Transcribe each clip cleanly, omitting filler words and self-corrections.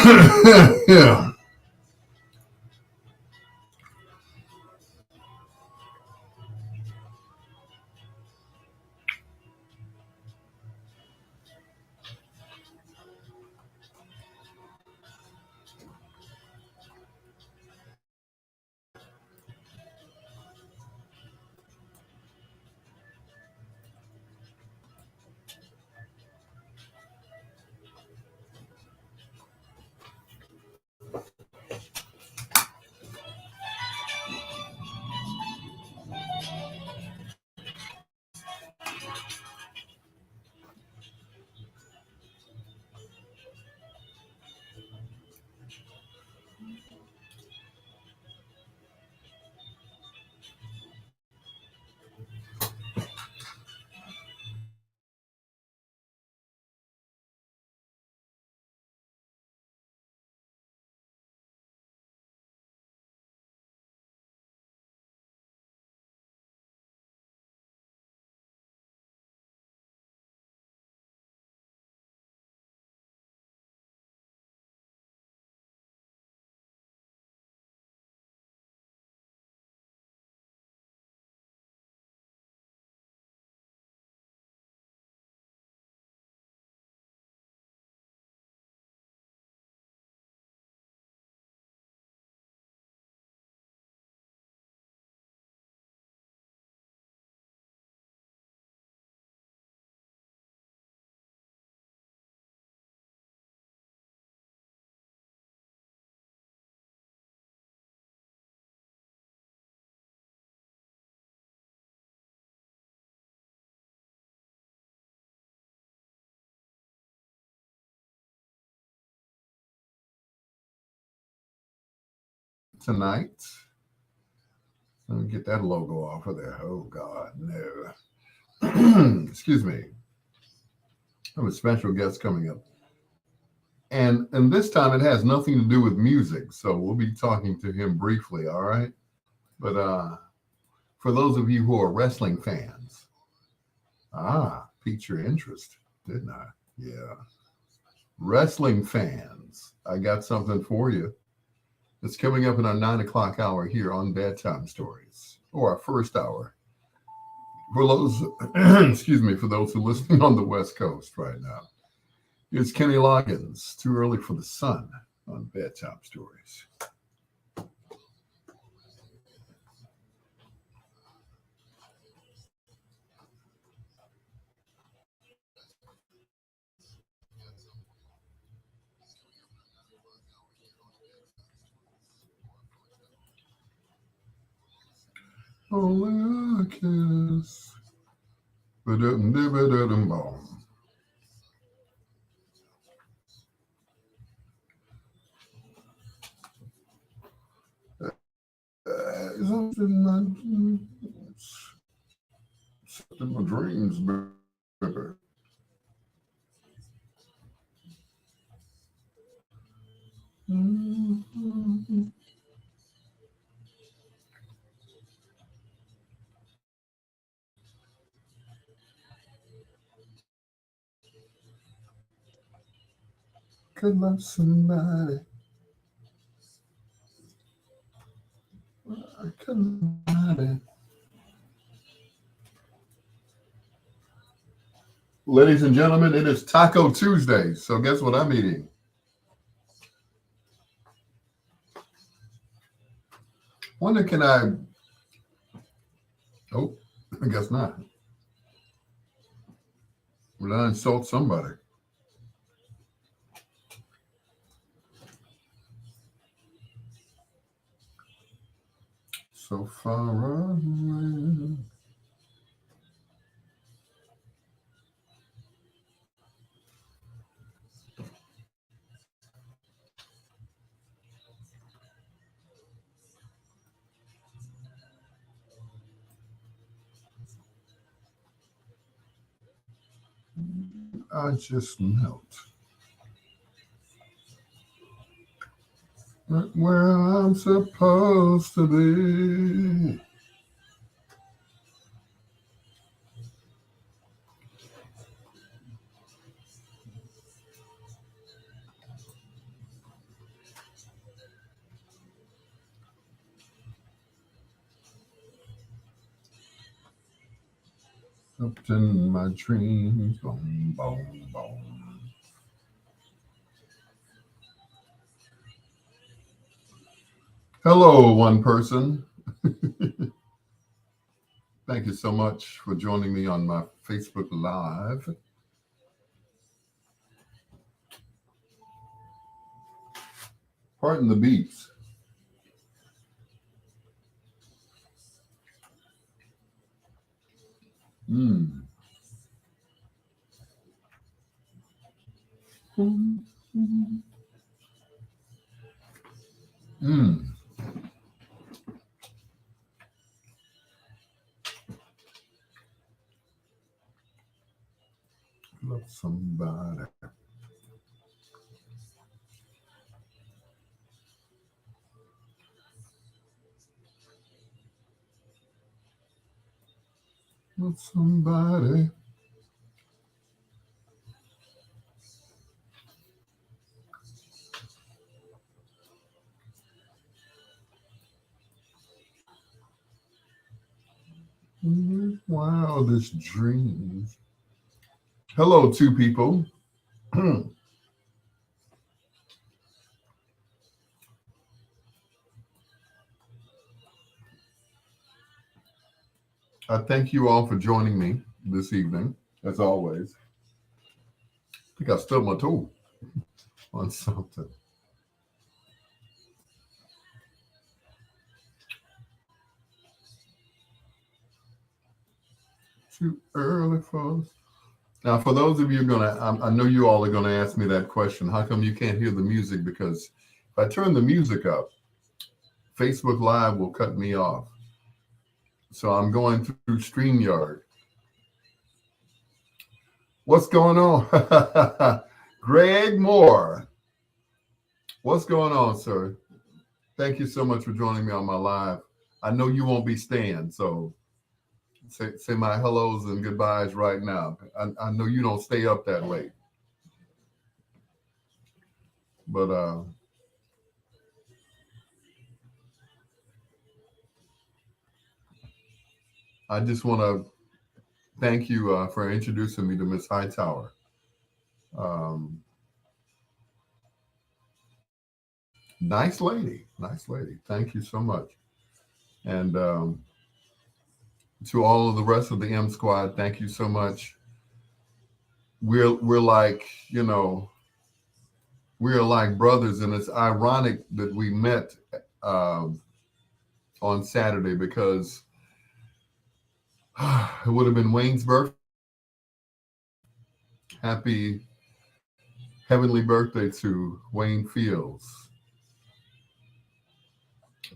Yeah. Tonight. Let me get that logo off of there. Oh, God, no. Excuse me. I have a special guest coming up. And this time it has nothing to do with music. So we'll be talking to him briefly, all right? But for those of you who are wrestling fans, piqued your interest, didn't I? Yeah. Wrestling fans, I got something for you. It's coming up in our 9 o'clock hour here on Bedtime Stories, or our first hour. For those, excuse me, for those who are listening on the West Coast right now, it's Kenny Loggins, Too Early for the Sun on Bedtime Stories. Only a kiss. Ba-dum-dum-ba-dum-bum. Something in my dreams, baby. Mhm. Could love somebody. I couldn't hide it. Ladies and gentlemen, it is Taco Tuesday. So guess what I'm eating? Wonder can I? Oh, I guess not. Would I insult somebody? So far away. I just melt. Right where I'm supposed to be. Up in my dreams. Boom, boom, boom. Hello, one person. Thank you so much for joining me on my Facebook Live. Pardon the beats. Mm. Mm. Love somebody. Love somebody. Wildest dreams. Hello, two people. I thank you all for joining me this evening, as always. I think I stubbed my toe on something. Too early for us. Now, for those of you I know you all are gonna ask me that question. How come you can't hear the music? Because if I turn the music up, Facebook Live will cut me off. So I'm going through StreamYard. What's going on? Greg Moore. What's going on, sir? Thank you so much for joining me on my live. I know you won't be staying, so say my hellos and goodbyes right now. I know you don't stay up that late. But I just want to thank you for introducing me to Miss Hightower. Nice lady, nice lady. Thank you so much. And to all of the rest of the M Squad, thank you so much. We're like, we're like brothers, and it's ironic that we met on Saturday because it would have been Wayne's birthday. Happy heavenly birthday to Wayne Fields.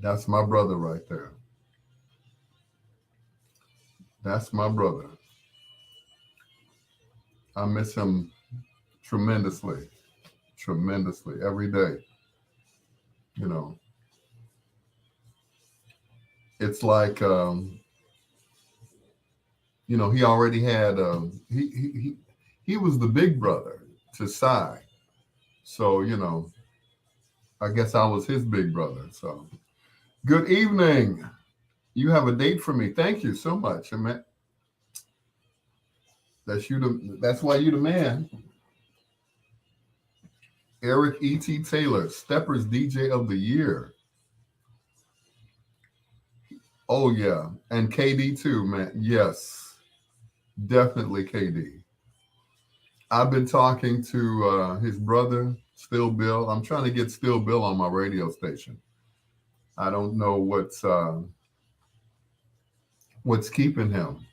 That's my brother right there. That's my brother. I miss him tremendously, tremendously every day. You know, it's like, he already had, he was the big brother to Cy. So, I guess I was his big brother. So, good evening. You have a date for me. Thank you so much. I mean, that's why you the man. Eric E.T. Taylor, Steppers DJ of the Year. Oh, yeah. And KD too, man. Yes, definitely KD. I've been talking to his brother, Still Bill. I'm trying to get Still Bill on my radio station. I don't know what's keeping him.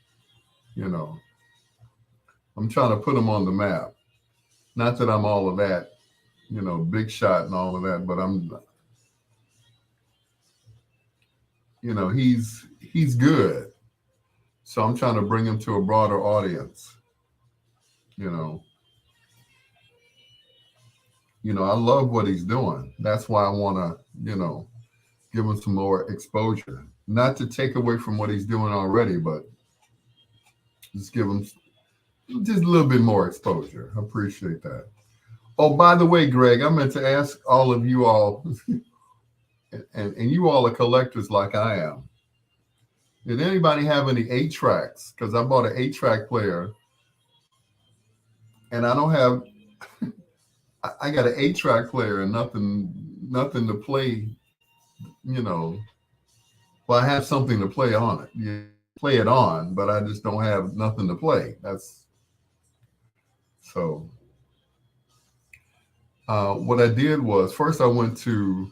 I'm trying to put him on the map. Not that I'm all of that, big shot and all of that, but he's good. So I'm trying to bring him to a broader audience. I love what he's doing. That's why I want to, give him some more exposure. Not to take away from what he's doing already, but just give him just a little bit more exposure. I appreciate that. Oh, by the way, Greg, I meant to ask all of you all, and you all are collectors like I am. Did anybody have any 8 tracks? Because I bought an 8 track player, and I don't have. I got an 8 track player and nothing to play. You know, well, I have something to play on it. You play it on, but I just don't have nothing to play. That's so. What I did was first I went to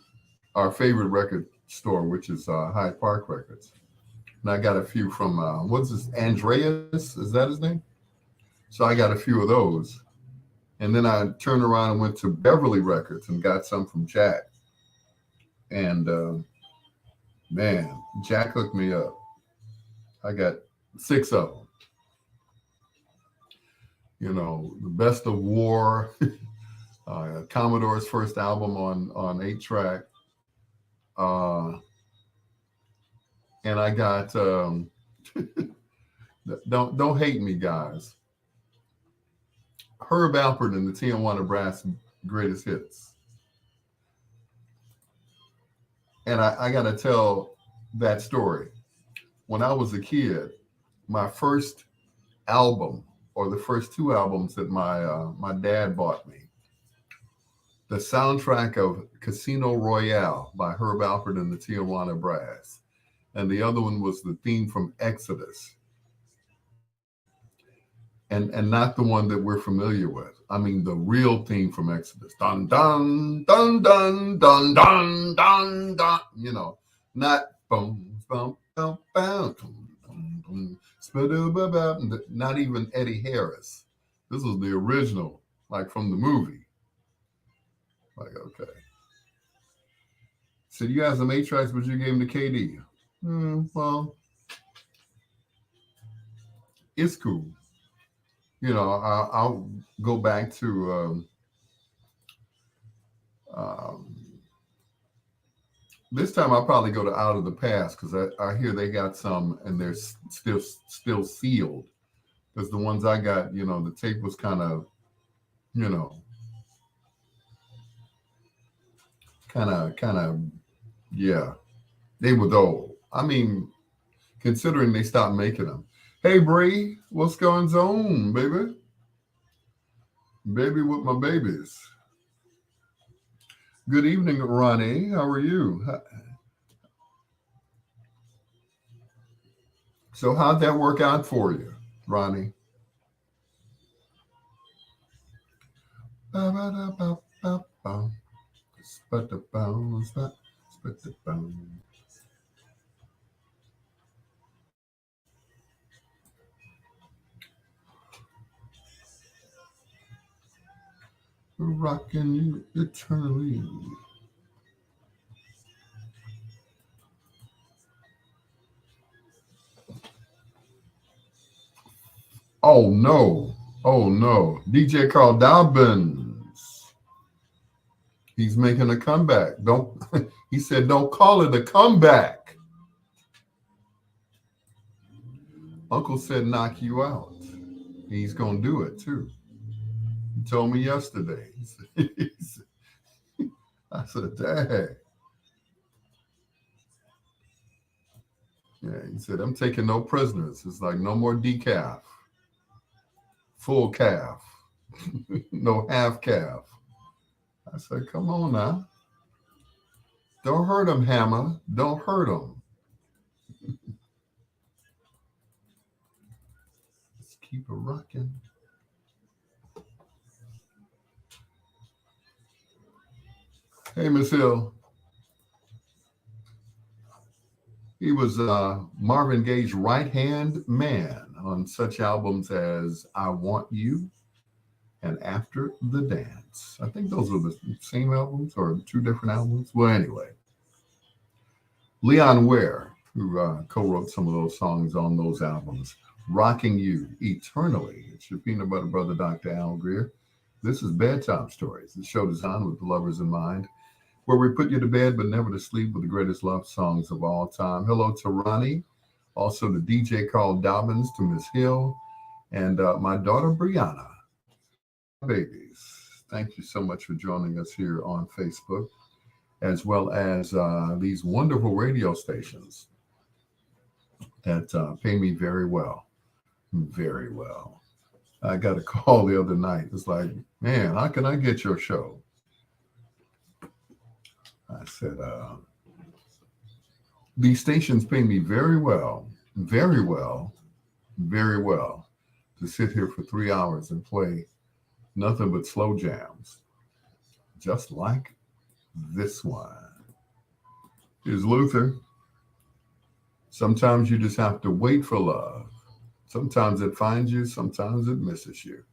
our favorite record store, which is Hyde Park Records, and I got a few from what's this Andreas? Is that his name? So I got a few of those, and then I turned around and went to Beverly Records and got some from Jack. And man, Jack hooked me up. I got 6 of them. You know, the Best of War, Commodore's first album on 8 track, uh, and I got don't hate me, guys. Herb Alpert and the Tijuana Brass Greatest Hits, and I got to tell that story. When I was a kid, my first album, or the first 2 albums that my dad bought me, the soundtrack of Casino Royale by Herb Alpert and the Tijuana Brass, and the other one was the theme from Exodus, and not the one that we're familiar with. I mean the real theme from Exodus. Dun dun dun dun dun dun dun dun. You know, not boom boom boom boom. Not even Eddie Harris. This was the original, like from the movie. Like, okay. So you guys some 8 tracks, but you gave them to KD. Well, it's cool. You know, I'll go back to um, this time. I'll probably go to Out of the Past because I hear they got some and they're still sealed. Because the ones I got, you know, the tape was kind of, you know, kind of, yeah, they were old. I mean, considering they stopped making them. Hey, Bree, what's going on, baby? Baby with my babies. Good evening, Ronnie. How are you? So, how'd that work out for you, Ronnie? Rocking you eternally. Oh no. Oh no. DJ Carl Dobbins. He's making a comeback. Don't he said don't call it a comeback. Uncle said knock you out. He's gonna do it too. He told me yesterday. I said, Dad. Yeah, he said, I'm taking no prisoners. It's like no more decaf, full calf, no half calf. I said, come on now. Don't hurt him, Hammer. Don't hurt him. Let's keep it rocking. Hey, Miss Hill. He was Marvin Gaye's right-hand man on such albums as I Want You and After the Dance. I think those were the same albums or 2 different albums. Well, anyway, Leon Ware, who co-wrote some of those songs on those albums, Rocking You Eternally. It's your peanut butter brother, Dr. Al Greer. This is Bedtime Stories, the show designed with the lovers in mind, where we put you to bed but never to sleep with the greatest love songs of all time. Hello to Ronnie, also to DJ Carl Dobbins, to Miss Hill, and my daughter Brianna. Babies, thank you so much for joining us here on Facebook, as well as these wonderful radio stations. that pay me very well, very well. I got a call the other night. It's like, man, how can I get your show? I said, these stations pay me very well, very well, very well to sit here for 3 hours and play nothing but slow jams, just like this one. Here's Luther. Sometimes you just have to wait for love. Sometimes it finds you, sometimes it misses you.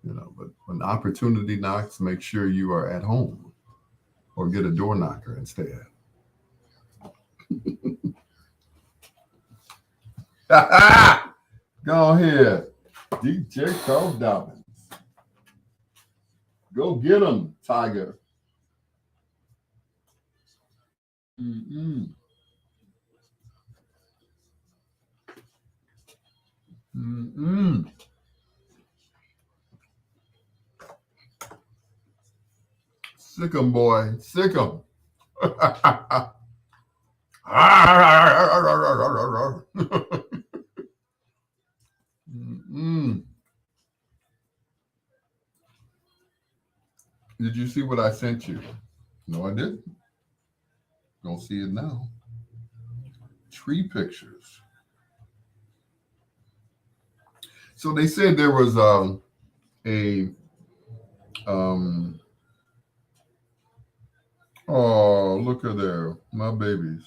But when opportunity knocks, make sure you are at home or get a door knocker instead. Go ahead, DJ Carl Dobbins. Go get him, Tiger. Mm-mm. Mm-mm. Sick 'em, boy. Sick 'em. Mm-mm. Did you see what I sent you? No, I didn't. Don't see it now. Tree pictures. So they said there was a um oh, look at there, my babies.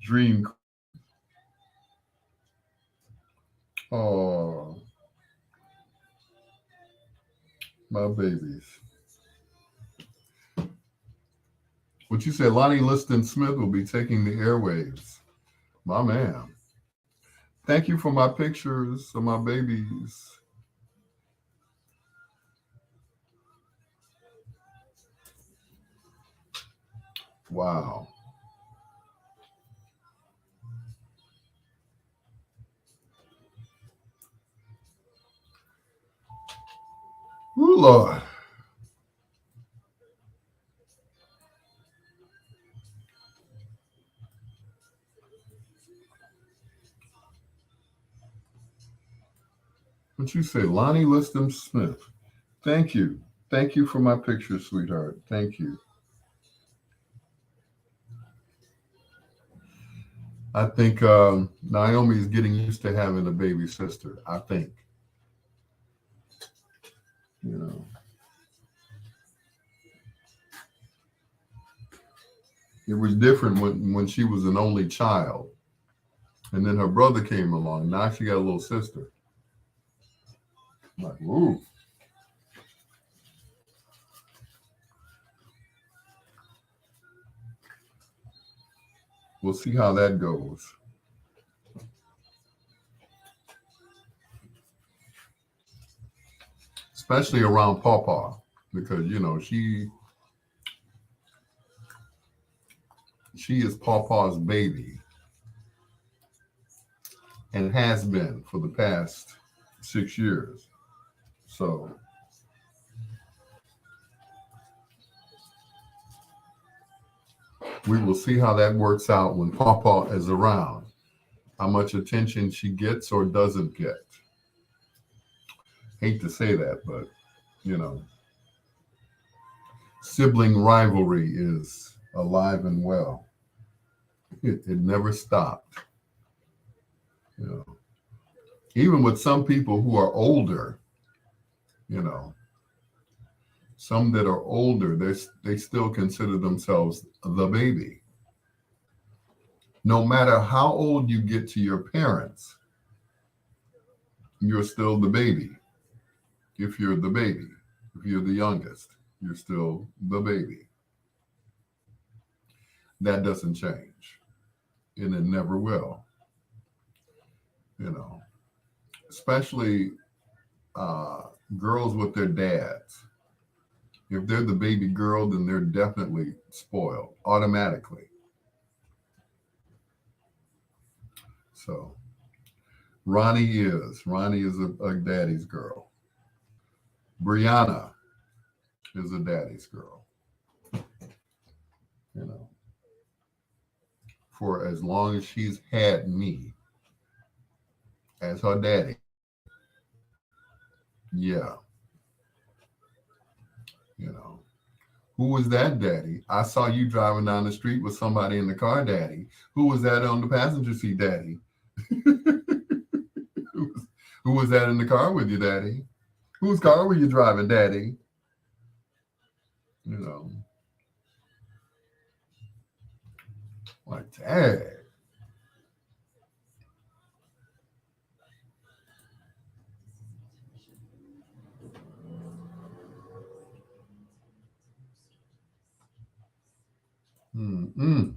Dream. Oh, my babies. What you said, Lonnie Liston Smith will be taking the airwaves. My man. Thank you for my pictures of my babies. Wow. Ooh, Lord. What you say, Lonnie Liston Smith? Thank you. Thank you for my picture, sweetheart. Thank you. I think Naomi is getting used to having a baby sister. I think, you know, it was different when she was an only child, and then her brother came along. Now she got a little sister. I'm like, ooh, we'll see how that goes. Especially around Pawpaw, because she is Pawpaw's baby and has been for the past 6 years. So we will see how that works out when Pawpaw is around. How much attention she gets or doesn't get. Hate to say that, but you know, sibling rivalry is alive and well. It never stopped. You know, even with some people who are older, you know, some that are older, they still consider themselves the baby. No matter how old you get to your parents, you're still the baby. If you're the baby, if you're the youngest, you're still the baby. That doesn't change, and it never will. You know, especially uh, girls with their dads. If they're the baby girl, then they're definitely spoiled automatically. So Ronnie is a daddy's girl. Brianna is a daddy's girl. You know, for as long as she's had me as her daddy. Yeah, you know. Who was that, daddy? I saw you driving down the street with somebody in the car, daddy. Who was that on the passenger seat, daddy? Who was that in the car with you, daddy? Whose car were you driving, daddy? You know, like, dad. Mm-mm.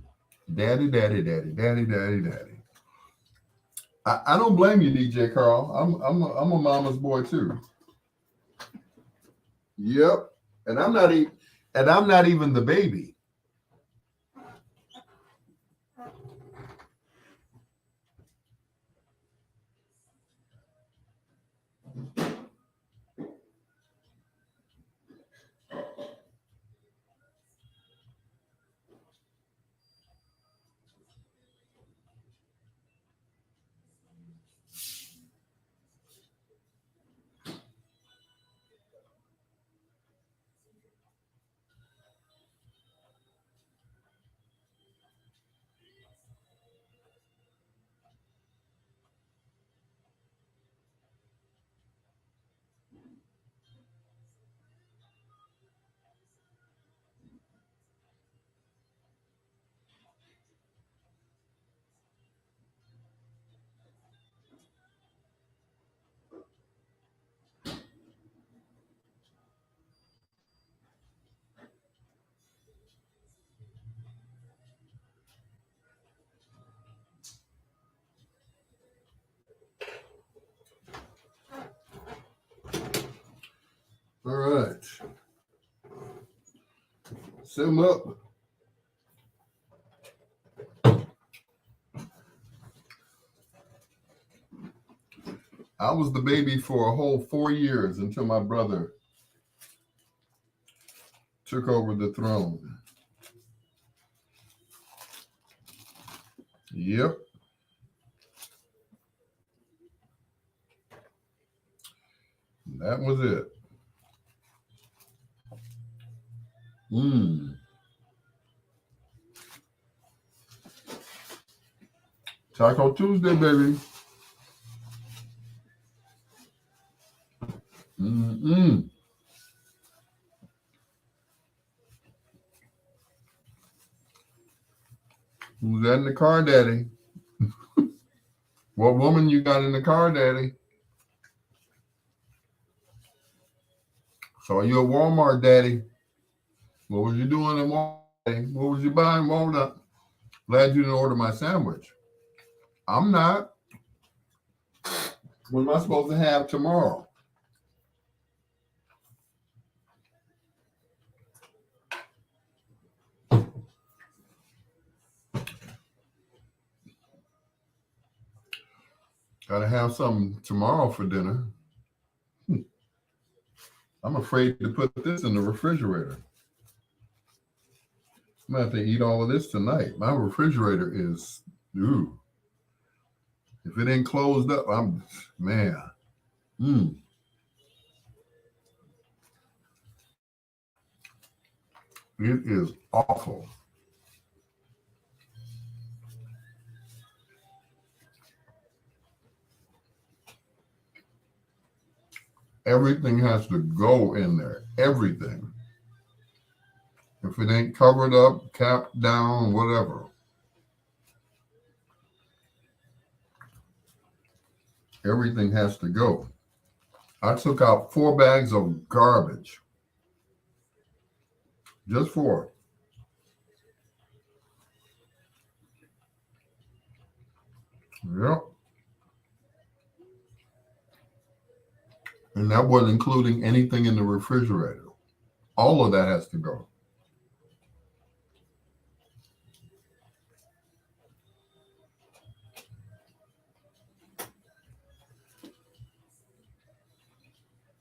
Daddy, daddy, daddy, daddy, daddy, daddy. I don't blame you, DJ Carl. I'm a mama's boy too. Yep. And I'm not even the baby. All right. Sim up. I was the baby for a whole 4 years until my brother took over the throne. Yep. That was it. Mm. Taco Tuesday, baby. Mm-mm. Who's that in the car, daddy? What woman you got in the car, daddy? Saw you at Walmart, daddy. What was you doing at Walmart, daddy? What was you buying Walmart? Glad you didn't order my sandwich. I'm not. What am I supposed to have tomorrow? Gotta have something tomorrow for dinner. I'm afraid to put this in the refrigerator. I'm gonna have to eat all of this tonight. My refrigerator is, ooh. If it ain't closed up, I'm, man. Mm, it is awful. Everything has to go in there. Everything. If it ain't covered up, capped down, whatever, everything has to go. I took out 4 bags of garbage. Just 4. Yep. And that wasn't including anything in the refrigerator. All of that has to go.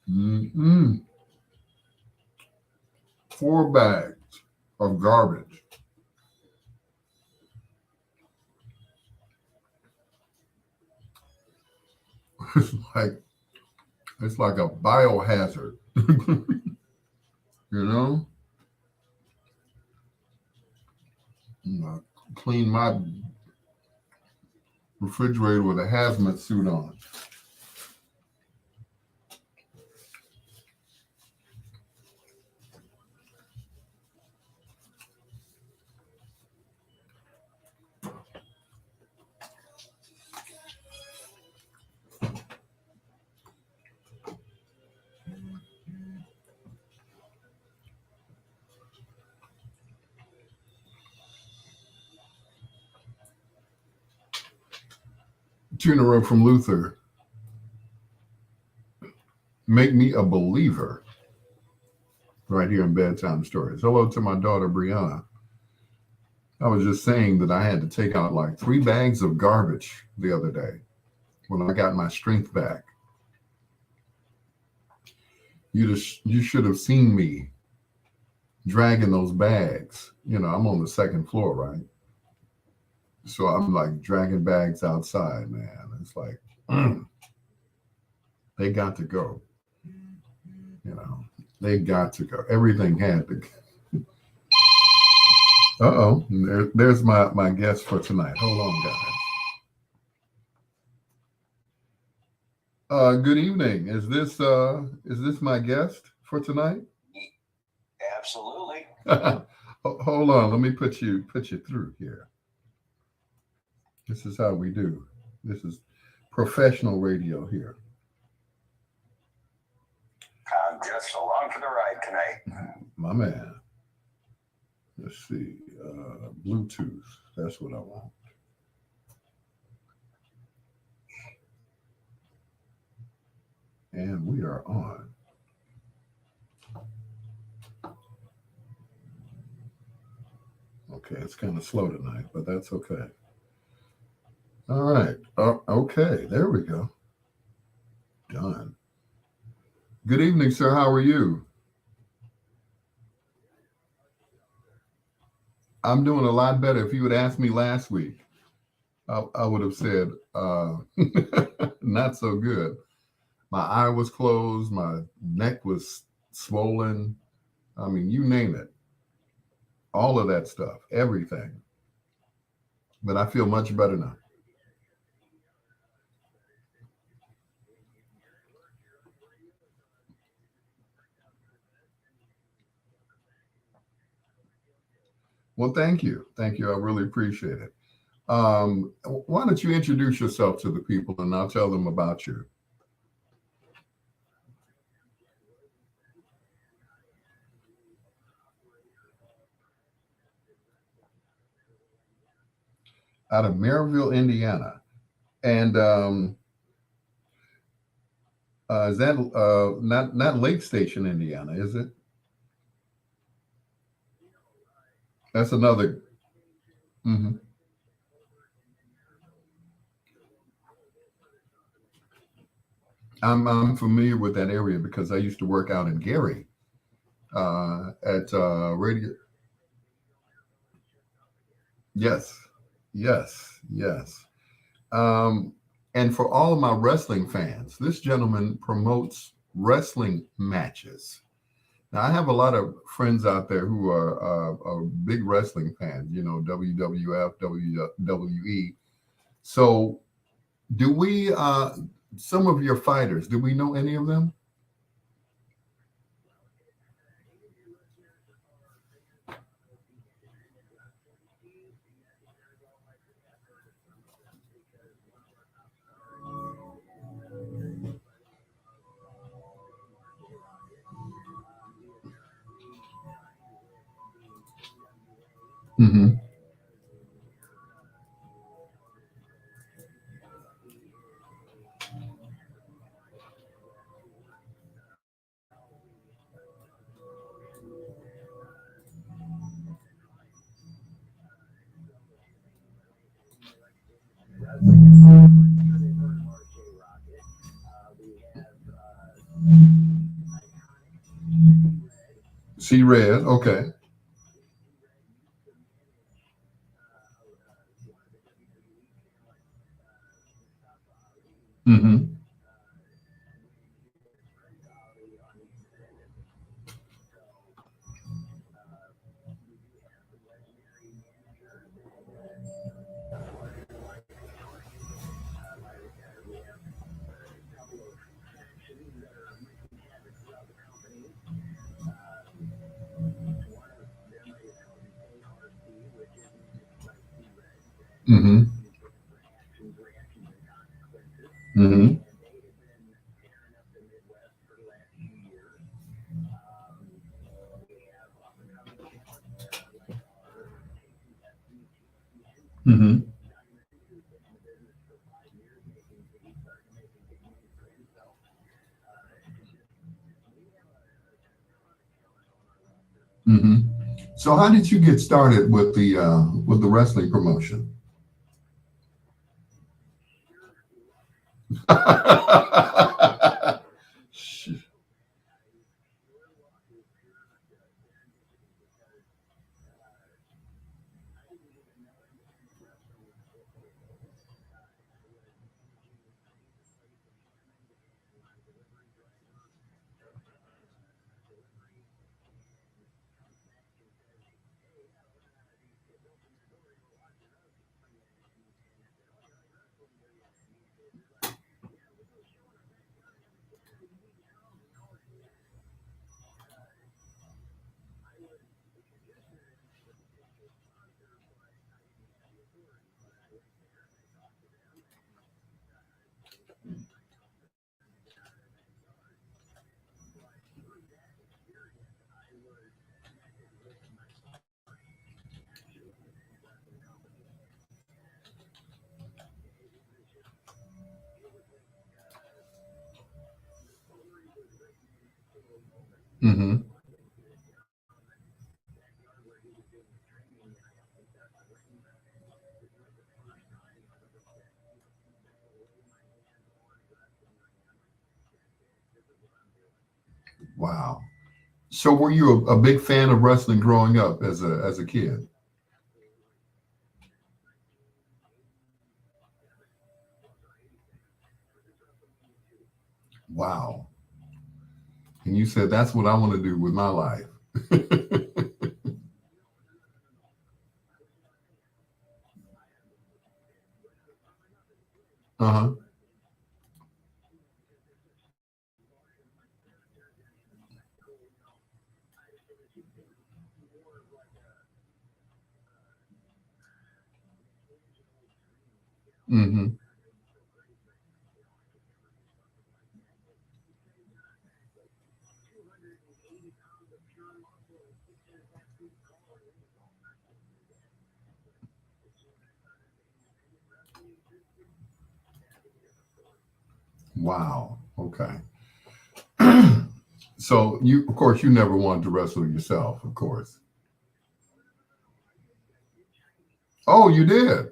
Mm-mm. 4 bags of garbage. It's like it's like a biohazard. You know, clean my refrigerator with a hazmat suit on. Funeral from Luther. Make me a believer. Right here in Bedtime Stories. Hello to my daughter Brianna. I was just saying that I had to take out like 3 bags of garbage the other day when I got my strength back. You should have seen me dragging those bags. You know, I'm on the 2nd floor, right? So I'm like dragging bags outside, man. It's like they got to go. You know, they got to go. Everything had to go. Uh-oh. There's my guest for tonight. Hold on, guys. Good evening. Is this my guest for tonight? Absolutely. Hold on. Let me put you through here. This is how we do. This is professional radio here. I'm just along for the ride tonight. My man. Let's see. Bluetooth. That's what I want. And we are on. Okay, it's kind of slow tonight, but that's okay. All right. Okay, there we go. Done. Good evening, sir. How are you? I'm doing a lot better. If you had asked me last week, I would have said not so good. My eye was closed. My neck was swollen. I mean, you name it. All of that stuff, everything. But I feel much better now. Well, thank you. Thank you. I really appreciate it. Why don't you introduce yourself to the people and I'll tell them about you. Out of Maryville, Indiana. And is that not Lake Station, Indiana, is it? That's another. Mhm. I'm familiar with that area because I used to work out in Gary at radio. Yes, yes. Um, and for all of my wrestling fans, this gentleman promotes wrestling matches. Now, I have a lot of friends out there who are big wrestling fans, you know, WWF, WWE. So, do we, some of your fighters, do we know any of them? Mm-hmm. See red. Okay. Mm-hmm. Mm-hmm. Mm-hmm. Mm-hmm. Mm-hmm. So how did you get started with the wrestling promotion? Mm-hmm. Wow. So were you a big fan of wrestling growing up as a kid? Wow. And you said that's what I want to do with my life. Uh-huh. Mm-hmm. Wow. Okay. So you, of course, you never wanted to wrestle yourself, of course. Oh, you did.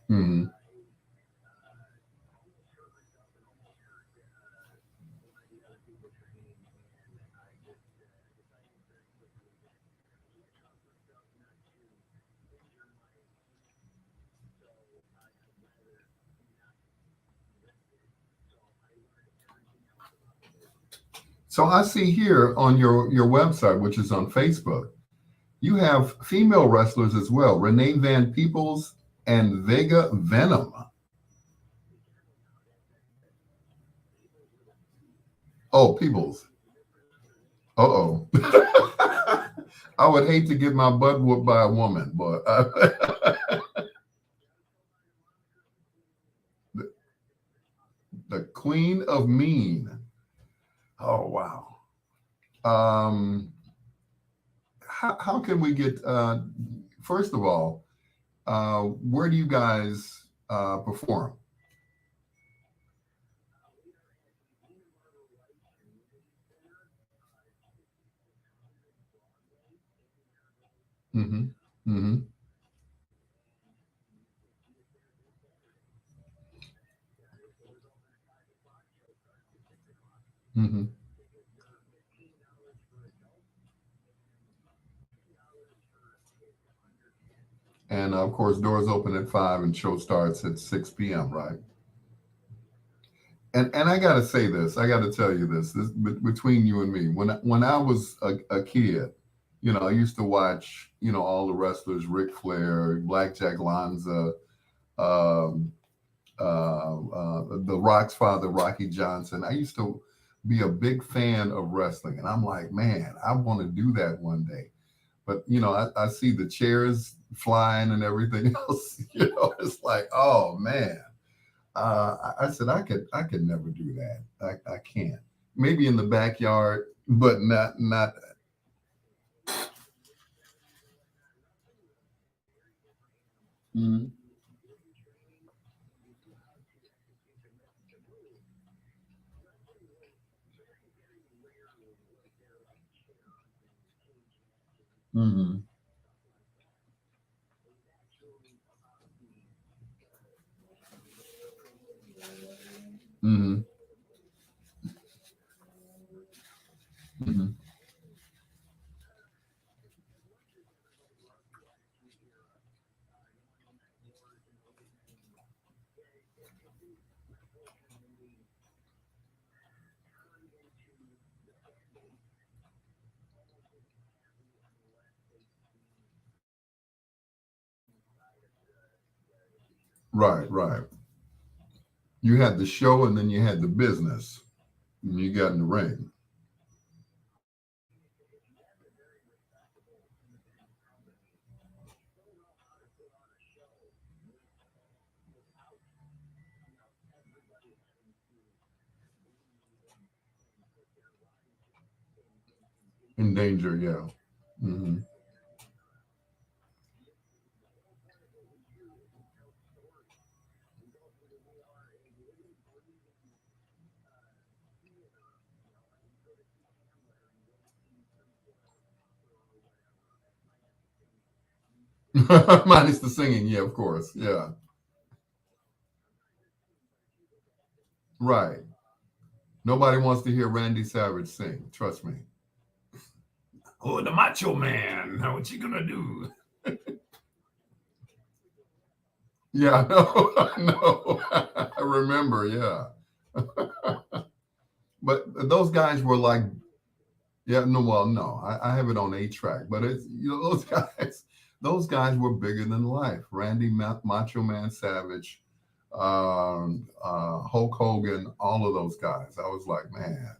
Hmm. So I see here on your website, which is on Facebook, you have female wrestlers as well, Renee Van Peebles and Vega Venom. Oh, Peebles. Uh-oh. I would hate to get my butt whooped by a woman, but the, the Queen of Mean. Oh wow. Um, how can we get? First of all, where do you guys perform? Mm-hmm. Mm-hmm. And of course, doors open at 5 and show starts at 6 p.m., right? And I got to say this, I got to tell you this between you and me. When I was a kid, I used to watch, all the wrestlers, Ric Flair, Blackjack Lanza, um, the Rock's father, Rocky Johnson. I used to be a big fan of wrestling, and I'm like, man, I want to do that one day. But I see the chairs flying and everything else. It's like, oh man. I said I could never do that. I can't. Maybe in the backyard, but not. Mm-hmm. Mm-hmm. Mm-hmm. Mm-hmm. Right, right. You had the show, and then you had the business. And you got in the ring. In danger, yeah. Mm-hmm. Minus the singing, yeah, of course, yeah. Right. Nobody wants to hear Randy Savage sing. Trust me. Oh, the Macho Man. Now, what you gonna do? Yeah, I know. I know. I remember. Yeah, but those guys were like, yeah, no, well, no, I have it on 8 track, but it's those guys. Those guys were bigger than life. Randy Macho Man Savage, Hulk Hogan, all of those guys. I was like, man,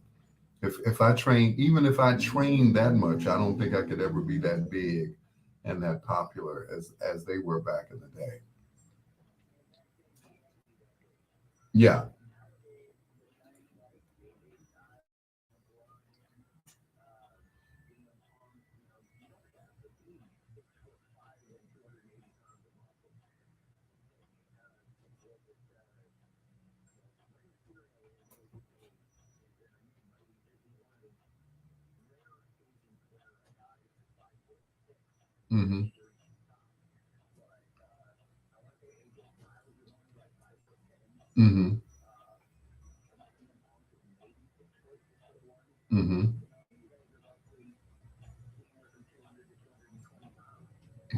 if I train, even if I trained that much, I don't think I could ever be that big and that popular as they were back in the day. Yeah. Mm-hmm. Mm-hmm. Mm-hmm.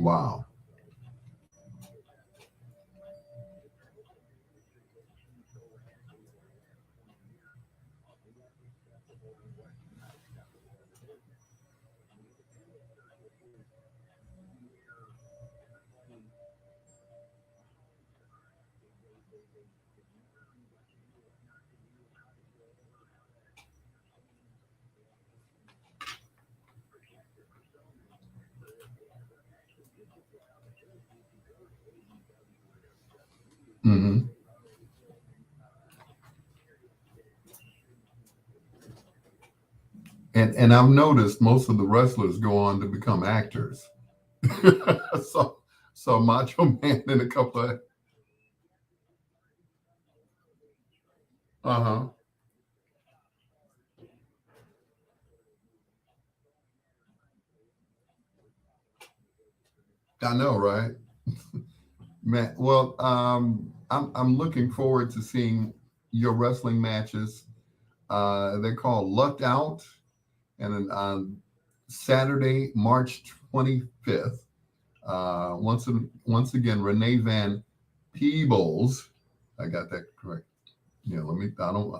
Wow. Mm-hmm. And I've noticed most of the wrestlers go on to become actors. so so Macho Man and a couple of uh-huh. I know, right? Man, well, I'm looking forward to seeing your wrestling matches. They're called Lucked Out, and then on Saturday, March 25th. Once again, Renee Van Peebles. I got that correct. Yeah, let me. I don't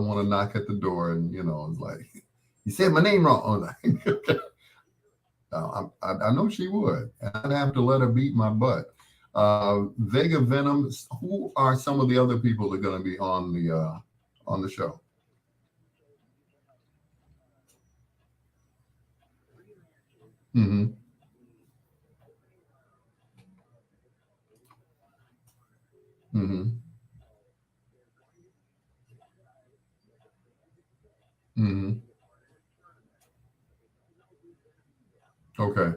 want to knock at the door and it's like you said my name wrong. I know she would, and I'd have to let her beat my butt. Vega Venom. Who are some of the other people that are going to be on the show? Mm-hmm. Mm-hmm. Mm-hmm. Okay.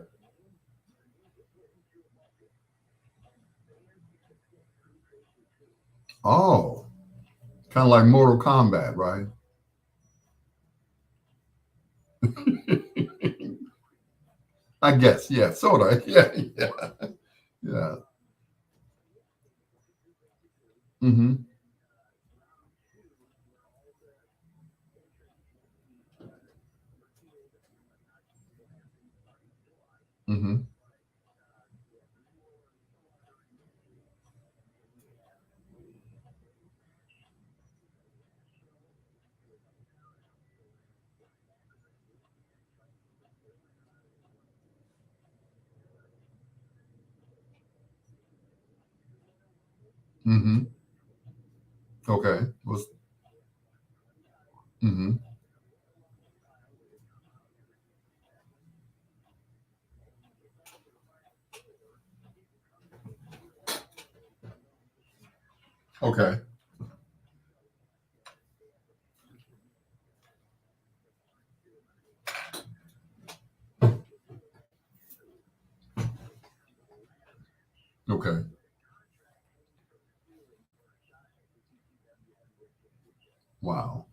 Oh, kind of like Mortal Kombat, right? I guess. Yeah. Sort of. Yeah. Yeah. Yeah. Mm-hmm. Mm-hmm. Mm-hmm. Okay. Mm-hmm. Okay. Okay. Wow.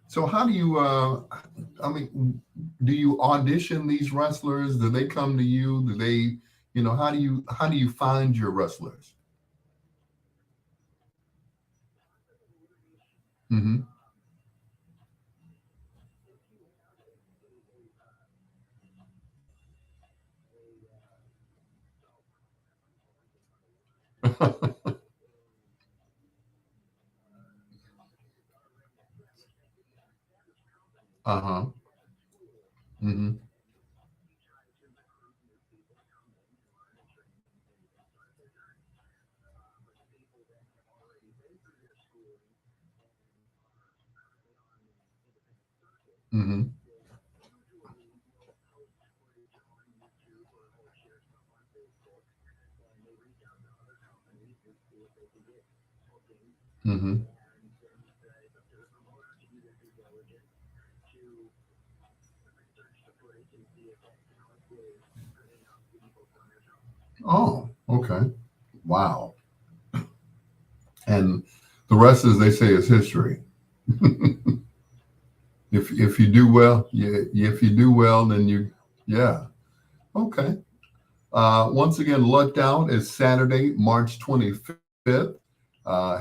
So how do you I mean, do you audition these wrestlers? Do they come to you? Do they, how do you find your wrestlers? Mm-hmm. Uh-huh. Mm-hmm. Mm-hmm. Mm-hmm. Oh, okay. Wow. And the rest, as they say, is history. If you do well, yeah, if you do well, then yeah. Okay. Once again, Lucked Out is Saturday, March 25th.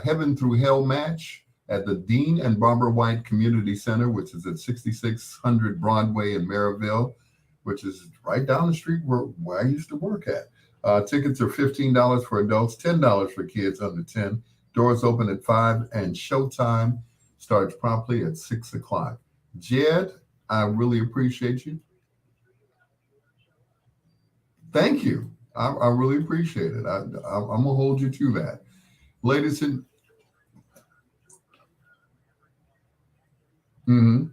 Heaven Through Hell match at the Dean and Barbara White Community Center, which is at 6600 Broadway in Maryville, which is right down the street where I used to work at. Tickets are $15 for adults, $10 for kids under 10. Doors open at 5, and showtime starts promptly at 6 o'clock. Jed, I really appreciate you. Thank you. I really appreciate it. I'm going to hold you to that. Ladies and mhm.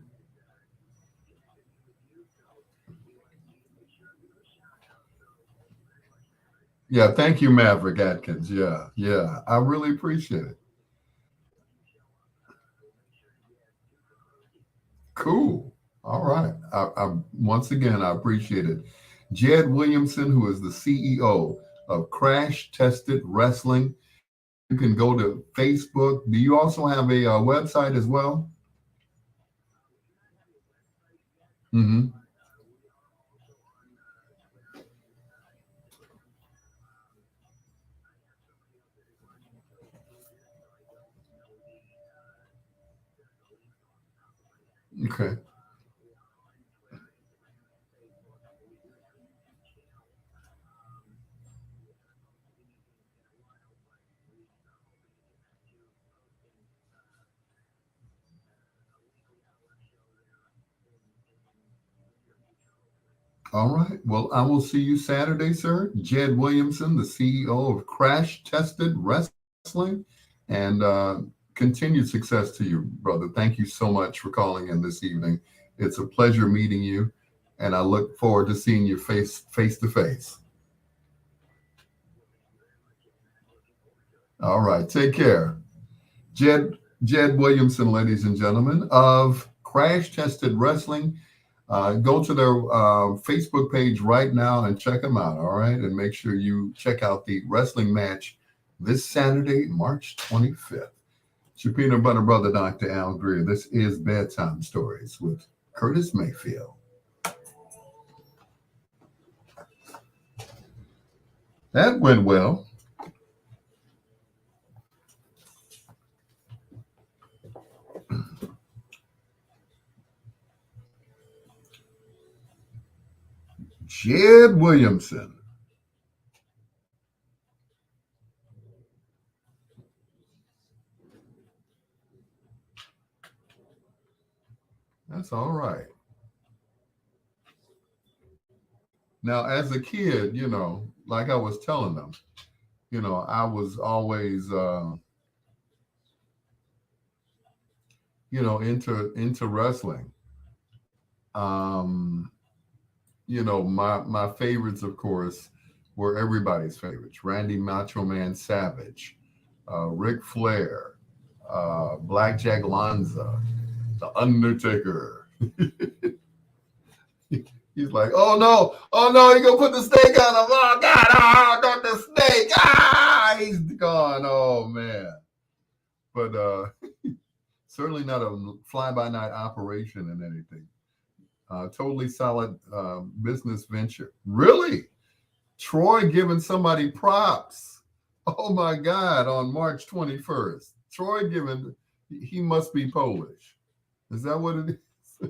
Yeah, thank you, Maverick Atkins. Yeah, yeah. I really appreciate it. Cool. All right. Once again, I appreciate it. Jed Williamson, who is the CEO of Crash Tested Wrestling. You can go to Facebook. Do you also have a website as well? Mm-hmm. Okay. All right. Well, I will see you Saturday, sir. Jed Williamson, the CEO of Crash Tested Wrestling, and continued success to you, brother. Thank you so much for calling in this evening. It's a pleasure meeting you, and I look forward to seeing you face to face. All right. Take care. Jed Jed Williamson, ladies and gentlemen, of Crash Tested Wrestling. Go to their Facebook page right now and check them out. All right, and make sure you check out the wrestling match this Saturday, March 25th. It's your peanut butter brother, Dr. Al Greer. This is Bedtime Stories with Curtis Mayfield. That went well. Jed Williamson. That's all right. Now, as a kid, like I was telling them, I was always, into wrestling. Um, my favorites, of course, were everybody's favorites: Randy Macho Man Savage, Ric Flair, Blackjack Lanza, The Undertaker. He's like, oh no, he gonna put the snake on him. Oh God, not the snake. He's gone. Oh man. But certainly not a fly-by-night operation and anything. Totally solid business venture. Really? Troy giving somebody props. Oh my God, on March 21st. Troy giving, he must be Polish. Is that what it is?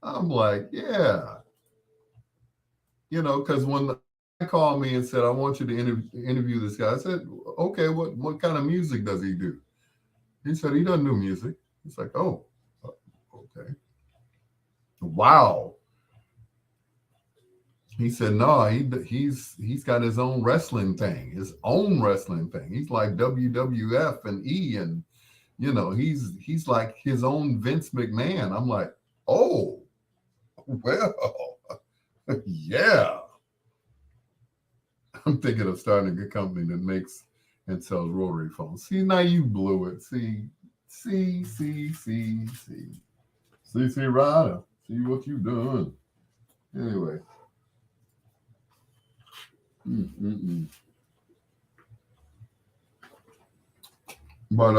I'm like, yeah. Because when the guy called me and said, I want you to interview this guy, I said, okay, what kind of music does he do? He said, he doesn't do music. It's like, oh, okay. Wow. He said, no, he's got his own wrestling thing, He's like WWF and E, and he's like his own Vince McMahon. I'm like, oh, well, yeah. I'm thinking of starting a company that makes and sells rotary phones. See, now you blew it. See, Ryder. See what you doing. Anyway. Mm-mm-mm. But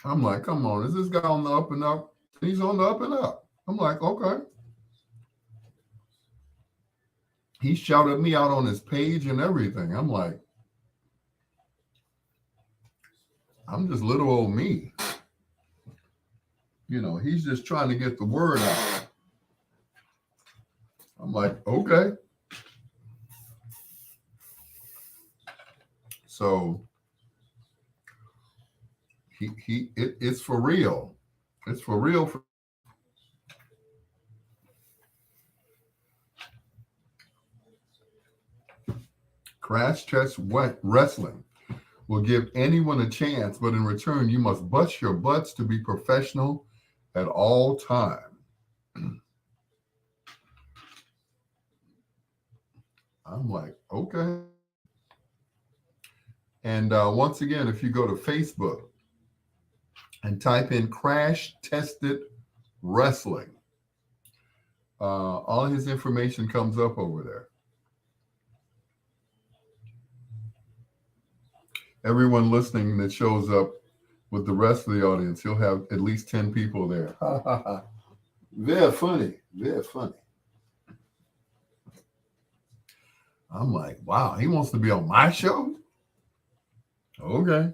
I'm like, come on, is this guy on the up and up? He's on the up and up. I'm like, okay. He shouted me out on his page and everything. I'm like, I'm just little old me. He's just trying to get the word out. I'm like, okay. So it's for real. It's for real. Crash Test Wrestling will give anyone a chance, but in return, you must bust your butts to be professional at all time. I'm like, okay. And once again, if you go to Facebook and type in Crash Tested Wrestling, all his information comes up over there. Everyone listening that shows up with the rest of the audience, he'll have at least 10 people there. Very funny. Very funny. I'm like, wow, he wants to be on my show? Okay.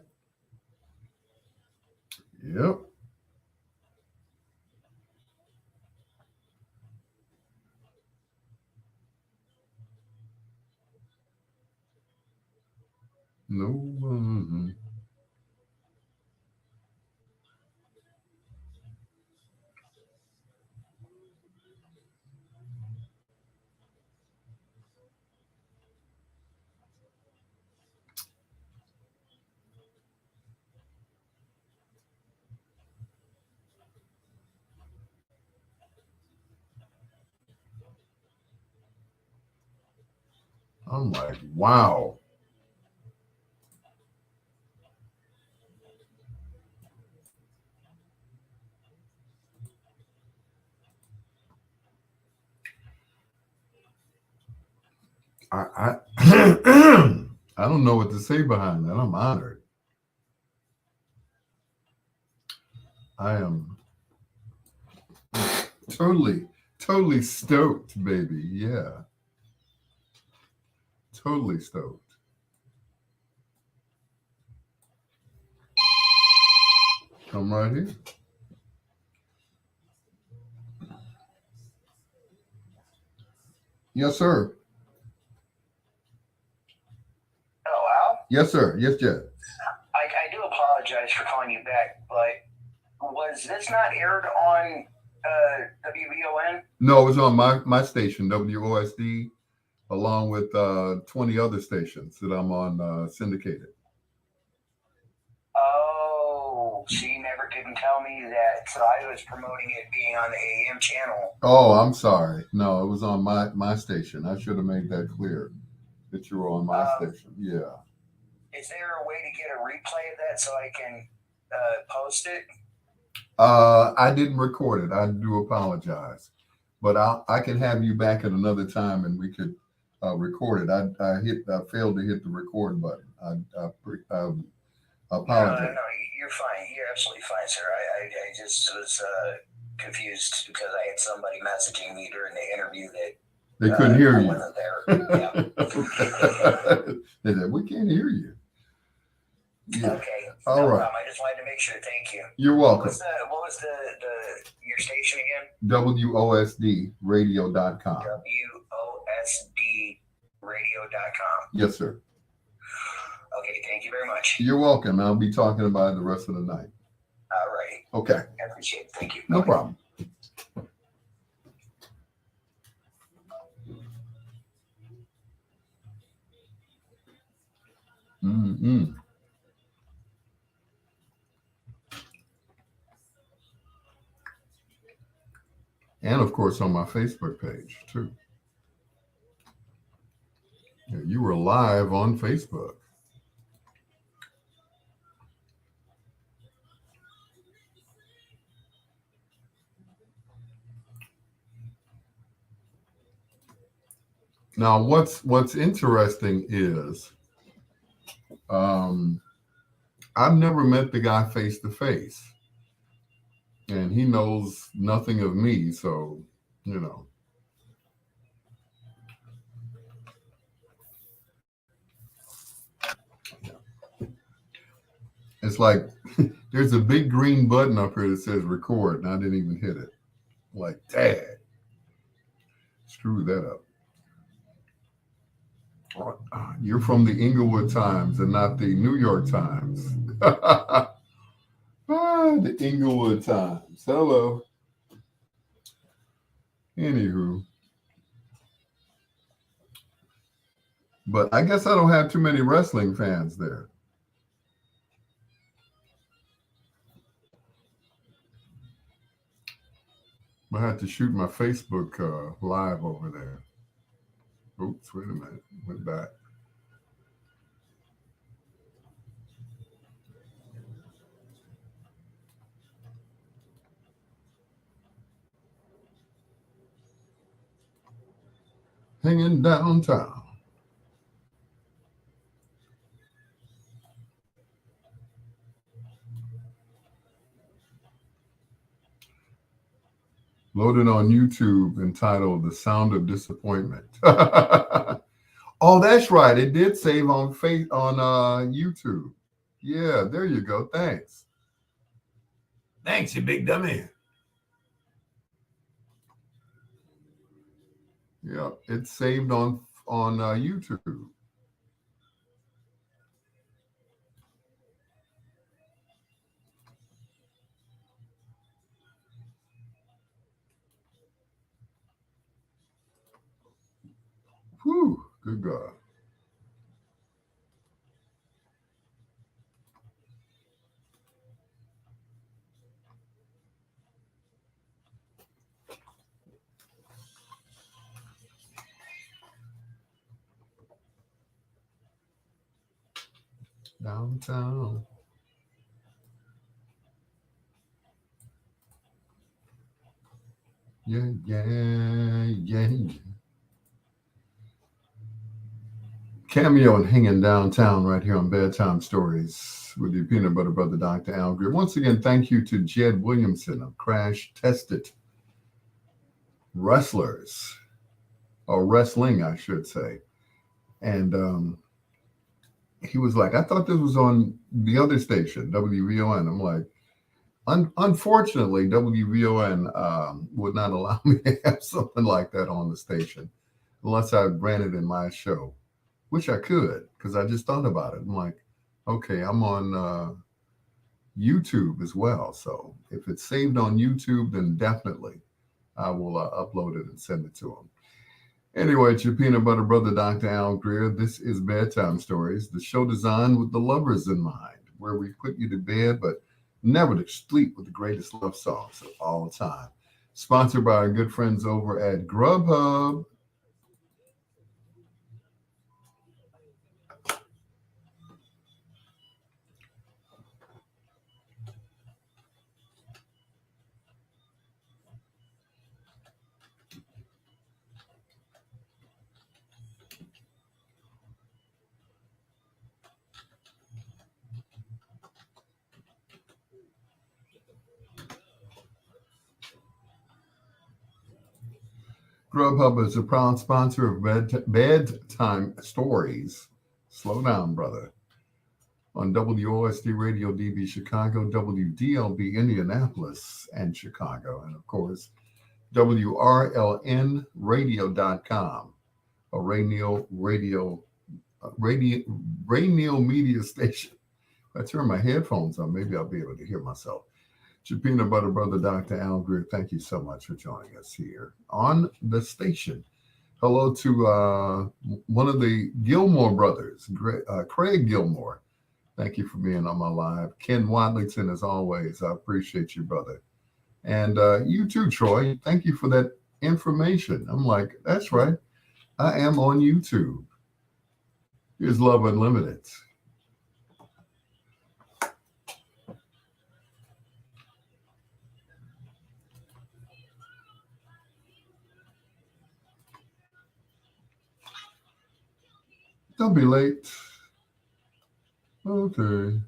Yep. No. I'm like, wow. I I don't know what to say behind that. I'm honored. I am totally stoked, baby. Yeah, totally stoked. Come right here. Yes, sir. Oh, Al? Yes, sir. Yes, Jet. I do apologize for calling you back, but was this not aired on WBON? No, it was on my station, WOSD, along with 20 other stations that I'm on syndicated. Oh, so you never didn't tell me that. So I was promoting it being on the AM channel. Oh, I'm sorry. No, it was on my station. I should have made that clear that you were on my station. Yeah. Is there a way to get a replay of that so I can post it? I didn't record it. I do apologize, but I can have you back at another time and we could record it. I failed to hit the record button. I apologize. No, you're fine. You're absolutely fine, sir. I just was confused because I had somebody messaging me during the interview that they couldn't hear you. I wasn't there. Yeah. They said, we can't hear you. Yeah. Okay. All right. I just wanted to make sure. Thank you. You're welcome. What was your station again? WOSDradio.com. WOSDradio.com. Yes, sir. Okay, thank you very much. You're welcome. I'll be talking about it the rest of the night. All righty. Okay. I appreciate it. Thank you. No problem. Mm-hmm. And of course on my Facebook page too. Yeah, you were live on Facebook. Now, what's interesting is, I've never met the guy face to face, and he knows nothing of me. So, you know, it's like there's a big green button up here that says record, and I didn't even hit it. Like, dang, screw that up. You're from the Inglewood Times and not the New York Times. The Inglewood Times. Hello. Anywho. But I guess I don't have too many wrestling fans there. I had to shoot my Facebook live over there. Oops, wait a minute. Went back. Hanging downtown. Loaded on YouTube entitled The Sound of Disappointment. Oh, that's right. It did save on YouTube. Yeah, there you go. Thanks. Thanks, you big dummy. Yeah, it's saved on YouTube. Whew, good God. Downtown. Yeah, yeah, yeah. Cameo and hanging downtown right here on Bedtime Stories with your peanut butter brother, Dr. Al Greer. Once again, thank you to Jed Williamson of Crash Tested Wrestlers, or Wrestling, I should say. And he was like, I thought this was on the other station, WVON. I'm like, unfortunately, WVON would not allow me to have something like that on the station unless I ran it in my show, which I could because I just thought about it. I'm like, okay, I'm on YouTube as well. So if it's saved on YouTube, then definitely I will upload it and send it to them. Anyway, it's your peanut butter brother, Dr. Al Greer. This is Bedtime Stories, the show designed with the lovers in mind, where we put you to bed, but never to sleep with the greatest love songs of all time. Sponsored by our good friends over at Grubhub. Grubhub is a proud sponsor of Bedtime Stories. Slow down, brother. On WOSD Radio DB Chicago, WDLB Indianapolis and Chicago, and of course, WRLNradio.com, a radio media station. If I turn my headphones on, maybe I'll be able to hear myself. Your peanut butter brother, Dr. Al Greer, thank you so much for joining us here on the station. Hello to one of the Gilmore brothers, Craig Gilmore. Thank you for being on my live. Ken Wadlington, as always, I appreciate you, brother. And you too, Troy. Thank you for that information. I'm like, that's right. I am on YouTube. Here's Love Unlimited. Don't be late. Okay.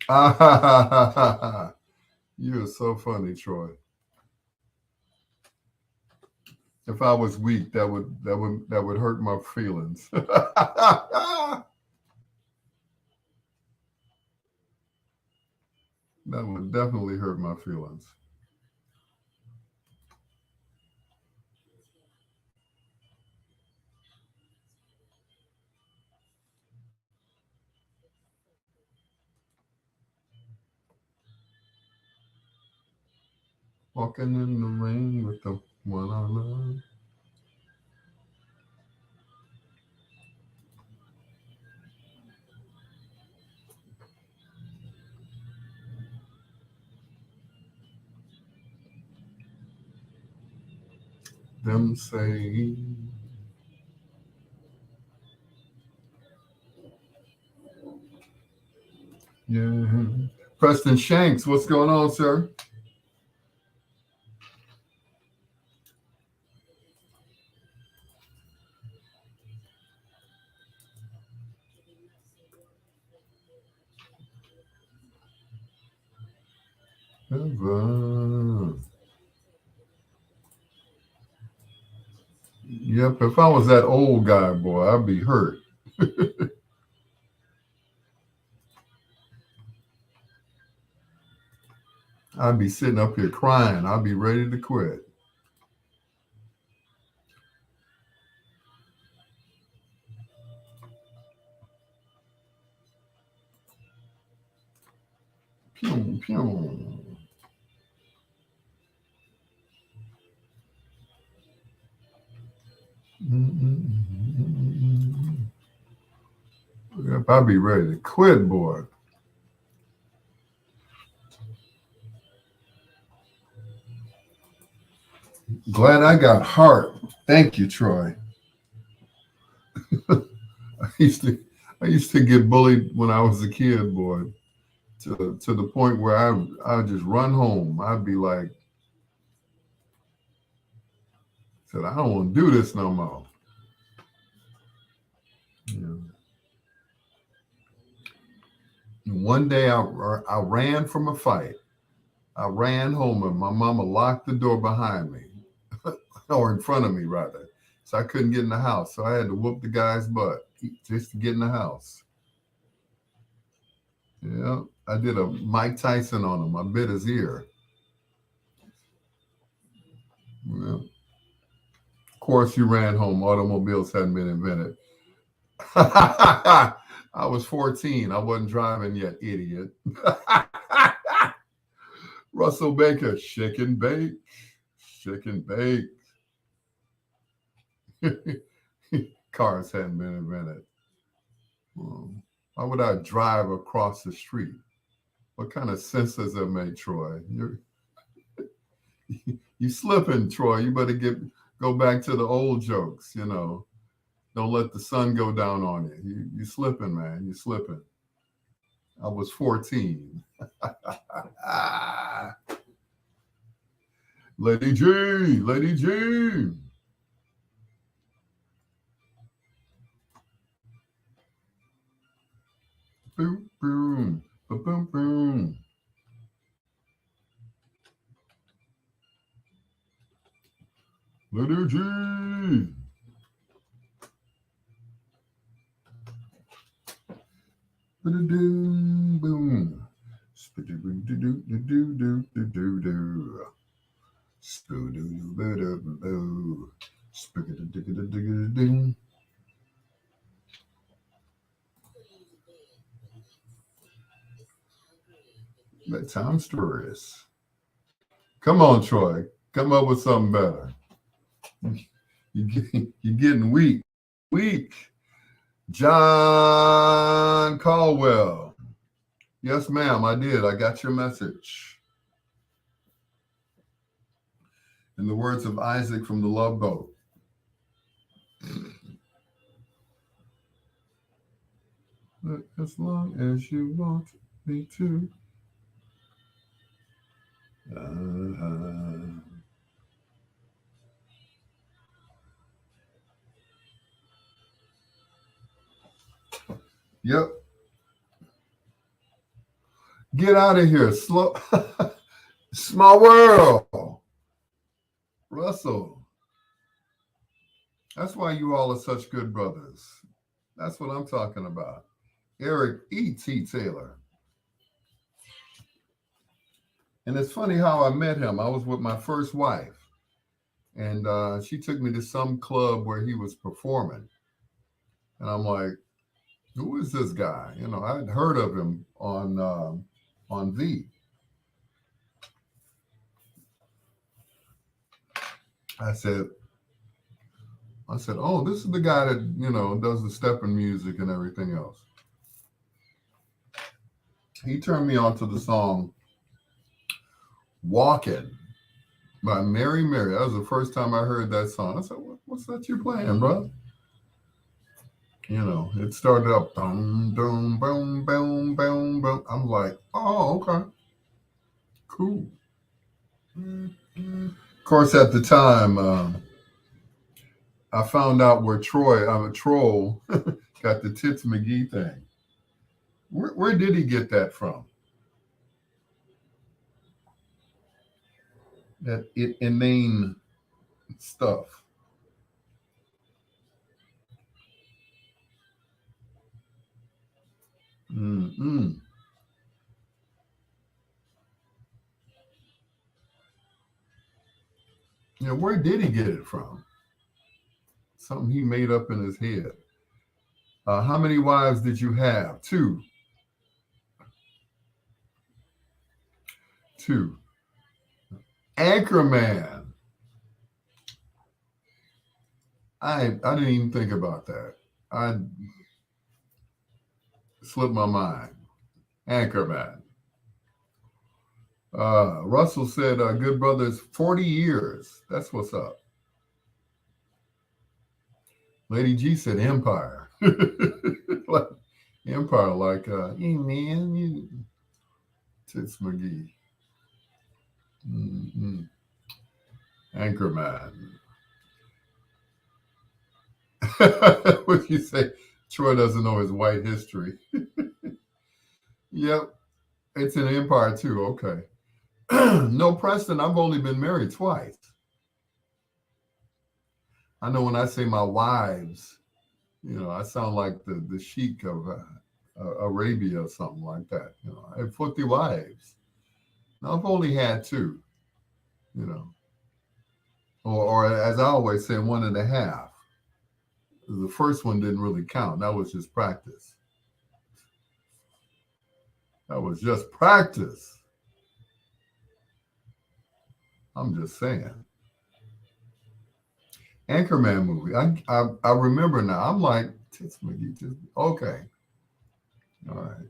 Ah, ha, ha, ha, ha, ha. You are so funny, Troy. If I was weak, that would hurt my feelings. That would definitely hurt my feelings. Walking in the rain with the one I love. Them say, yeah. Preston Shanks, what's going on, sir? Ever. Yep, if I was that old guy, boy, I'd be hurt. I'd be sitting up here crying. I'd be ready to quit. Pew, pew. Yep, I'd be ready to quit, boy. Glad I got heart Thank you, Troy. I used to I used to get bullied when I was a kid, boy, to the point where I would just run home. I'd be like, said, I don't want to do this no more. Yeah. One day I ran from a fight. I ran home and my mama locked the door behind me, or in front of me rather. So I couldn't get in the house. So I had to whoop the guy's butt just to get in the house. Yeah, I did a Mike Tyson on him. I bit his ear. Yeah. Of course, you ran home. Automobiles hadn't been invented. I was 14. I wasn't driving yet, idiot. Russell Baker, shake and bake, shake and bake. Cars hadn't been invented. Why would I drive across the street? What kind of sense does that make, Troy? You slipping, Troy. You better go back to the old jokes. Don't let the sun go down on you. You slipping, man. You slipping. I was 14. Lady G, Lady G. Boom, boom, boom, boom, boom. Lady G. Boom, boom. Spidoo-doo-doo-doo-doo-doo-doo. Spoo-doo-doo-doo-doo-doo. Spidoo-doo-doo-doo-doo-doo. Bedtime stories. Come on, Troy. Come up with something better. You're getting weak. Weak. John Caldwell. Yes, ma'am, I did. I got your message. In the words of Isaac from the Love Boat. As long as you want me to. Yep. Get out of here. Slow. Small world. Russell. That's why you all are such good brothers. That's what I'm talking about. Eric E.T. Taylor. And it's funny how I met him. I was with my first wife, and she took me to some club where he was performing. And I'm like, who is this guy? I'd heard of him on V. I said, oh, this is the guy that, does the stepping music and everything else. He turned me on to the song Walking by Mary Mary. That was the first time I heard that song. I said, what's that you're playing, bro? It started up, boom, boom, boom, boom, boom, boom. I'm like, oh, okay. Cool. Of course, at the time, I found out where I'm a troll, got the Tits McGee thing. Where did he get that from? That inane stuff. Mm-mm. Where did he get it from? Something he made up in his head. How many wives did you have? Two. Anchorman. I didn't even think about that. I slipped my mind. Anchorman. Russell said, good brothers, 40 years. That's what's up. Lady G said empire. Like, empire, like, hey man, you Tits McGee. Mm-hmm. Anchorman. What you say? Troy doesn't know his white history. Yep, it's an empire too. Okay. No, Preston, I've only been married twice. I know when I say my wives, I sound like the sheik of Arabia or something like that. I have 40 wives. Now, I've only had two, you know, or as I always say, one and a half. The first one didn't really count. That was just practice. That was just practice. I'm just saying. Anchorman movie. I remember now. I'm like, Tits McGee. Okay. All right.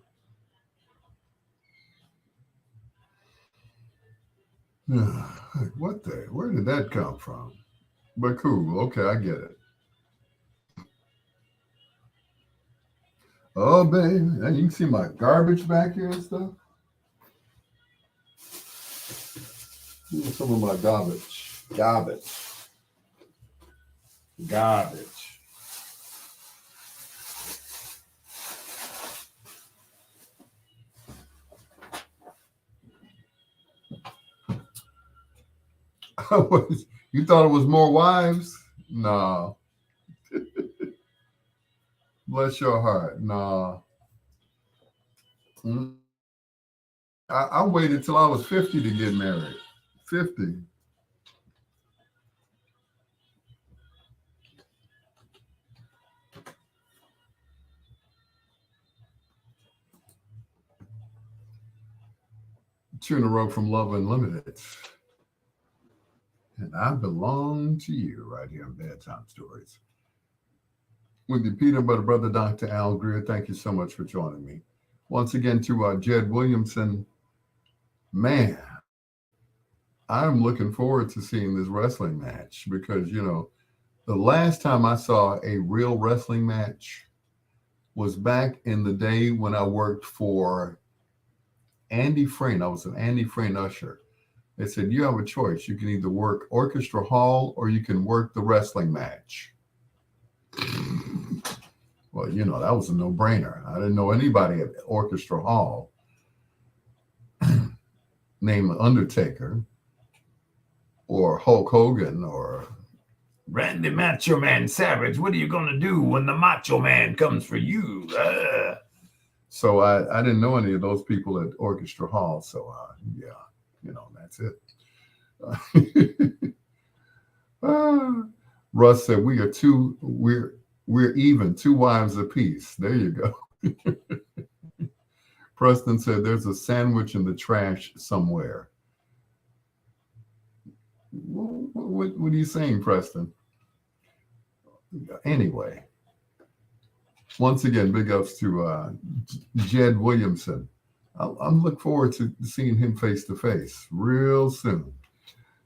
What the? Where did that come from? But cool. Okay, I get it. Oh, baby. And you can see my garbage back here and stuff. Some of my garbage. Garbage. Garbage. You thought it was more wives? No. Bless your heart. No. Mm. I waited till I was 50 to get married. 50. Two in a row from Love Unlimited. And I belong to you right here on Bedtime Stories. With your peanut butter brother, Dr. Al Greer, thank you so much for joining me. Once again to Jed Williamson. Man, I'm looking forward to seeing this wrestling match because, the last time I saw a real wrestling match was back in the day when I worked for Andy Frayne. I was an Andy Frayne usher. They said, you have a choice. You can either work Orchestra Hall or you can work the wrestling match. Well, that was a no-brainer. I didn't know anybody at Orchestra Hall named Undertaker or Hulk Hogan or Randy Macho Man Savage. What are you going to do when the Macho Man comes for you? So I didn't know any of those people at Orchestra Hall. So, yeah, that's it. Russ said, we're even, two wives apiece. There you go. Preston said, there's a sandwich in the trash somewhere. What are you saying, Preston? Anyway, once again, big ups to Jed Williamson. I'm looking forward to seeing him face to face real soon.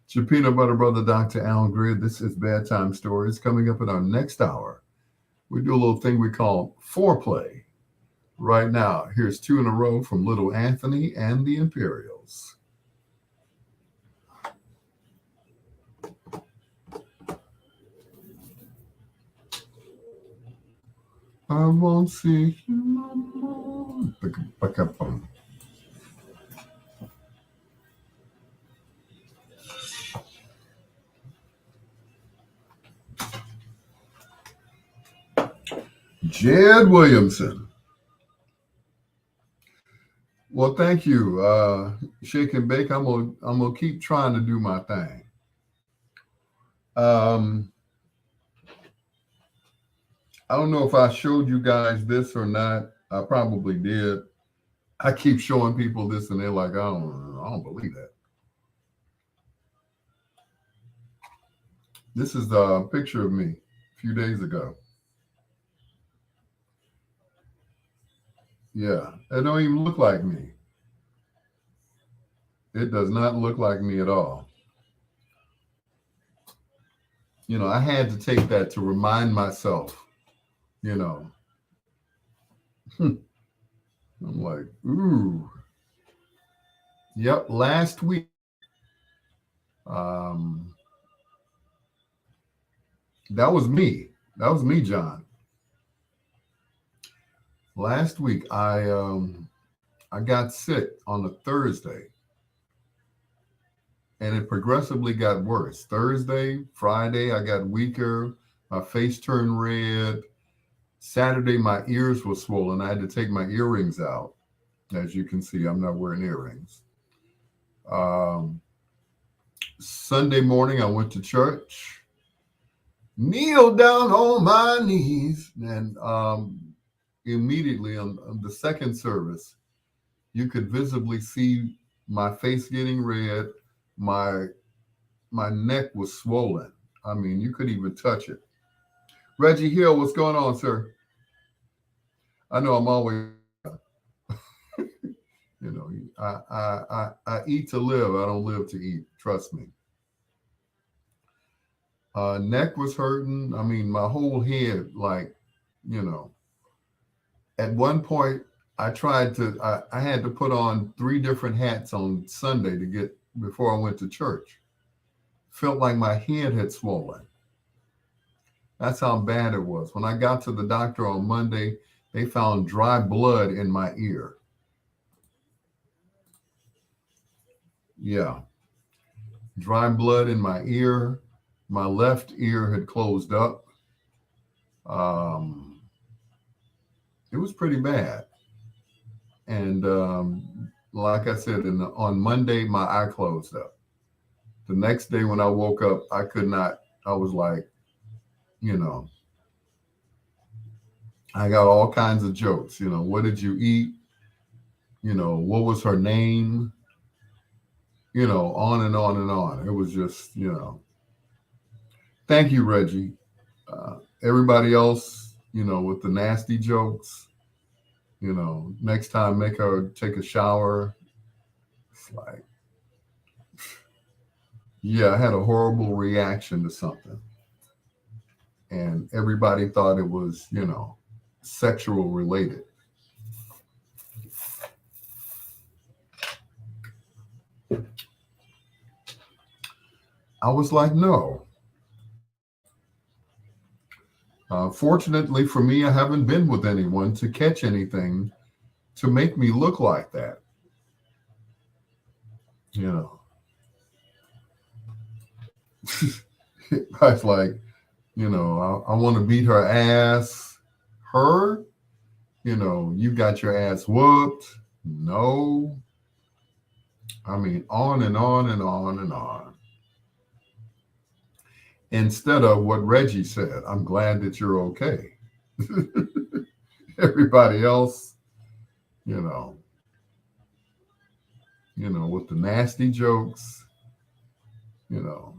It's your peanut butter brother, Dr. Al Greer. This is Bedtime Stories. Coming up in our next hour, we do a little thing we call foreplay. Right now, here's two in a row from Little Anthony and the Imperials. I won't see you no more. Jed Williamson. Well, thank you, Shake and Bake. I'm gonna keep trying to do my thing. I don't know if I showed you guys this or not. I probably did. I keep showing people this, and they're like, I don't believe that. This is a picture of me a few days ago. Yeah, it don't even look like me. It does not look like me at all. I had to take that to remind myself, you know. I'm like, ooh, yep. Last week, um, that was me. That was me, John. Last week, I got sick on a Thursday, and it progressively got worse. Thursday, Friday, I got weaker. My face turned red. Saturday, my ears were swollen. I had to take my earrings out. As you can see, I'm not wearing earrings. Um, Sunday morning, I went to church, kneel down on my knees, and immediately on the second service, you could visibly see my face getting red. My my neck was swollen. I mean, you could even touch it. Reggie Hill, what's going on, sir? I know I'm always, you know, I eat to live. I don't live to eat. Trust me. Neck was hurting. I mean, my whole head, like, you know, at one point, I had to put on three different hats on Sunday to get before I went to church. Felt like my head had swollen. That's how bad it was. When I got to the doctor on Monday, they found dry blood in my ear. Yeah, dry blood in my ear. My left ear had closed up. Um, it was pretty bad. And like I said, on Monday, my eye closed up. The next day when I woke up, I could not, I was like, you know, I got all kinds of jokes. What did you eat? What was her name? On and on and on. It was just, thank you, Reggie. Everybody else, with the nasty jokes, next time make her take a shower. It's like, yeah, I had a horrible reaction to something. And everybody thought it was, sexual related. I was like, no. Fortunately for me, I haven't been with anyone to catch anything to make me look like that. You know, I was like, I want to beat her ass. Her, you got your ass whooped. No. I mean, on and on and on and on. Instead of what Reggie said, I'm glad that you're okay. Everybody else, you know, with the nasty jokes, you know.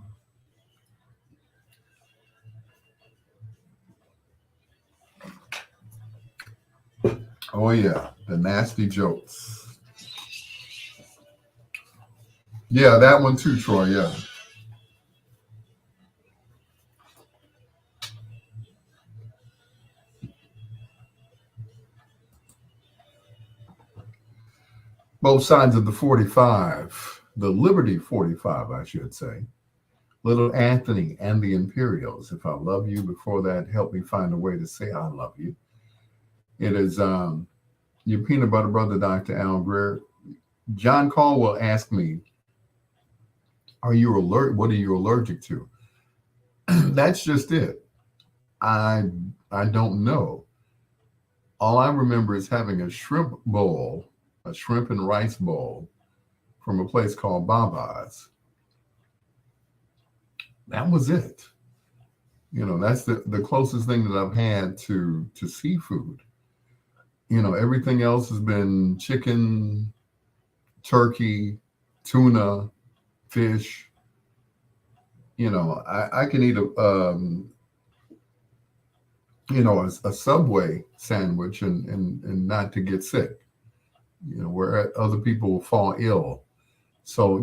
Oh yeah, the nasty jokes. Yeah, that one too, Troy. Yeah. Both sides of the 45, the Liberty 45, I should say. Little Anthony and the Imperials. If I love you before that, help me find a way to say I love you. It is your peanut butter brother, Dr. Al Greer. John Caldwell asked me, "Are you alert? What are you allergic to?" That's just it. I I don't know. All I remember is having a shrimp bowl, a shrimp and rice bowl from a place called Baba's. That was it. That's the closest thing that I've had to seafood. Everything else has been chicken, turkey, tuna, fish. I can eat a Subway sandwich and not to get sick. Where other people will fall ill. So,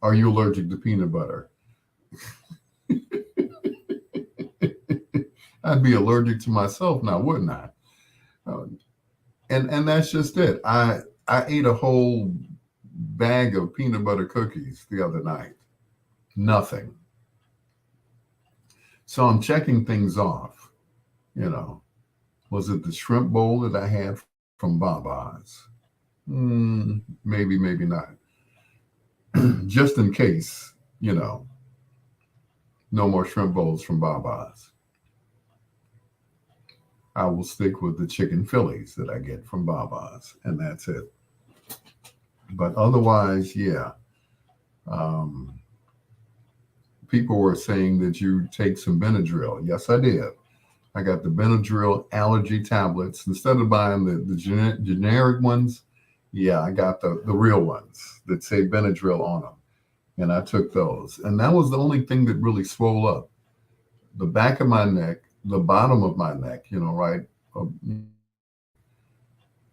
are you allergic to peanut butter? I'd be allergic to myself now, wouldn't I? Uh, and that's just it. I ate a whole bag of peanut butter cookies the other night. Nothing. So I'm checking things off. You know, was it the shrimp bowl that I had from Baba's? Maybe, maybe not. Just in case, you know, no more shrimp bowls from Baba's. I will stick with the chicken Phillies that I get from Baba's, and that's it. But otherwise, yeah. Um, People were saying that you take some Benadryl. Yes, I did. I got the Benadryl allergy tablets. Instead of buying the generic ones, yeah, I got the real ones that say Benadryl on them. And I took those. And that was the only thing that really swole up. The back of my neck, the bottom of my neck, right?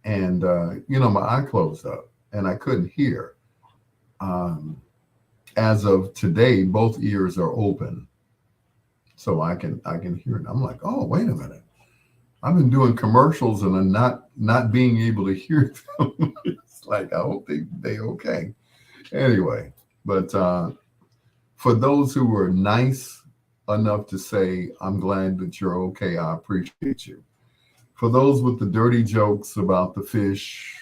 And, my eye closed up and I couldn't hear. As of today, both ears are open. So I can hear it. I'm like, oh, wait a minute. I've been doing commercials and I'm not being able to hear them. It's like I hope they okay. Anyway, but for those who were nice enough to say, I'm glad that you're okay, I appreciate you. For those with the dirty jokes about the fish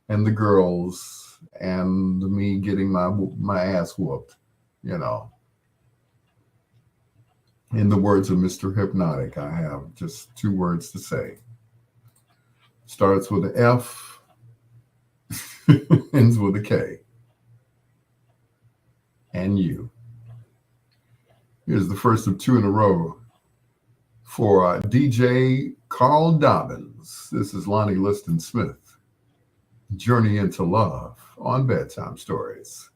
and the girls and me getting my ass whooped, you know. In the words of Mr. Hypnotic, I have just two words to say. Starts with an F, ends with a K. And you. Here's the first of two in a row for DJ Carl Dobbins. This is Lonnie Liston Smith. Journey into Love on Bedtime Stories.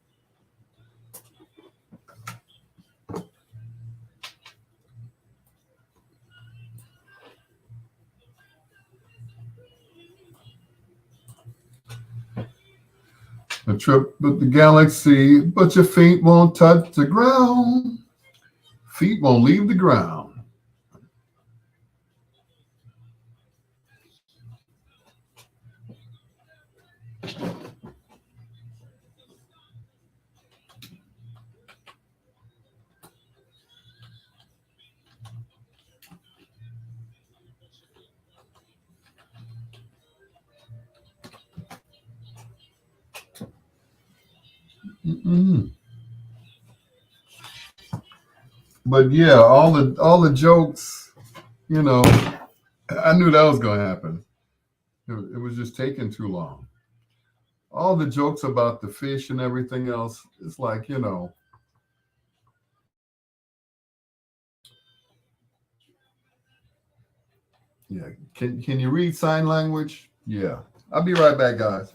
A trip with the galaxy, but your feet won't touch the ground. Feet won't leave the ground. Mm-mm. But yeah, all the jokes, I knew that was going to happen. It was just taking too long. All the jokes about the fish and everything else, it's like, yeah. Can you read sign language? Yeah. I'll be right back, guys.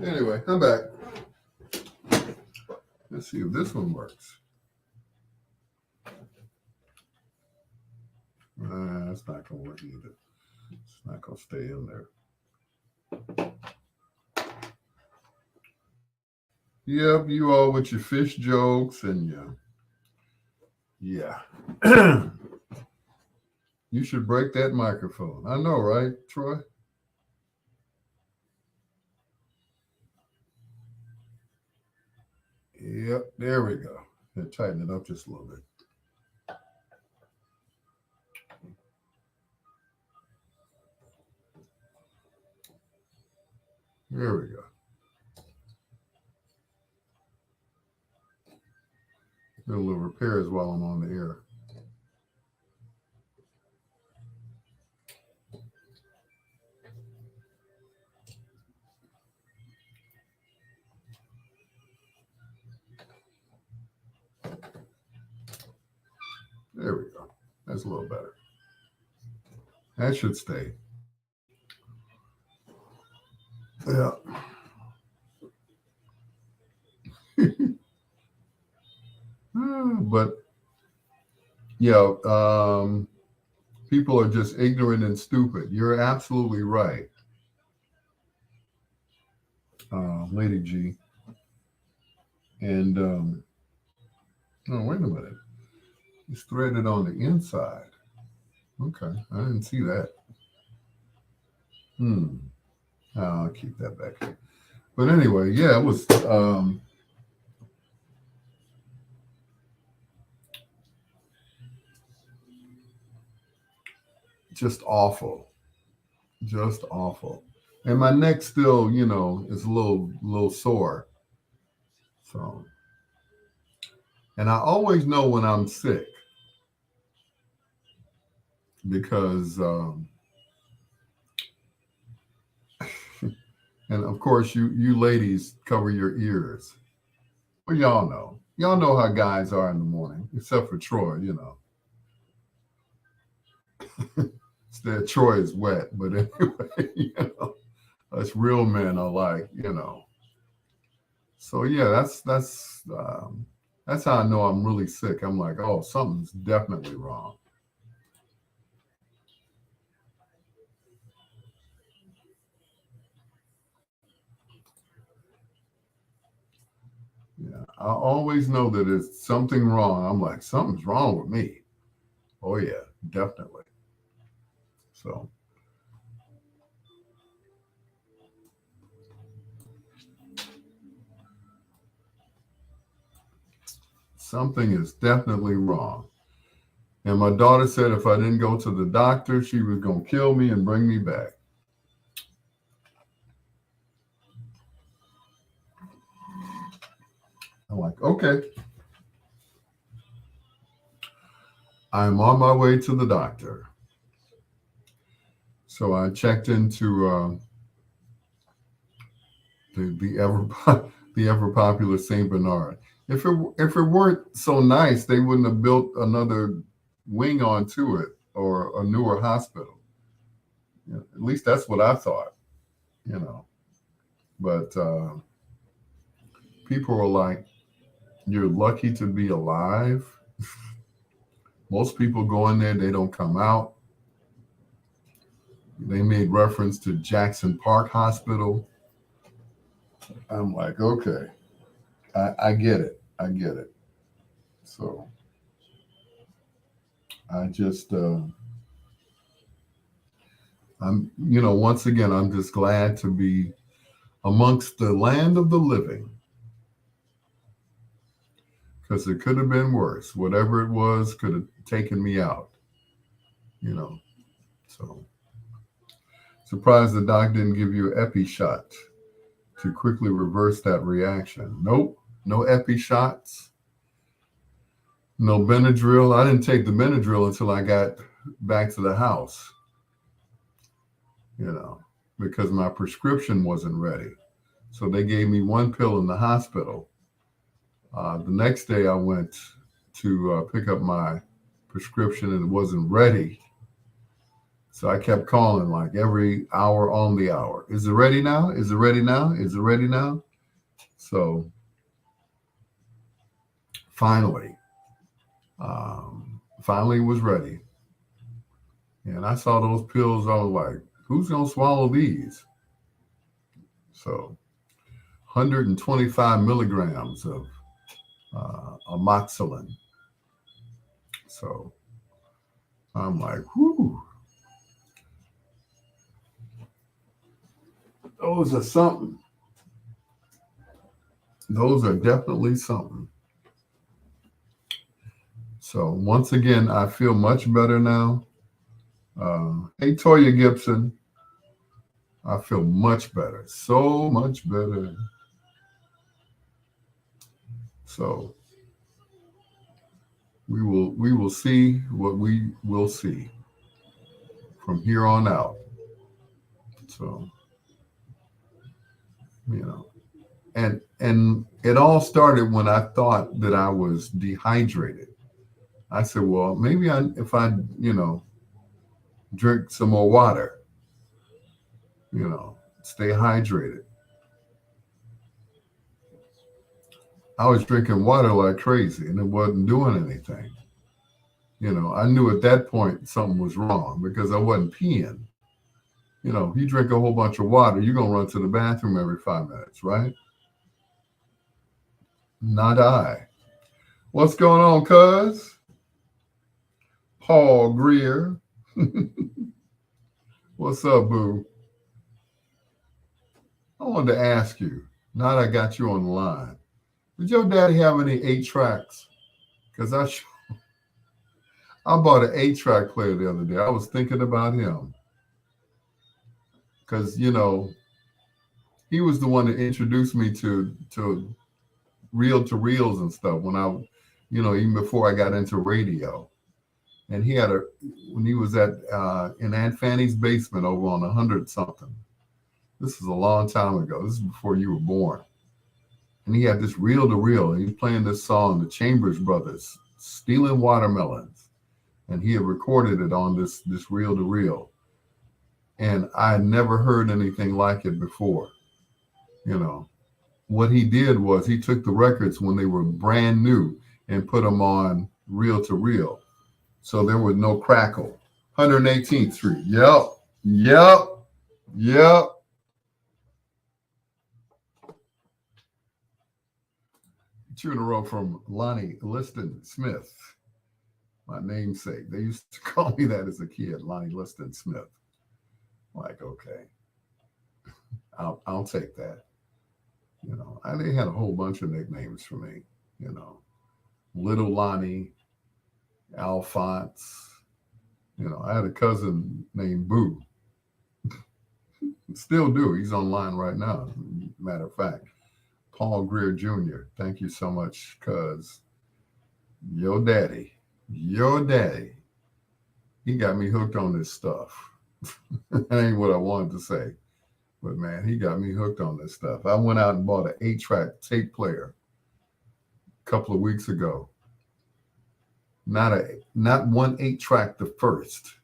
Anyway, I'm back. Let's see if this one works. It's not going to work either. It's not going to stay in there. Yep, you all with your fish jokes and yeah. You should break that microphone. I know, right, Troy? Yep, there we go. And tighten it up just a little bit. There we go. Do a little repairs while I'm on the air. There we go. That's a little better. That should stay. Yeah. But yeah, people are just ignorant and stupid. You're absolutely right, Lady G. And oh, wait a minute. It's threaded on the inside. Okay, I didn't see that. Hmm. I'll keep that back. But anyway, yeah, it was just awful, just awful. And my neck still, is a little sore. So, and I always know when I'm sick because, and of course, you ladies cover your ears. Well, y'all know how guys are in the morning, except for Troy. Instead, Troy is wet, but anyway, us real men are like. So yeah, that's how I know I'm really sick. I'm like, oh, something's definitely wrong. Yeah, I always know that it's something wrong. I'm like, something's wrong with me. Oh yeah, definitely. So something is definitely wrong. And my daughter said if I didn't go to the doctor, she was gonna kill me and bring me back. I'm like, okay, I'm on my way to the doctor. So I checked into the ever the ever popular Saint Bernard. If it weren't so nice, they wouldn't have built another wing onto it or a newer hospital. At least that's what I thought. You know, but people are like, "You're lucky to be alive." Most people go in there, they don't come out. They made reference to Jackson Park Hospital. I'm like, okay, I get it. I get it. So I just, once again, I'm just glad to be amongst the land of the living because it could have been worse. Whatever it was could have taken me out, you know. So surprised the doc didn't give you an epi shot to quickly reverse that reaction. Nope, no epi shots, no Benadryl. I didn't take the Benadryl until I got back to the house, you know, because my prescription wasn't ready. So they gave me one pill in the hospital. The next day, I went to pick up my prescription and it wasn't ready. So I kept calling like every hour on the hour. Is it ready now? Is it ready now? Is it ready now? So finally, finally it was ready. And I saw those pills. I was like, who's going to swallow these? So 125 milligrams of amoxicillin. So I'm like, whoo, those are something. Those are definitely something. So once again, I feel much better now. Hey, Toya Gibson, I feel much better, so much better. So we will see what we will see from here on out. So you know, and it all started when I thought that I was dehydrated. I said, well, maybe if I, drink some more water, stay hydrated. I was drinking water like crazy and it wasn't doing anything. I knew at that point something was wrong because I wasn't peeing. If you drink a whole bunch of water, you're going to run to the bathroom every 5 minutes, right? Not I. What's going on, cuz? Paul Greer. What's up, boo? I wanted to ask you, now that I got you on the line, did your daddy have any 8 tracks? Because I bought an 8-track player the other day. I was thinking about him. Because, he was the one that introduced me to reel-to-reels and stuff when I, even before I got into radio. And he had when he was in Aunt Fanny's basement over on 100 something. This is a long time ago. This is before you were born. And he had this reel-to-reel. And he was playing this song, the Chambers Brothers, Stealing Watermelons. And he had recorded it on this reel-to-reel. And I had never heard anything like it before. What he did was he took the records when they were brand new and put them on reel-to-reel. So there was no crackle. 118th Street. Yep. 2 in a row from Lonnie Liston Smith, my namesake. They used to call me that as a kid, Lonnie Liston Smith. Like, okay, I'll take that. They had a whole bunch of nicknames for me. Little Lonnie, Alphonse. I had a cousin named Boo. Still do. He's online right now. Matter of fact, Paul Greer Jr. Thank you so much, cuz your daddy, he got me hooked on this stuff. That ain't what I wanted to say. But man, he got me hooked on this stuff. I went out and bought an 8-track tape player a couple of weeks ago. Not one 8-track, the first.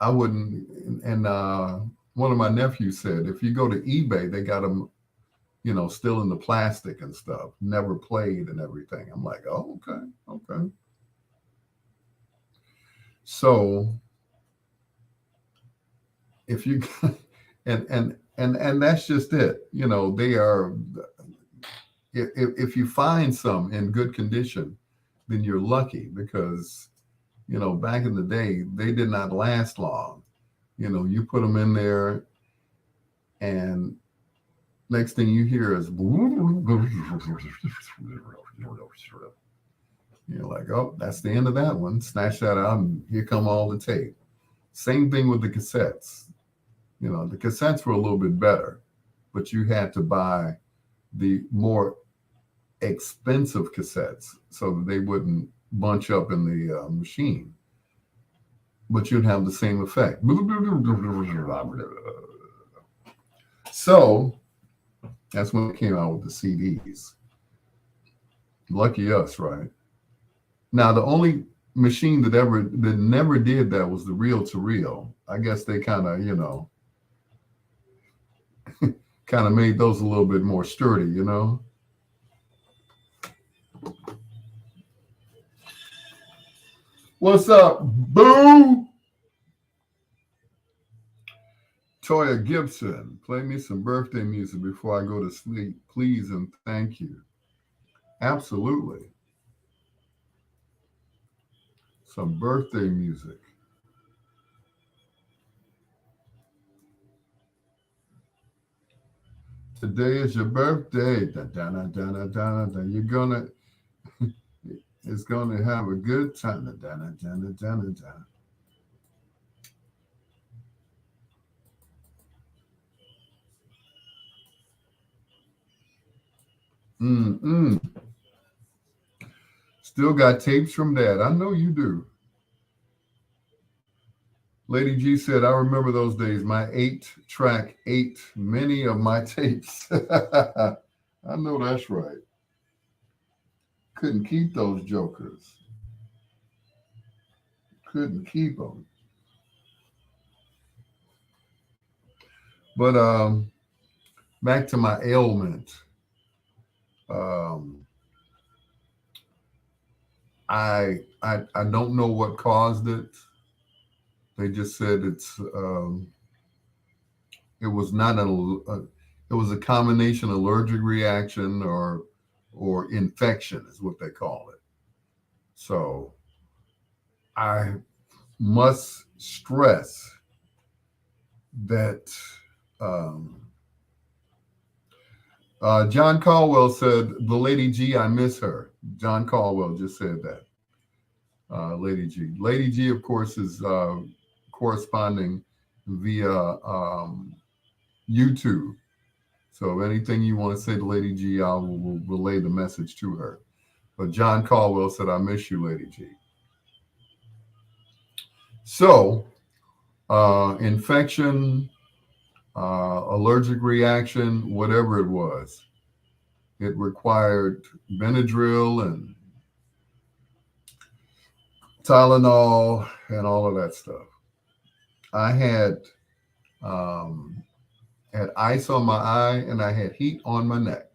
I wouldn't, and one of my nephews said, if you go to eBay, they got them, still in the plastic and stuff, never played and everything. I'm like, oh, okay. So if you, and that's just it. They are, if you find some in good condition, then you're lucky because, back in the day, they did not last long. You put them in there and next thing you hear is, you're like, oh, that's the end of that one. Snatch that out and here come all the tape. Same thing with the cassettes. The cassettes were a little bit better, but you had to buy the more expensive cassettes so that they wouldn't bunch up in the machine. But you'd have the same effect. So that's when it came out with the CDs. Lucky us, right? Now, the only machine that never did that was the reel-to-reel. I guess they kind of, kind of made those a little bit more sturdy, What's up, boo? Toya Gibson, play me some birthday music before I go to sleep, please and thank you. Absolutely. Some birthday music. Today is your birthday. You're gonna, it's gonna have a good time. Still got tapes from Dad. I know you do. Lady G said, I remember those days. My 8-track ate many of my tapes. I know that's right. Couldn't keep those jokers. couldn't keep them. But back to my ailment. Um, I don't know what caused it. They just said it was not it was a combination allergic reaction or infection is what they call it. So I must stress that um, John Caldwell said, "The Lady G, I miss her." John Caldwell just said that. Lady G. Lady G, of course, is corresponding via YouTube. So anything you want to say to Lady G, I will relay the message to her. But John Caldwell said, "I miss you, Lady G." So infection, allergic reaction, whatever it was, it required Benadryl and Tylenol and all of that stuff. I um, had ice on my eye and I had heat on my neck.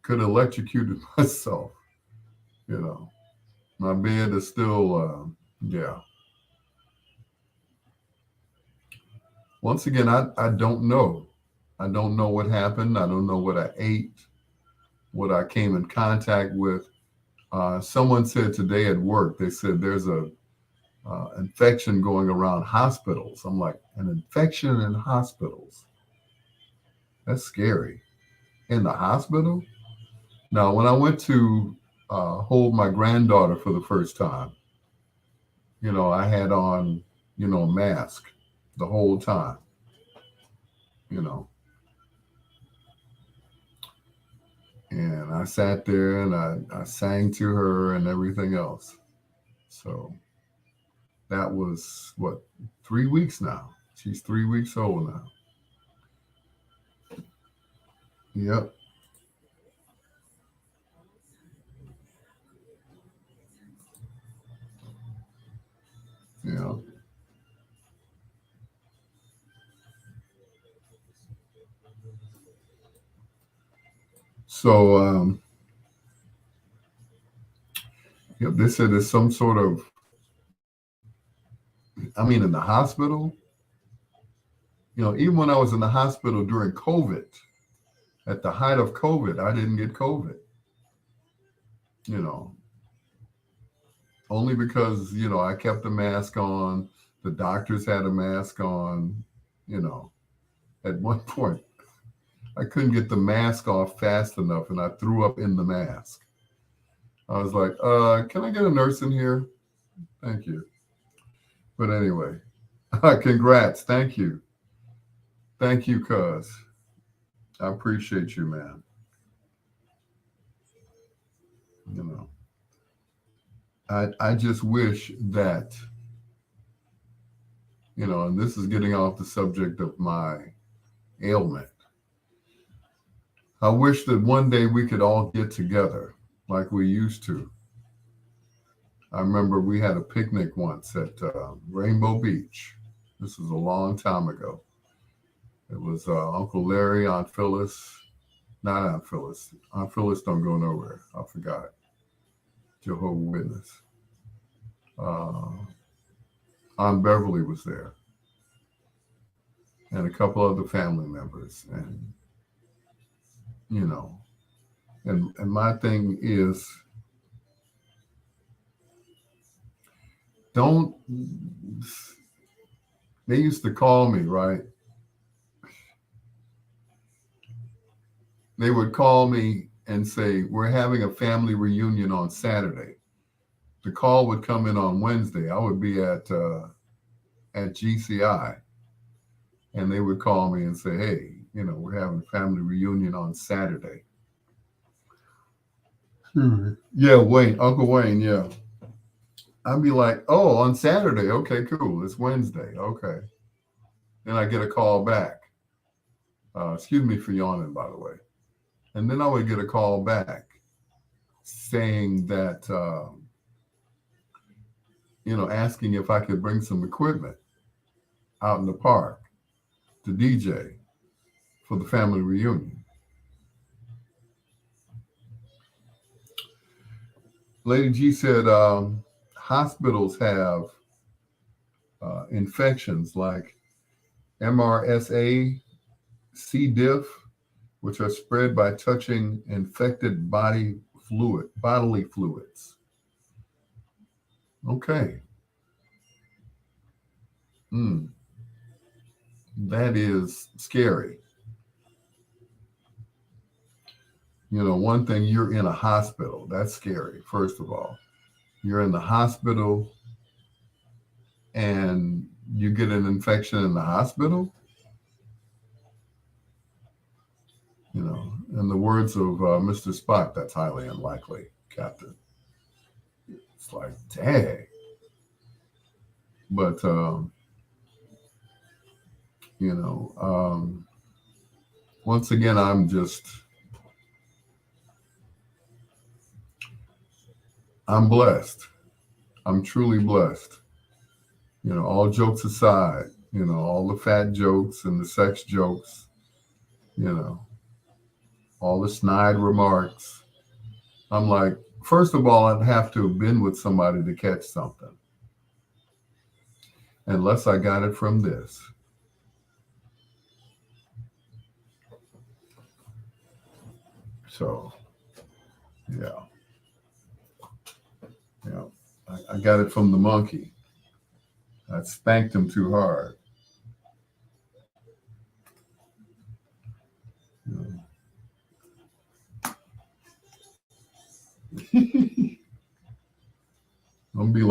Could have electrocuted myself. You know, my bed is still, yeah. Once again, I don't know. I don't know what happened. I don't know what I ate, what I came in contact with. Someone said today at work, they said there's a infection going around hospitals. I'm like, an infection in hospitals? That's scary. In the hospital? Now, when I went to hold my granddaughter for the first time, I had on, a mask the whole time, you know, and I sat there and I sang to her and everything else. So that was what, 3 weeks now. She's 3 weeks old now. Yep. Yeah. So, yep, they said there's some sort of, I mean, in the hospital, even when I was in the hospital during COVID, at the height of COVID, I didn't get COVID, you know, only because, I kept a mask on. The doctors had a mask on, you know, at one point, I couldn't get the mask off fast enough and I threw up in the mask. I was like, can I get a nurse in here? Thank you. But anyway, congrats. Thank you. Thank you, cuz. I appreciate you, man. You know, I just wish that, and this is getting off the subject of my ailment. I wish that one day we could all get together like we used to. I remember we had a picnic once at Rainbow Beach. This was a long time ago. It was Uncle Larry, Aunt Phyllis, not Aunt Phyllis. Aunt Phyllis don't go nowhere. I forgot. Jehovah Witness. Uh, Aunt Beverly was there, and a couple other family members, and you know, and my thing is, don't. They used to call me, right? They would call me and say, "We're having a family reunion on Saturday." The call would come in on Wednesday. I would be at GCI, and they would call me and say, "Hey, we're having a family reunion on Saturday." Yeah, Wayne, Uncle Wayne, yeah. I'd be like, "Oh, on Saturday. Okay, cool. It's Wednesday. Okay." Then I get a call back. Excuse me for yawning, by the way. And then I would get a call back saying that asking if I could bring some equipment out in the park to DJ for the family reunion. Lady G said hospitals have infections like MRSA, C. diff, which are spread by touching infected bodily fluids. Okay. That is scary. One thing, you're in a hospital. That's scary, first of all. You're in the hospital and you get an infection in the hospital. In the words of Mr. Spock, that's highly unlikely, Captain. It's like, dang. But, once again, I'm blessed. I'm truly blessed. All jokes aside, all the fat jokes and the sex jokes, all the snide remarks. I'm like, first of all, I'd have to have been with somebody to catch something. Unless I got it from this. So, yeah. I got it from the monkey. I spanked him too hard. I'm gonna be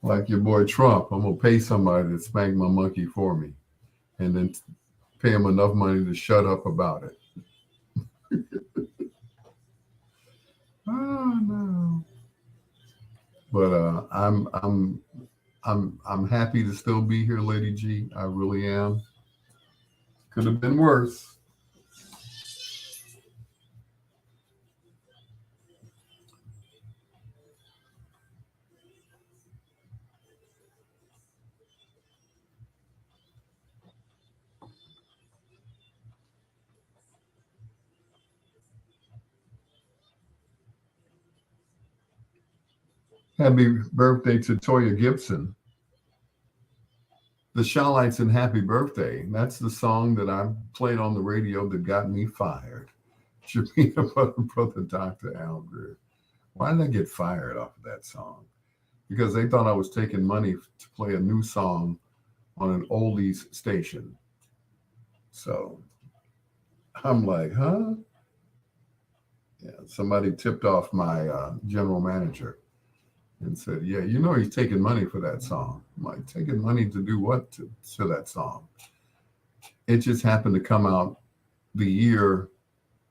like your boy Trump. I'm gonna pay somebody to spank my monkey for me, and then pay him enough money to shut up about it. Oh no! But I'm happy to still be here, Lady G. I really am. Could have been worse. Happy birthday to Toya Gibson. The Shawlights and Happy Birthday. That's the song that I played on the radio that got me fired. Shamina Brother Dr. Al Greer. Why did I get fired off of that song? Because they thought I was taking money to play a new song on an oldies station. So I'm like, huh? Yeah, somebody tipped off my general manager and said, yeah, he's taking money for that song. I'm like, taking money to do what to that song? It just happened to come out the year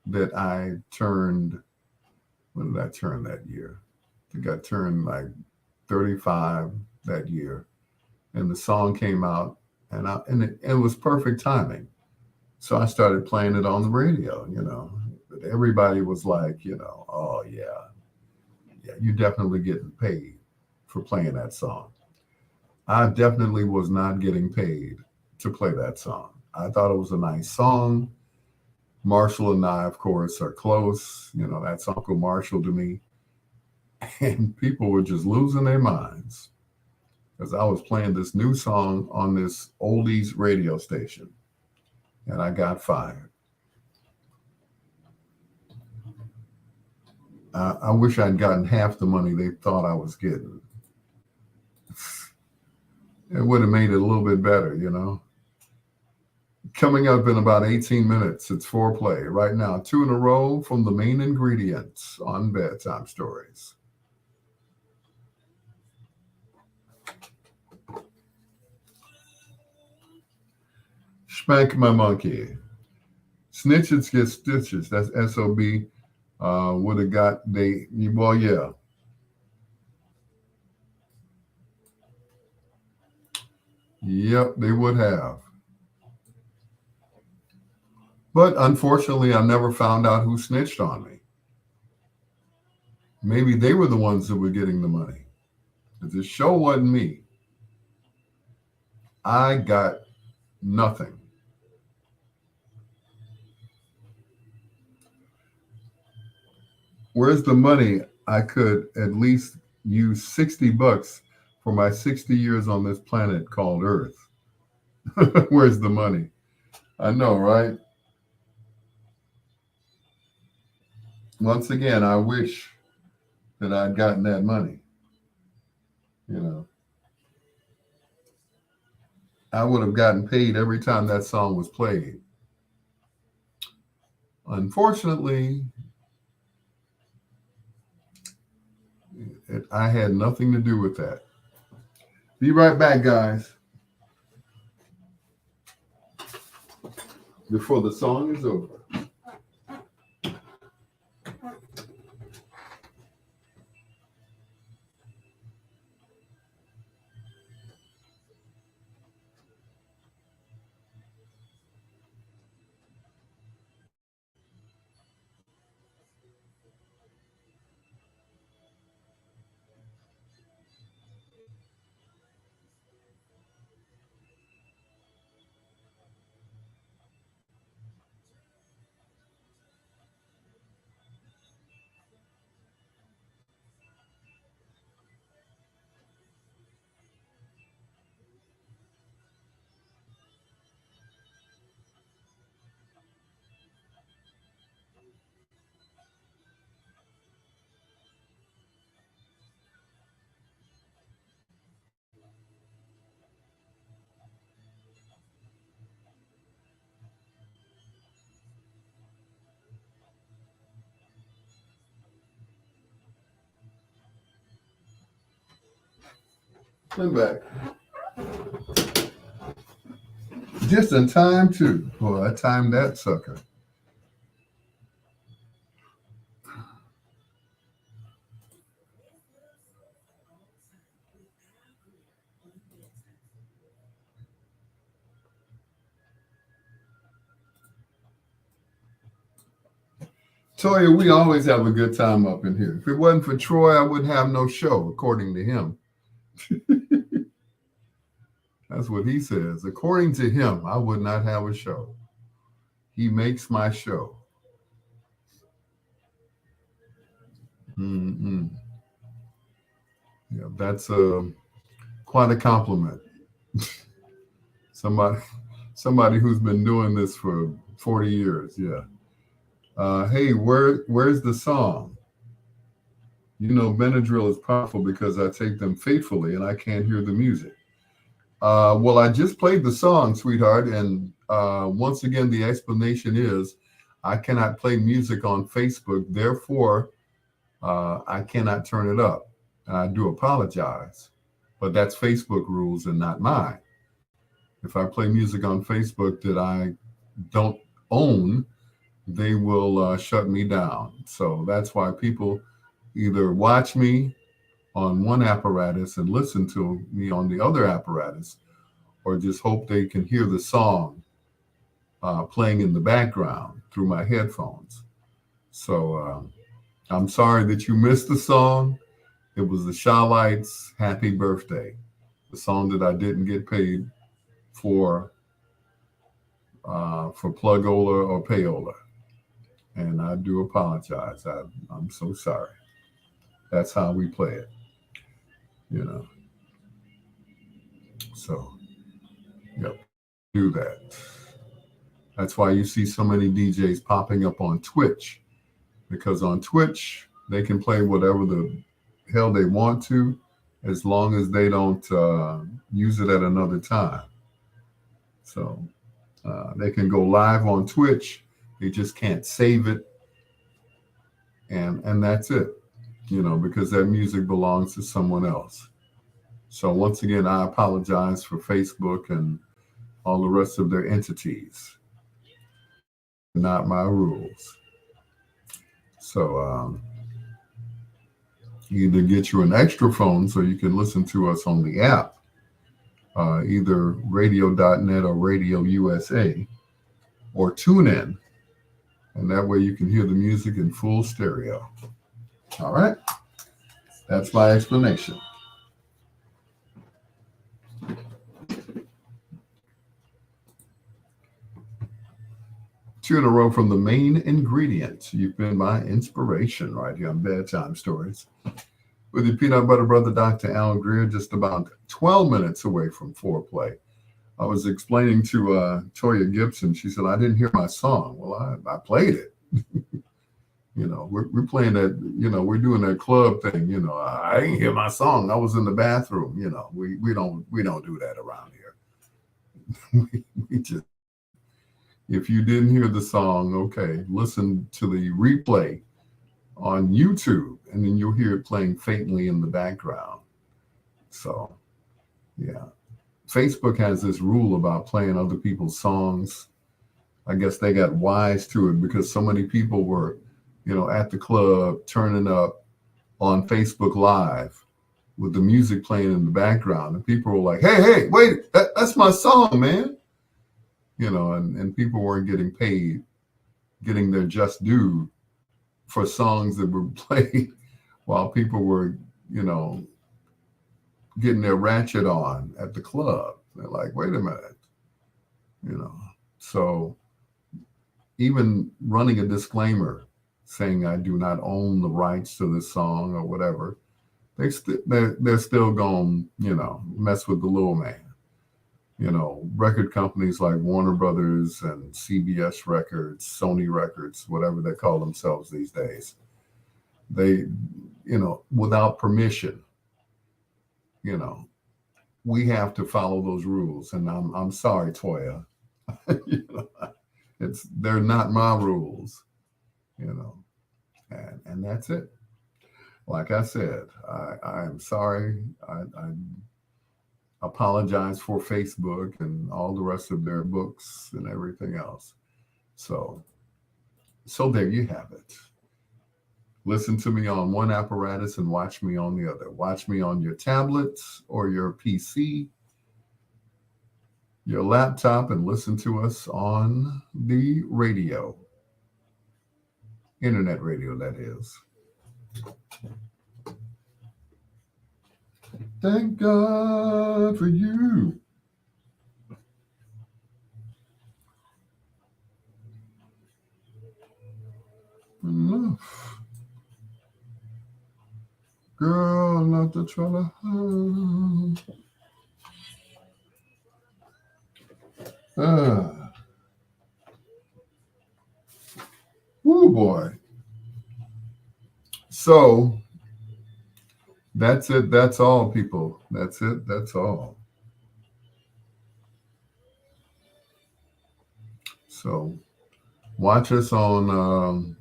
that I turned, when did I turn that year? I think I turned like 35 that year. And the song came out and it was perfect timing. So I started playing it on the radio, But everybody was like, oh yeah, you're definitely getting paid for playing that song. I definitely was not getting paid to play that song. I thought it was a nice song. Marshall and I, of course, are close. That's Uncle Marshall to me. And people were just losing their minds because I was playing this new song on this oldies radio station. And I got fired. I wish I'd gotten half the money they thought I was getting. It would have made it a little bit better, Coming up in about 18 minutes, it's foreplay. Right now, 2 in a row from the main ingredients on Bedtime Stories. Spank my monkey. Snitches get stitches. That's SOB. Would have got well, yeah. Yep, they would have. But unfortunately, I never found out who snitched on me. Maybe they were the ones that were getting the money. If the show wasn't me, I got nothing. Where's the money? I could at least use $60 for my 60 years on this planet called Earth. Where's the money? I know, right? Once again, I wish that I'd gotten that money. You know, I would have gotten paid every time that song was played. Unfortunately, I had nothing to do with that. Be right back, guys, before the song is over. I'm back. Just in time, too. Boy, I timed that sucker. Toya, we always have a good time up in here. If it wasn't for Troy, I wouldn't have no show, according to him. That's what he says. According to him, I would not have a show. He makes my show. Mm-mm. Yeah, that's quite a compliment. somebody who's been doing this for 40 years. Yeah. Hey, where's the song? You know, Benadryl is powerful because I take them faithfully and I can't hear the music. Well, I just played the song, sweetheart. And once again, the explanation is I cannot play music on Facebook. Therefore, I cannot turn it up. And I do apologize. But that's Facebook rules and not mine. If I play music on Facebook that I don't own, they will shut me down. So that's why people either watch me on one apparatus and listen to me on the other apparatus, or just hope they can hear the song playing in the background through my headphones. So I'm sorry that you missed the song. It was the Shawlights' Happy Birthday, the song that I didn't get paid for Plugola or Payola. And I do apologize. I'm so sorry. That's how we play it, you know. So, yep, do that. That's why you see so many DJs popping up on Twitch, because on Twitch, they can play whatever the hell they want to, as long as they don't use it at another time. So they can go live on Twitch. They just can't save it. And that's it, you know, because that music belongs to someone else. So once again, I apologize for Facebook and all the rest of their entities. Not my rules. So either get you an extra phone so you can listen to us on the app, either radio.net or Radio USA, or tune in, and that way you can hear the music in full stereo. All right? That's my explanation. Two in a row from the main ingredient. You've been my inspiration right here on Bedtime Stories. With your peanut butter brother, Dr. Al Greer, just about 12 minutes away from foreplay. I was explaining to Toya Gibson, she said, I didn't hear my song. Well, I played it. We're playing that, we're doing that club thing. I didn't hear my song. I was in the bathroom. We don't do that around here. we just, if you didn't hear the song, okay, listen to the replay on YouTube, and then you'll hear it playing faintly in the background. So, yeah. Facebook has this rule about playing other people's songs. I guess they got wise to it because so many people were, at the club turning up on Facebook Live with the music playing in the background. And people were like, hey, wait, that's my song, man. And people weren't getting paid, getting their just due for songs that were played while people were, getting their ratchet on at the club. They're like, wait a minute, So even running a disclaimer saying I do not own the rights to this song or whatever, they're still going, mess with the little man. Record companies like Warner Brothers and CBS Records, Sony Records, whatever they call themselves these days, they, without permission, we have to follow those rules. And I'm sorry, Toya, they're not my rules, and that's it. Like I said, I am sorry. I apologize for Facebook and all the rest of their books and everything else. So there you have it. Listen to me on one apparatus and watch me on the other. Watch me on your tablet or your PC, your laptop, and listen to us on the radio. Internet radio, that is. Thank God for you. Enough. Girl, not to try to hide. Woo, boy. So that's it. That's all, people. That's it. That's all. So watch us on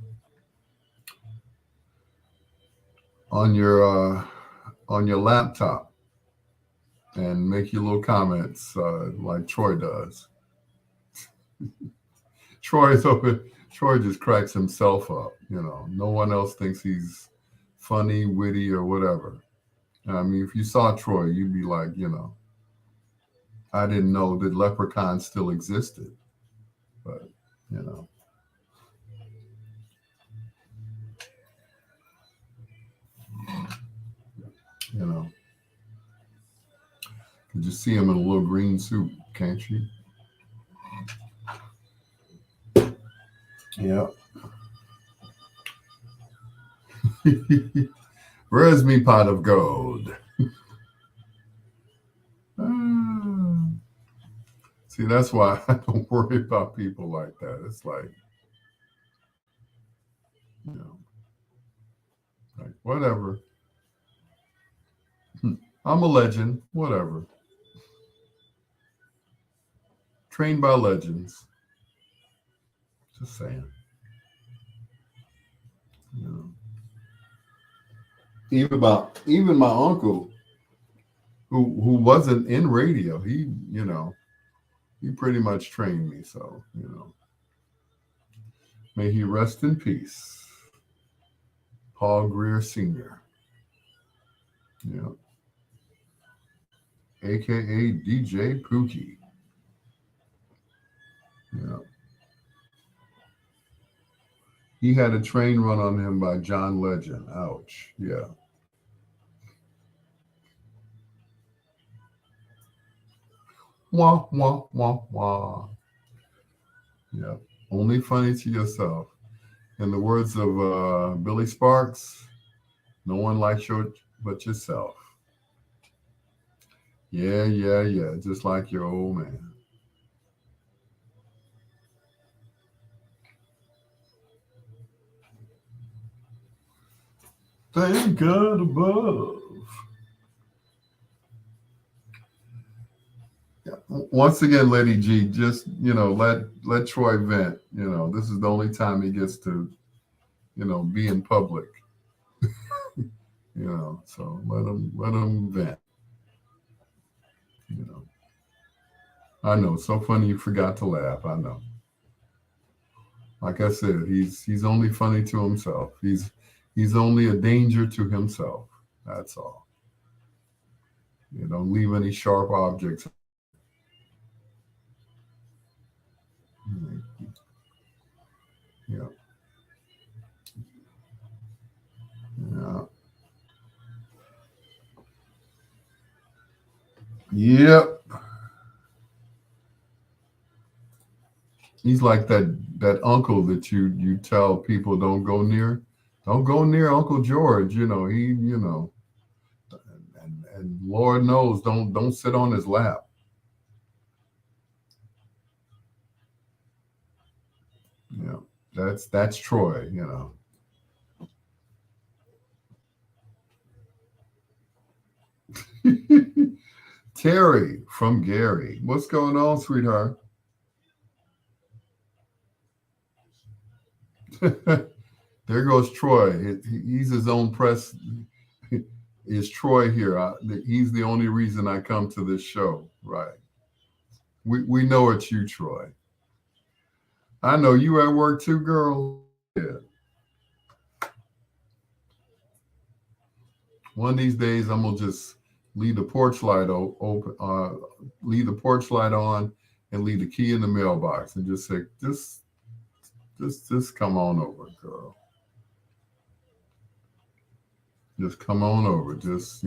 your laptop and make your little comments like Troy does. Troy's over. Troy just cracks himself up. No one else thinks he's funny, witty, or whatever. I mean, if you saw Troy, you'd be like, I didn't know that leprechauns still existed, but you know. You know, you just see him in a little green suit, can't you? Yeah. Where's me pot of gold? See, that's why I don't worry about people like that. It's like, like whatever. I'm a legend, whatever. Trained by legends. Just saying. Even my uncle, who wasn't in radio, he pretty much trained me. So may he rest in peace, Paul Greer Sr. AKA DJ Pookie. He had a train run on him by John Legend. Ouch. Yeah. Wah, wah, wah, wah. Yeah. Only funny to yourself. In the words of Billy Sparks, no one likes you but yourself. Yeah, yeah, yeah. Just like your old man. Thank God above. Yeah. Once again, Lady G, just let Troy vent. This is the only time he gets to be in public. So let him vent. You know, I know it's so funny you forgot to laugh. I know. Like I said, he's only funny to himself. He's only a danger to himself. That's all. Don't leave any sharp objects. Yeah, yeah, yep. He's like that uncle that you tell people don't go near. Don't go near Uncle George. And Lord knows don't sit on his lap. Yeah, that's Troy. Terry from Gary. What's going on, sweetheart? There goes Troy. He's his own press. Is Troy here? He's the only reason I come to this show. Right. We know it's you, Troy. I know you at work too, girl. Yeah. One of these days, I'm gonna just leave the porch light open, leave the porch light on, and leave the key in the mailbox, and just say, just come on over, girl. Just come on over. Just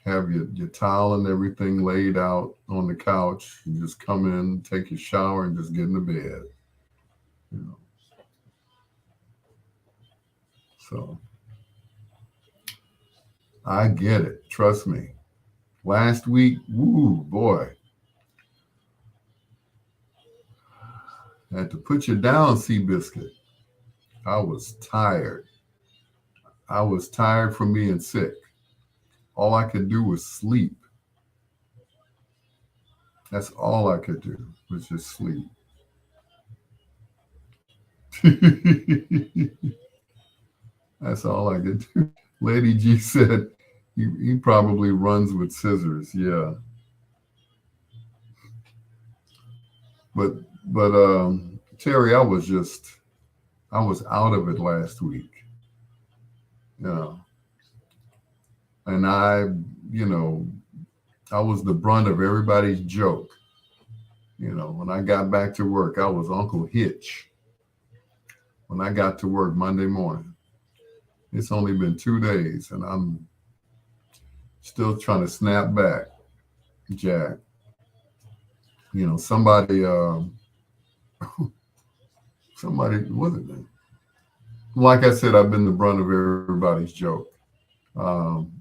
have your towel and everything laid out on the couch. You just come in, take your shower, and just get into bed. You know. So I get it. Trust me. Last week, woo boy, had to put you down, Seabiscuit. I was tired. I was tired from being sick. All I could do was sleep. That's all I could do was just sleep. That's all I could do. Lady G said he probably runs with scissors. Yeah, but Terry, I was out of it last week. Yeah, and you know, I was the brunt of everybody's joke. When I got back to work, I was Uncle Hitch. When I got to work Monday morning, it's only been 2 days, and I'm still trying to snap back, Jack. Somebody, somebody, what is it? Like I said, I've been the brunt of everybody's joke. Um,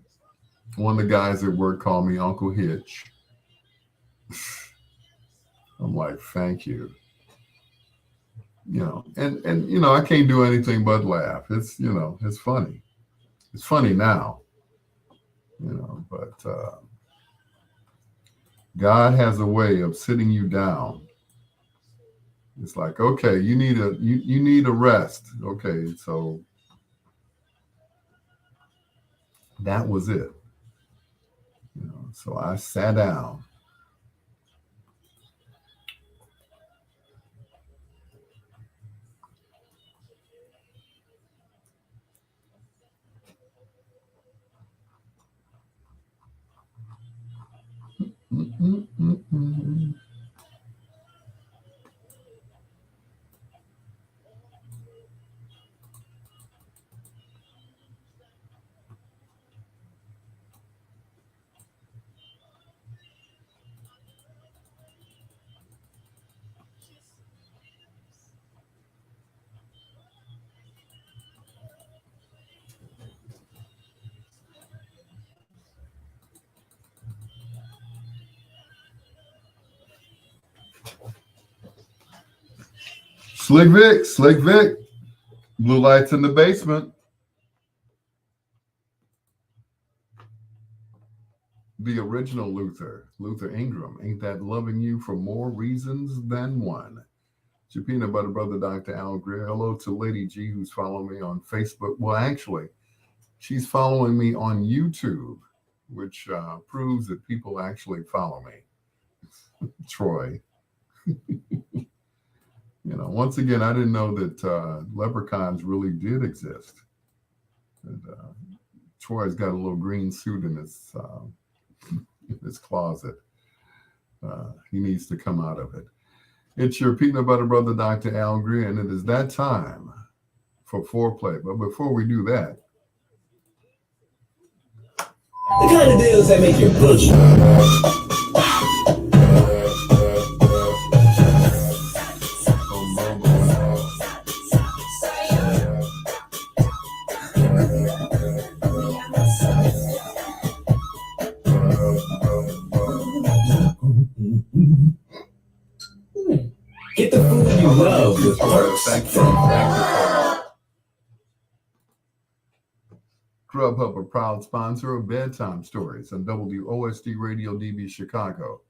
One of the guys at work called me Uncle Hitch. I'm like, thank you. And I can't do anything but laugh. It's funny. It's funny now. But God has a way of sitting you down. It's like, okay, you need a rest. Okay, so that was it. So I sat down. Mm-mm-mm-mm. Slick Vic, blue lights in the basement. The original Luther Ingram, ain't that loving you for more reasons than one? It's your peanut butter brother, Dr. Al Greer. Hello to Lady G, who's following me on Facebook. Well, actually, she's following me on YouTube, which proves that people actually follow me. Troy. Once again, I didn't know that leprechauns really did exist. And, Troy's got a little green suit in his closet. He needs to come out of it. It's your peanut butter brother, Dr. Al Greer, and it is that time for foreplay. But before we do that, the kind of deals that make you push. Get the food you love with perks. Thank you. Grubhub, a proud sponsor of Bedtime Stories on WOSD Radio DB Chicago,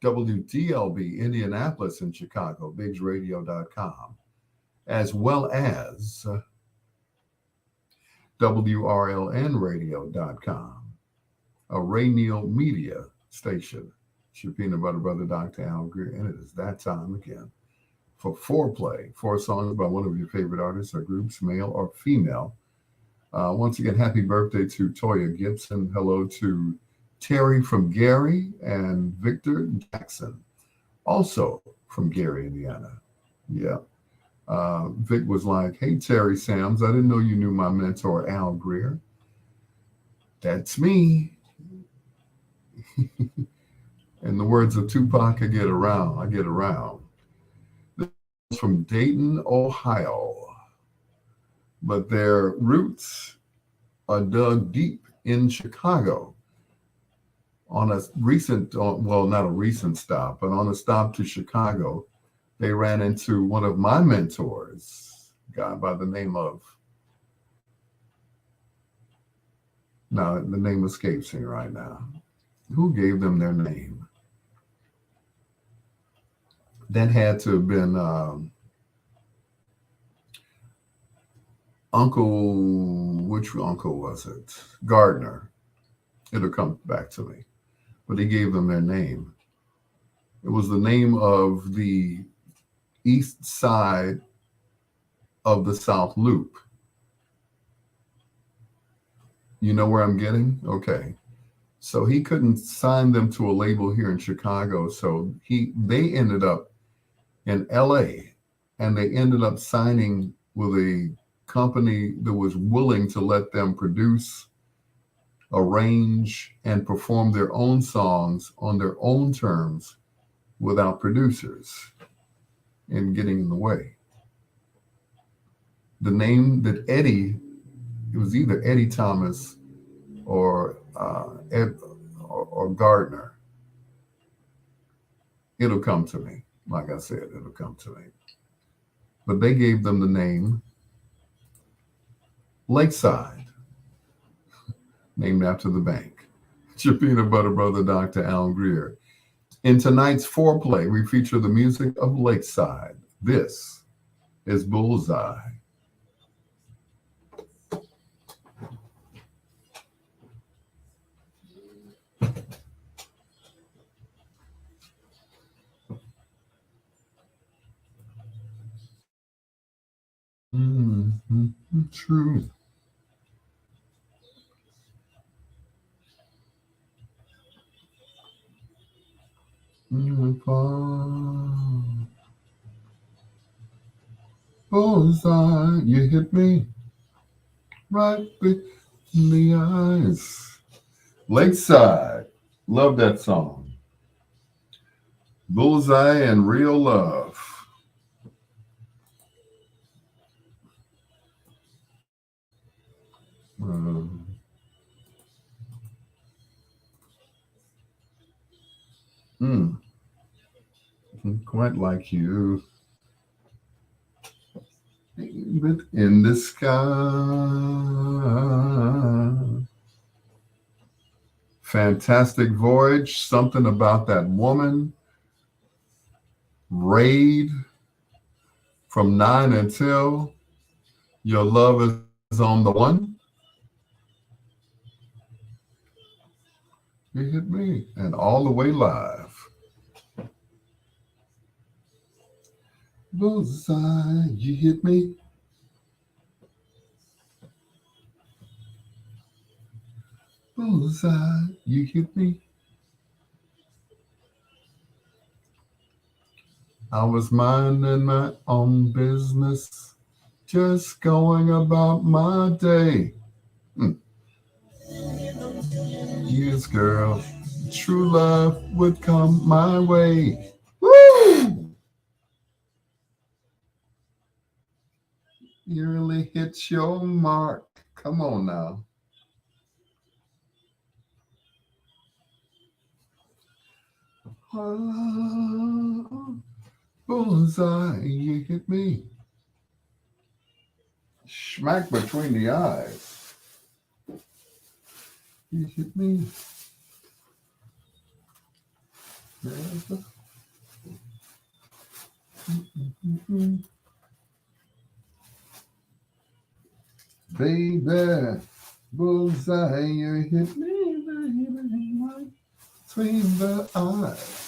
WDLB Indianapolis in Chicago, BiggsRadio.com, as well as WRLNRadio.com, a Ray Neal media station. It's your peanut butter brother, Dr. Al Greer, and it is that time again for foreplay, 4 songs by one of your favorite artists or groups, male or female. Once again, happy birthday to Toya Gibson. Hello to Terry from Gary and Victor Jackson, also from Gary, Indiana. Yeah. Vic was like, hey, Terry Sams, I didn't know you knew my mentor, Al Greer. That's me. In the words of Tupac, I get around. This is from Dayton, Ohio. But their roots are dug deep in Chicago. On a recent, well, not a recent stop, but on a stop to Chicago, they ran into one of my mentors, a guy by the name of, now the name escapes me right now. Who gave them their name? That had to have been which uncle was it? Gardner. It'll come back to me. But he gave them their name. It was the name of the east side of the South Loop. You know where I'm getting? Okay. So he couldn't sign them to a label here in Chicago. So they ended up in LA, and they ended up signing with a company that was willing to let them produce, arrange, and perform their own songs on their own terms without producers and getting in the way. The name that Eddie, it was either Eddie Thomas or Gardner. It'll come to me. Like I said, it'll come to me. But they gave them the name Lakeside, named after the bank. It's your peanut butter brother, Dr. Al Greer. In tonight's foreplay, we feature the music of Lakeside. This is Bullseye. True. Bullseye, you hit me right in the eyes. Lakeside, love that song. Bullseye and Real Love. Quite like you. leave it in the sky. Fantastic Voyage, something about that woman. Raid from 9 until your love is on the one. You hit me, and all the way live. Bullseye, you hit me. Bullseye, you hit me. I was minding my own business, just going about my day. Yes, girl, true love would come my way. Woo! You really hit your mark. Come on now. Ah, bullseye, you hit me. Smack between the eyes. You hit me. Baby, bullseye, you hit me, baby, right between the eyes.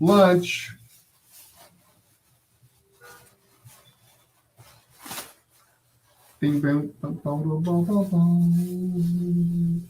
Lunch. Bing, bing, bum, bum, bum, bum, bum, bum.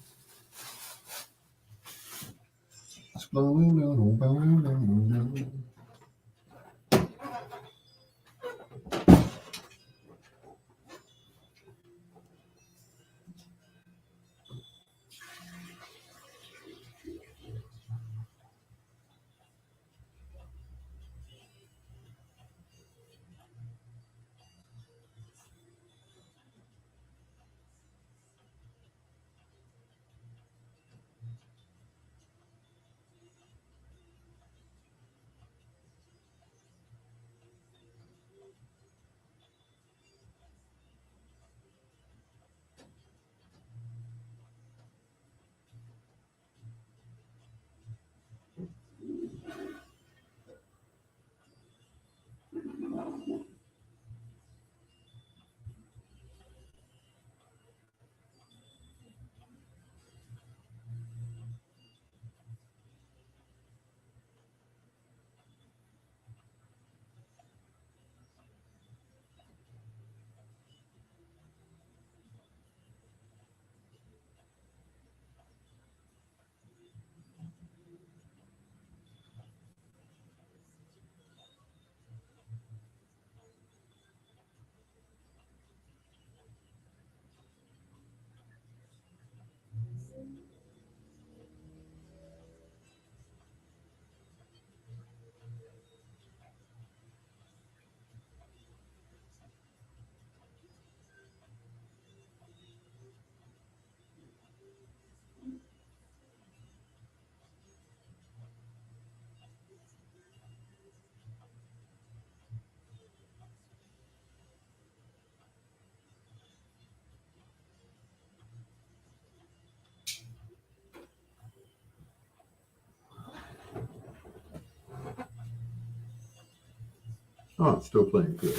Oh, it's still playing good.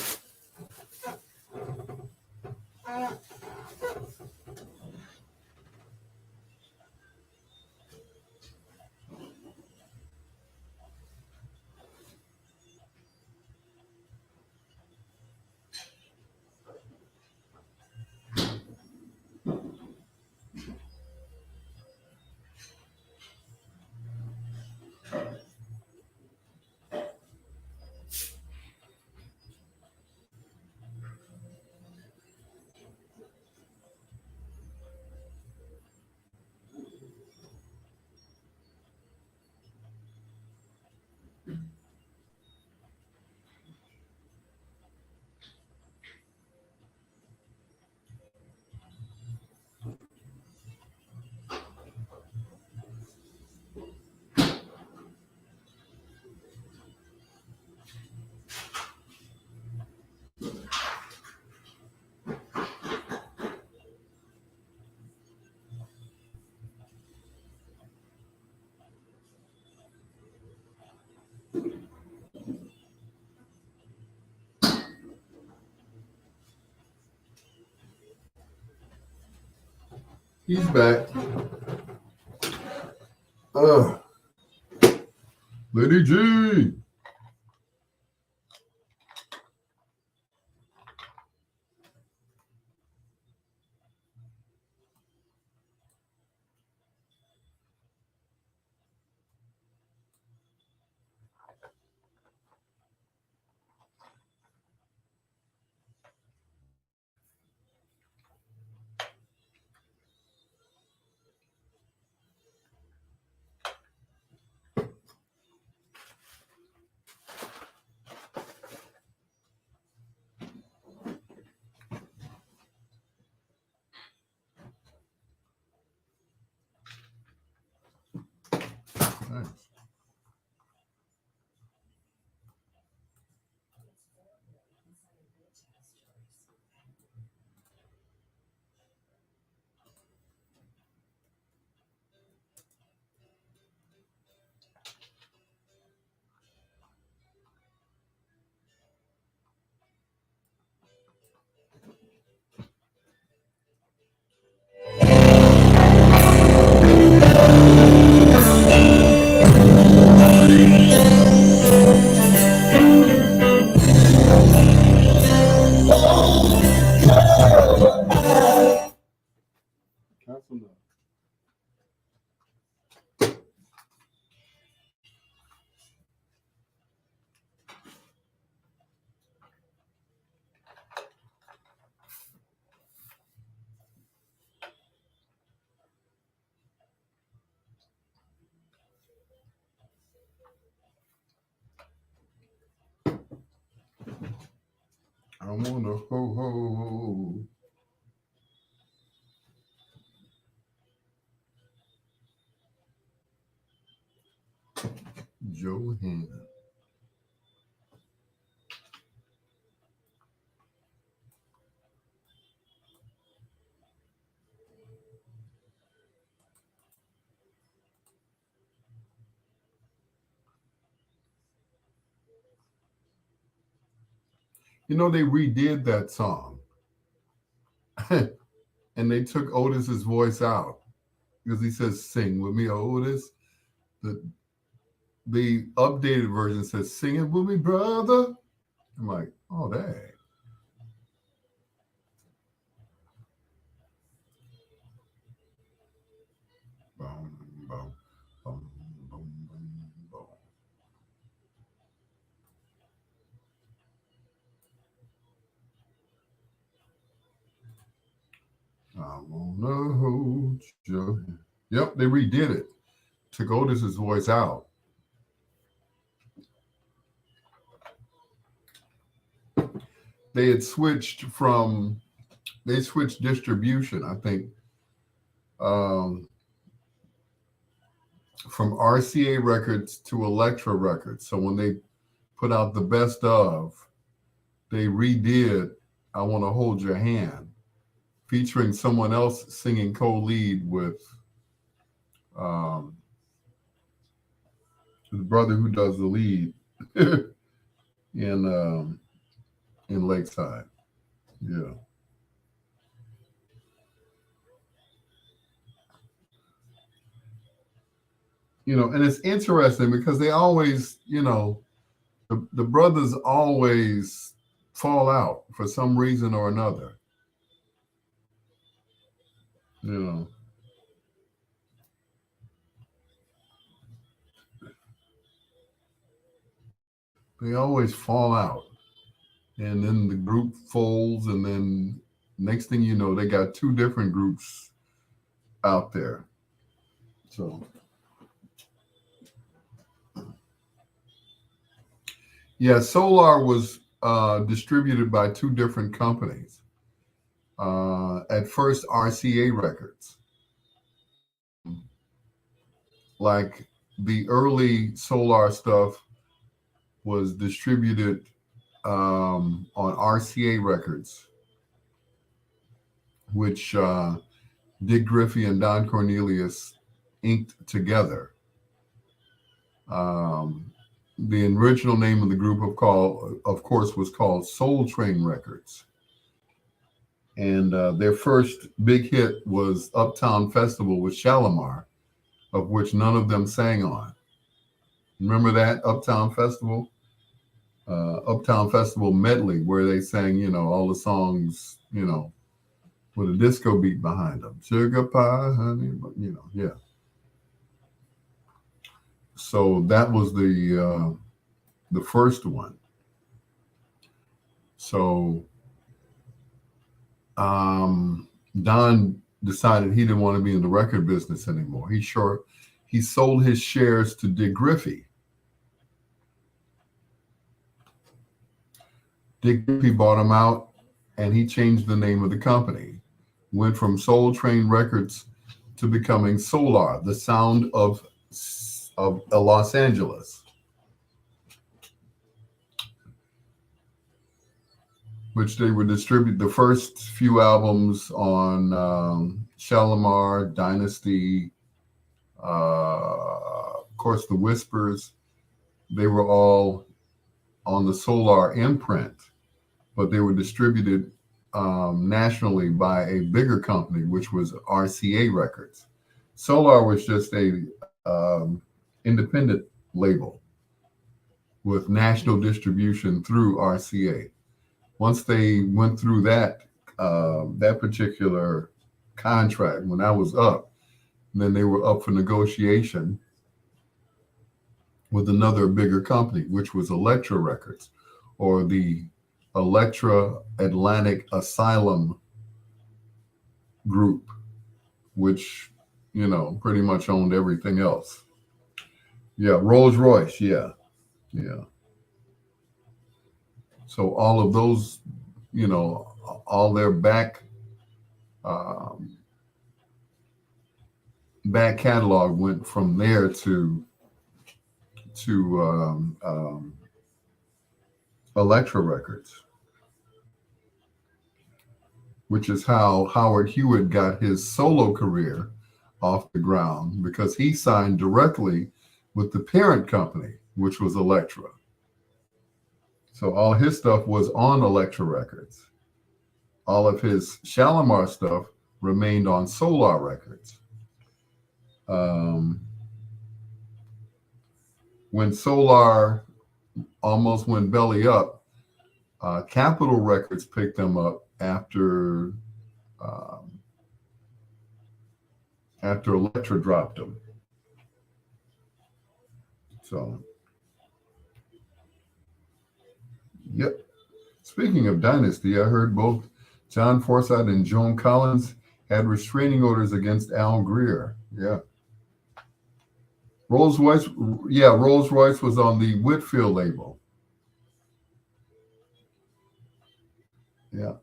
He's back. Lady G. Nice. Councilman. I want to ho ho ho. Johanna. You know, they redid that song and they took Otis's voice out because he says, "Sing with me, Otis." The the updated version says, "Sing it with me, brother." I'm like, oh, dang. Boom, boom, boom, boom, boom, boom. I wanna hold your hand. Yep, they redid it. Took Otis's voice out. They had switched from they switched distribution, I think, um, from RCA Records to Elektra Records. So when they put out the best of, they redid "I Want to Hold Your Hand," featuring someone else singing co-lead with um, the brother who does the lead in Lakeside. Yeah, and it's interesting because they always, the brothers always fall out for some reason or another. You know, they always fall out, and then the group folds, and then next thing you know, they got two different groups out there. So, yeah, Solar was distributed by two different companies. At first, RCA Records. Like the early Solar stuff was distributed on RCA Records, which Dick Griffey and Don Cornelius inked together. The original name of the group of course, was called Soul Train Records. And their first big hit was Uptown Festival with Shalimar, of which none of them sang on. Remember that Uptown Festival? Uptown Festival medley where they sang, all the songs, with a disco beat behind them. Sugar pie, honey, yeah. So that was the first one. So Don decided he didn't want to be in the record business anymore. He sold his shares to Dick Griffey. Dick Griffey bought him out, and he changed the name of the company. Went from Soul Train Records to becoming Solar, the sound of Los Angeles, which they would distribute the first few albums on Shalimar, Dynasty, of course, The Whispers. They were all on the Solar imprint, but they were distributed nationally by a bigger company, which was RCA Records. Solar was just a independent label with national distribution through RCA. Once they went through that particular contract, when that was up, then they were up for negotiation with another bigger company, which was Elektra Records, or the Elektra Atlantic Asylum Group, which, pretty much owned everything else. Yeah, Rolls Royce, yeah. So all of those, all their back catalog went from there to Elektra Records, which is how Howard Hewitt got his solo career off the ground, because he signed directly with the parent company, which was Elektra. So all his stuff was on Elektra Records. All of his Shalimar stuff remained on Solar Records. When Solar almost went belly up, Capitol Records picked them up after Elektra dropped them. So, yep. Speaking of Dynasty, I heard both John Forsythe and Joan Collins had restraining orders against Al Greer. Yeah. Rolls Royce was on the Whitfield label. Yeah.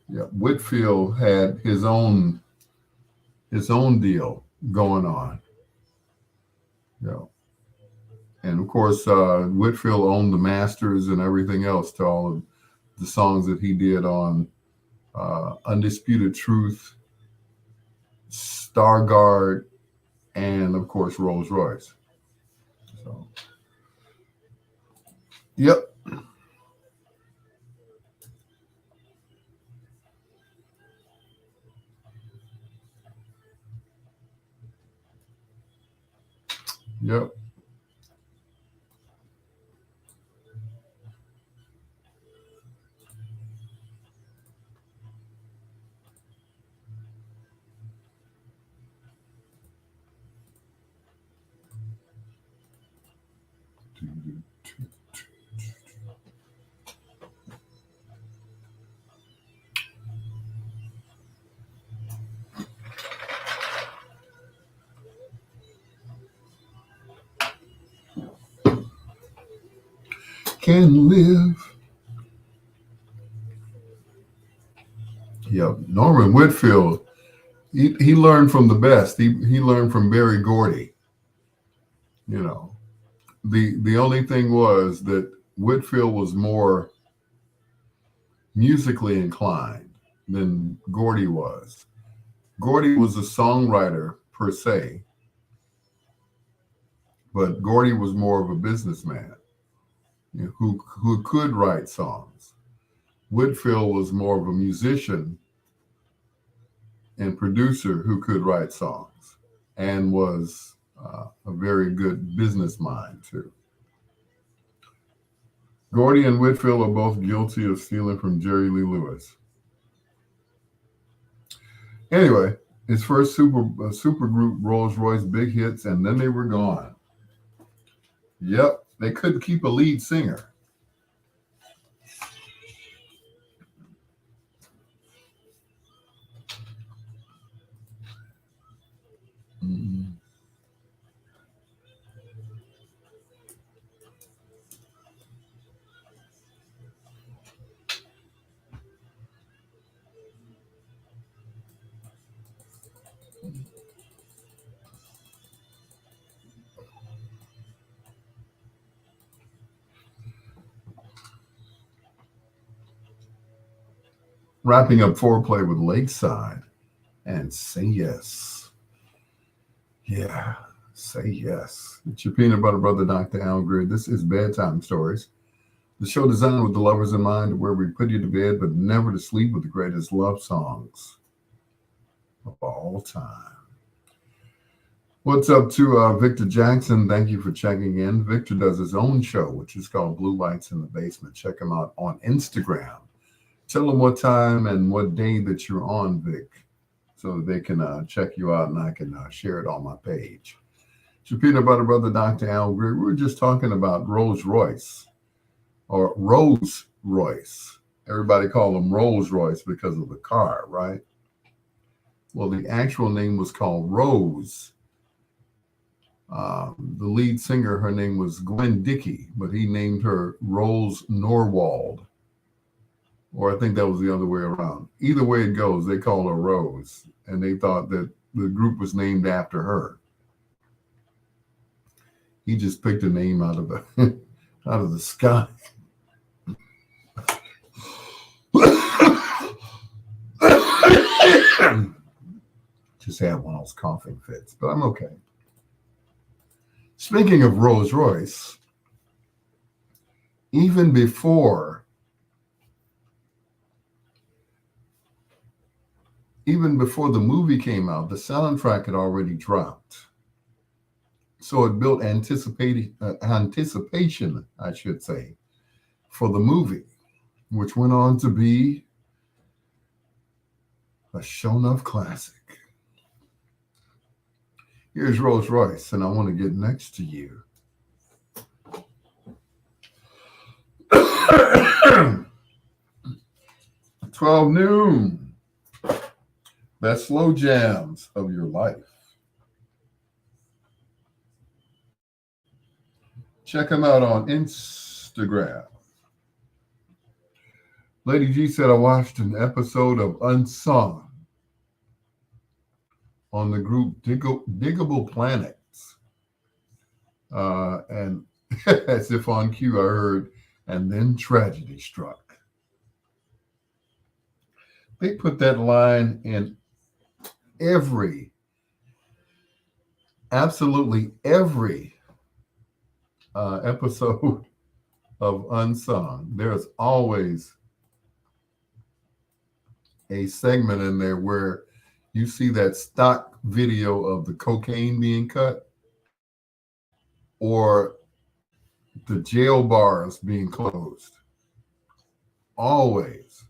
Whitfield had his own deal going on. Yeah. And of course, Whitfield owned the masters and everything else to all of the songs that he did on Undisputed Truth, Stargard, and of course Rolls Royce. So, yep. Yep. Can live. Yep. Norman Whitfield, he learned from the best. He learned from Berry Gordy. The only thing was that Whitfield was more musically inclined than Gordy was. Gordy was a songwriter per se, but Gordy was more of a businessman, who could write songs. Whitfield was more of a musician and producer who could write songs and was a very good business mind, too. Gordy and Whitfield are both guilty of stealing from Jerry Lee Lewis. Anyway, his first super group, Rolls Royce, big hits, and then they were gone. Yep, they couldn't keep a lead singer. Mm-hmm. Wrapping up foreplay with Lakeside and Say Yes. Yeah, say yes. It's your peanut butter brother, Dr. Al Greer. This is Bedtime Stories, the show designed with the lovers in mind, where we put you to bed but never to sleep with the greatest love songs of all time. What's up to Victor Jackson? Thank you for checking in. Victor does his own show, which is called Blue Lights in the Basement. Check him out on Instagram. Tell them what time and what day that you're on, Vic, so that they can check you out and I can share it on my page. It's your peanut butter brother, Dr. Al Greer. We were just talking about Rolls Royce, or Rose Royce. Everybody called them Rolls Royce because of the car, right? Well, the actual name was called Rose. The lead singer, her name was Gwen Dickey, but he named her Rose Norwald. Or I think that was the other way around. Either way it goes, they call her Rose, and they thought that the group was named after her. He just picked a name out of the out of the sky. Just had one of those coughing fits, but I'm okay. Speaking of Rolls Royce, even before the movie came out, the soundtrack had already dropped. So it built anticipation, I should say, for the movie, which went on to be a show enough classic. Here's Rolls Royce, and I want to get next to you. $12 noon. Best slow jams of your life. Check them out on Instagram. Lady G said, I watched an episode of Unsung on the group Diggable Planets. And as if on cue, I heard, and then tragedy struck. They put that line in absolutely every episode of Unsung. There's always a segment in there where you see that stock video of the cocaine being cut or the jail bars being closed. Always.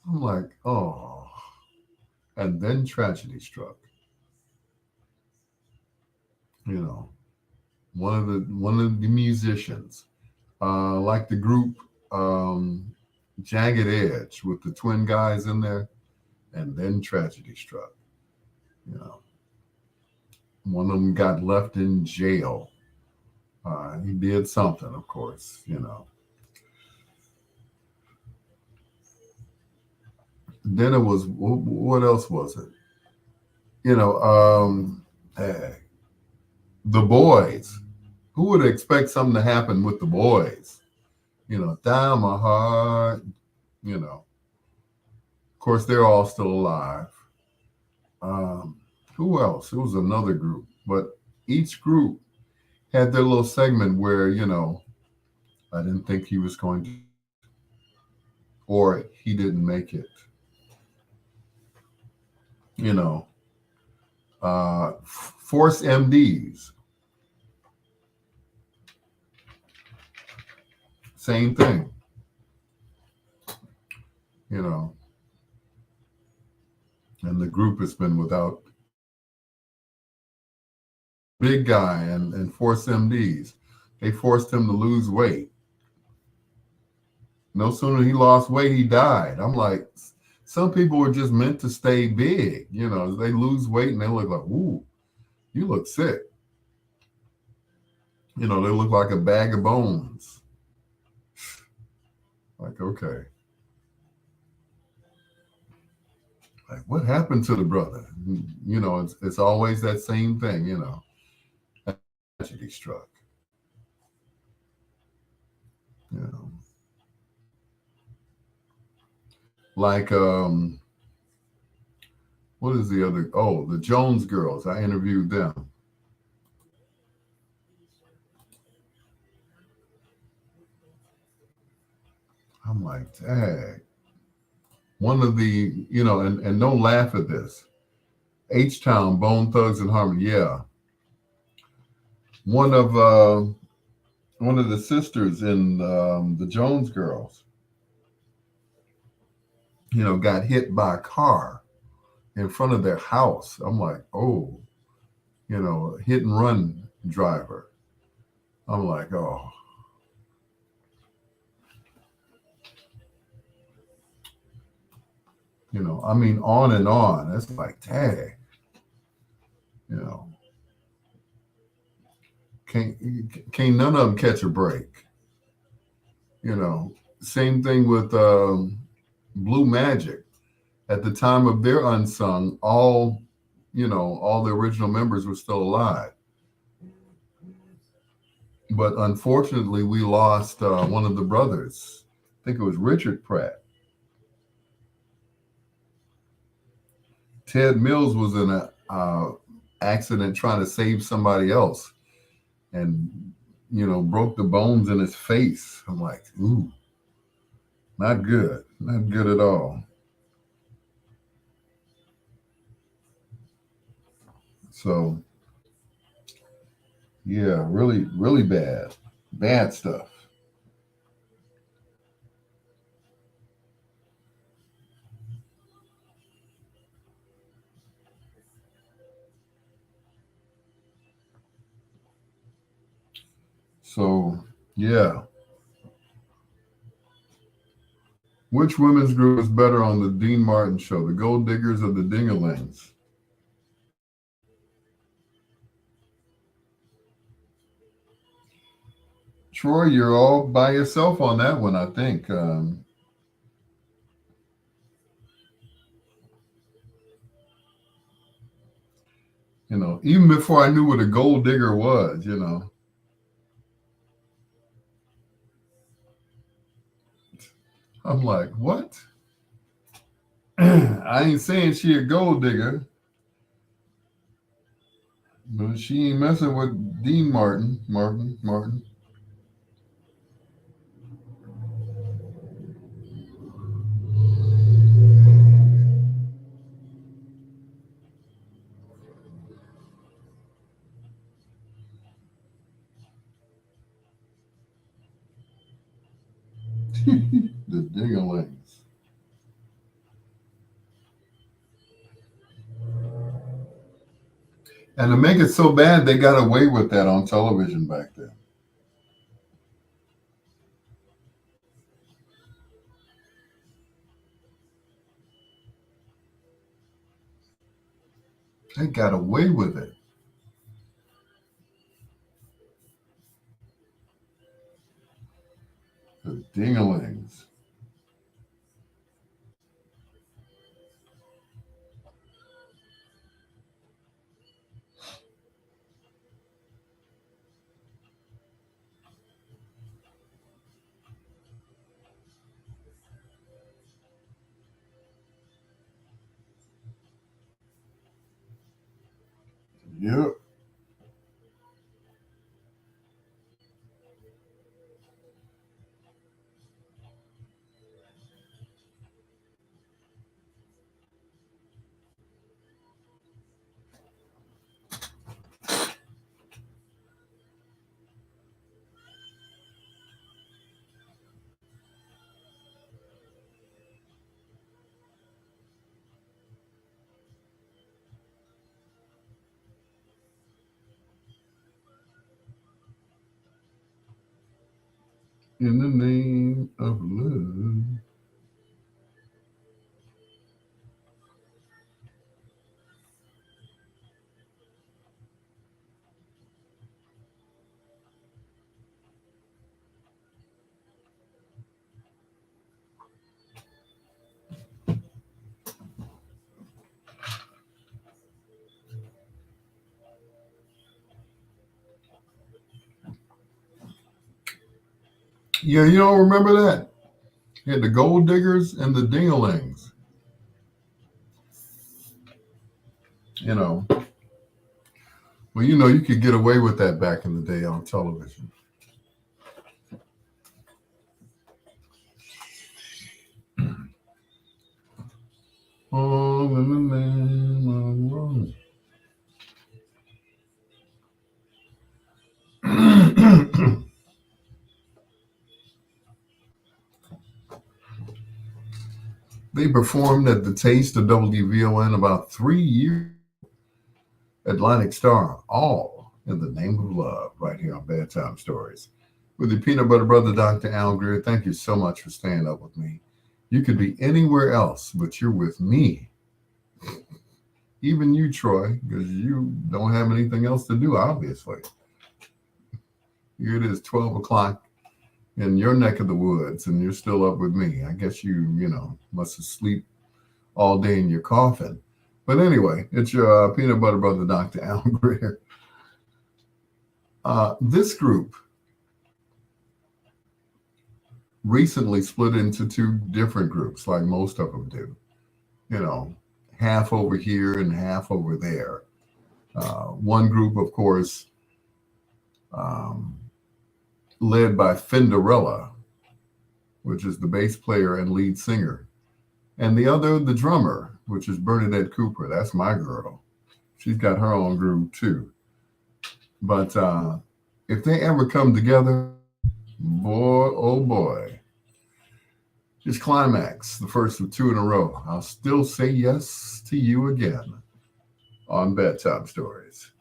I'm like, oh. And then tragedy struck. You know, one of the musicians, like the group Jagged Edge with the twin guys in there, and then tragedy struck. You know, one of them got left in jail. He did something, of course, you know. Then it was, what else was it? You know, The Boys. Who would expect something to happen with The Boys? You know, Down My Heart, you know. Of course, they're all still alive. Who else? It was another group. But each group had their little segment where, you know, I didn't think he was going to. or he didn't make it. You know, force MDs, same thing. You know, and the group has been without big guy and force MDs. They forced him to lose weight. No sooner he lost weight, he died. I'm like, some people are just meant to stay big. You know, they lose weight and they look like, ooh, you look sick. You know, they look like a bag of bones. Like, okay. Like, what happened to the brother? You know, it's always that same thing, you know. Tragedy struck. You know. Like, what is the other? Oh, the Jones girls. I interviewed them. I'm like, dang. One of the, you know, and don't laugh at this. H-Town, Bone Thugs and Harmony. Yeah. One of the sisters in the Jones girls, you know, got hit by a car in front of their house. I'm like, oh, you know, hit and run driver. I'm like, oh. You know, I mean, on and on. It's like, dang. You know, can't none of them catch a break. You know, same thing with Blue Magic. At the time of their unsung, all the original members were still alive. But unfortunately, we lost one of the brothers. I think it was Richard Pratt. Ted Mills was in a accident trying to save somebody else, and broke the bones in his face. I'm like, ooh, not good, not good at all. So yeah, really, really bad stuff. So yeah, which women's group is better on the Dean Martin show, the Gold Diggers or the Dingalings? Troy, you're all by yourself on that one, I think. Even before I knew what a gold digger was, I'm like, what? I ain't saying she a gold digger, but she ain't messing with Dean Martin. The Dingalings. And to make it so bad, they got away with that on television back then. They got away with it. The Dingalings. Yep. in the name of love. Yeah, you don't remember that? You had the gold diggers and the dingalings. You know, well, you could get away with that back in the day on television. All in the name of love. They performed at the Taste of WVON about 3 years. Atlantic Star, all in the name of love, right here on Bedtime Stories. With your peanut butter brother, Dr. Al Greer, thank you so much for staying up with me. You could be anywhere else, but you're with me. Even you, Troy, because you don't have anything else to do, obviously. Here it is, 12 o'clock in your neck of the woods, and you're still up with me. I guess you must have slept all day in your coffin. But anyway, it's your peanut butter brother, Dr. Al Greer. This group recently split into two different groups, like most of them do. Half over here and half over there. One group, of course, led by Fenderella, which is the bass player and lead singer, and the other, the drummer, which is Bernadette Cooper. That's my girl. She's got her own group too. But if they ever come together, boy, oh boy, it's Climax, the first of two in a row. I'll still say yes to you again on Bedtime Stories.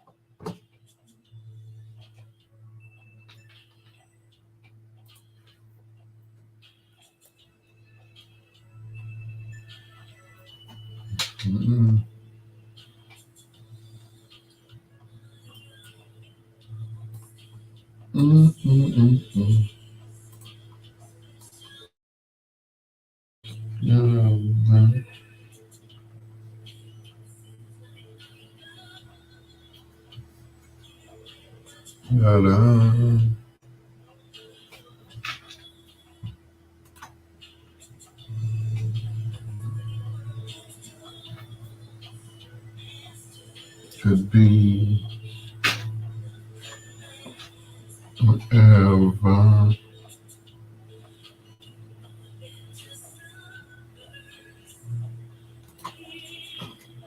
Mm-mm. Mm-mm-mm-mm. Mm-mm. Ta-da. Could be whatever.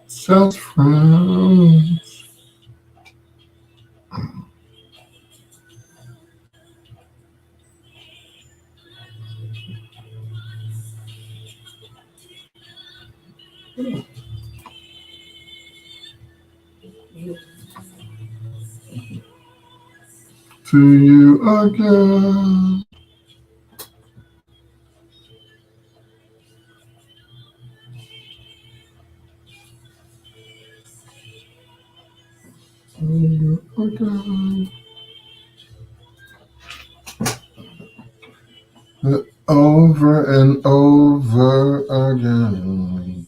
Just friends. To you again. To you again. Over and over again.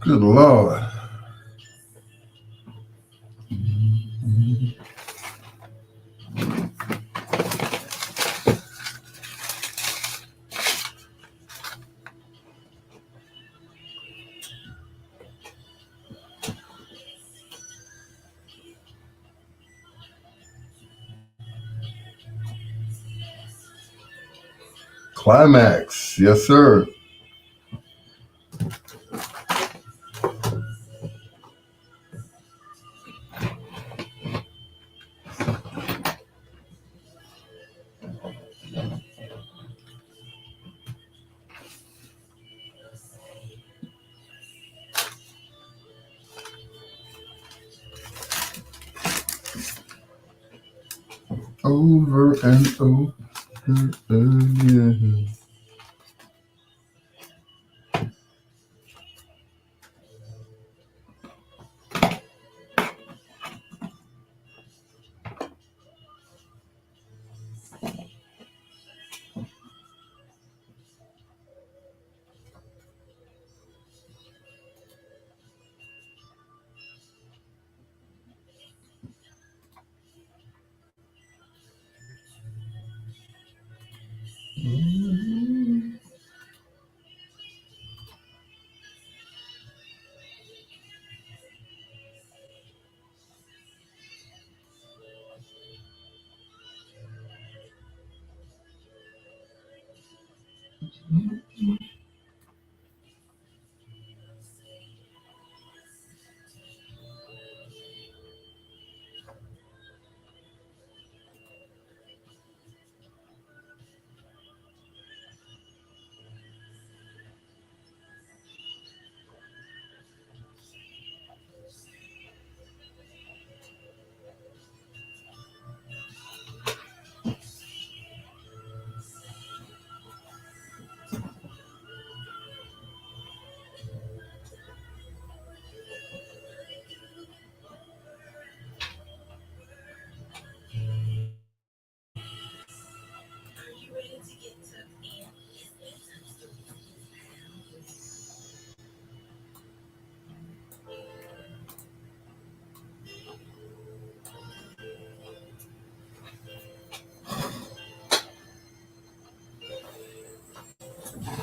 Good Lord. Climax. Yes, sir. over and over again.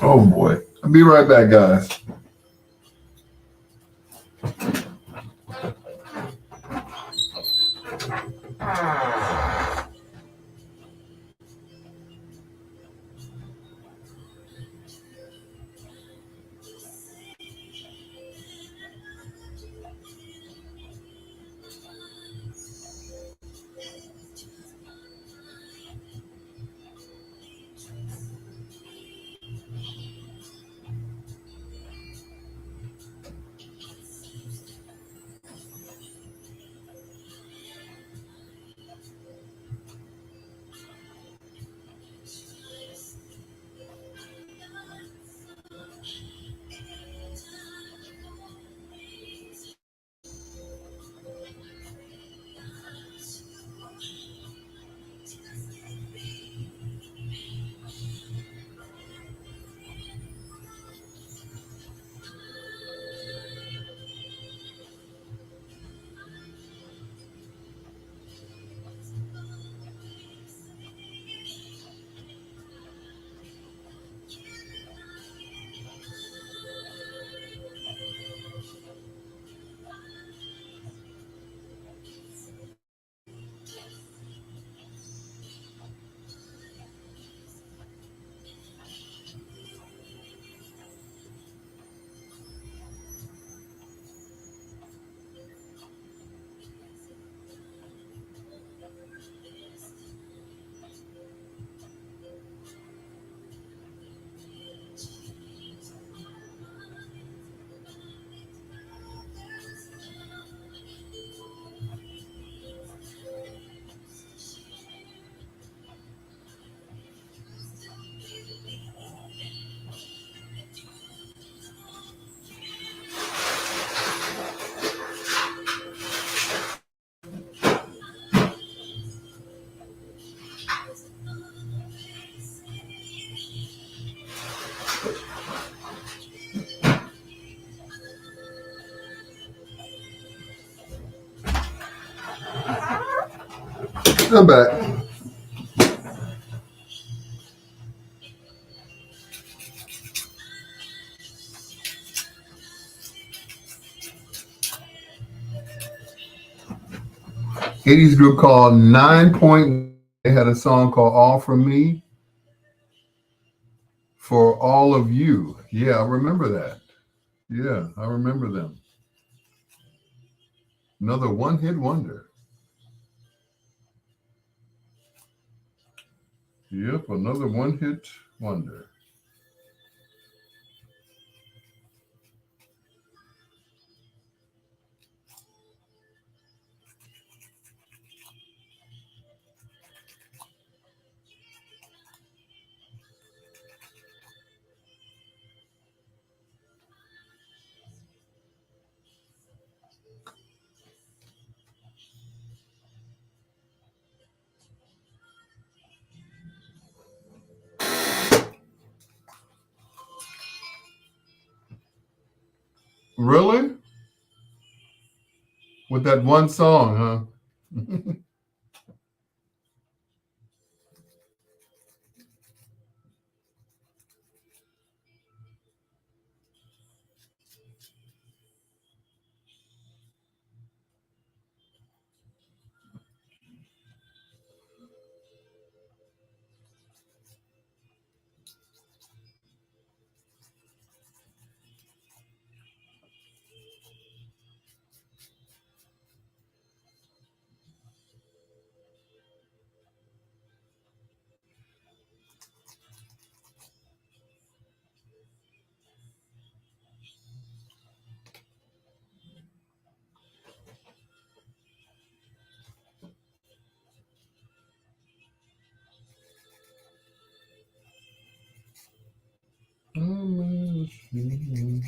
Oh boy. I'll be right back, guys. I'm back. '80s group called 9 Point. They had a song called "All for Me, for All of You." Yeah, I remember that. Yeah, I remember them. Another one-hit wonder. Yep, another one-hit wonder. Really? With that one song, huh? I miss you.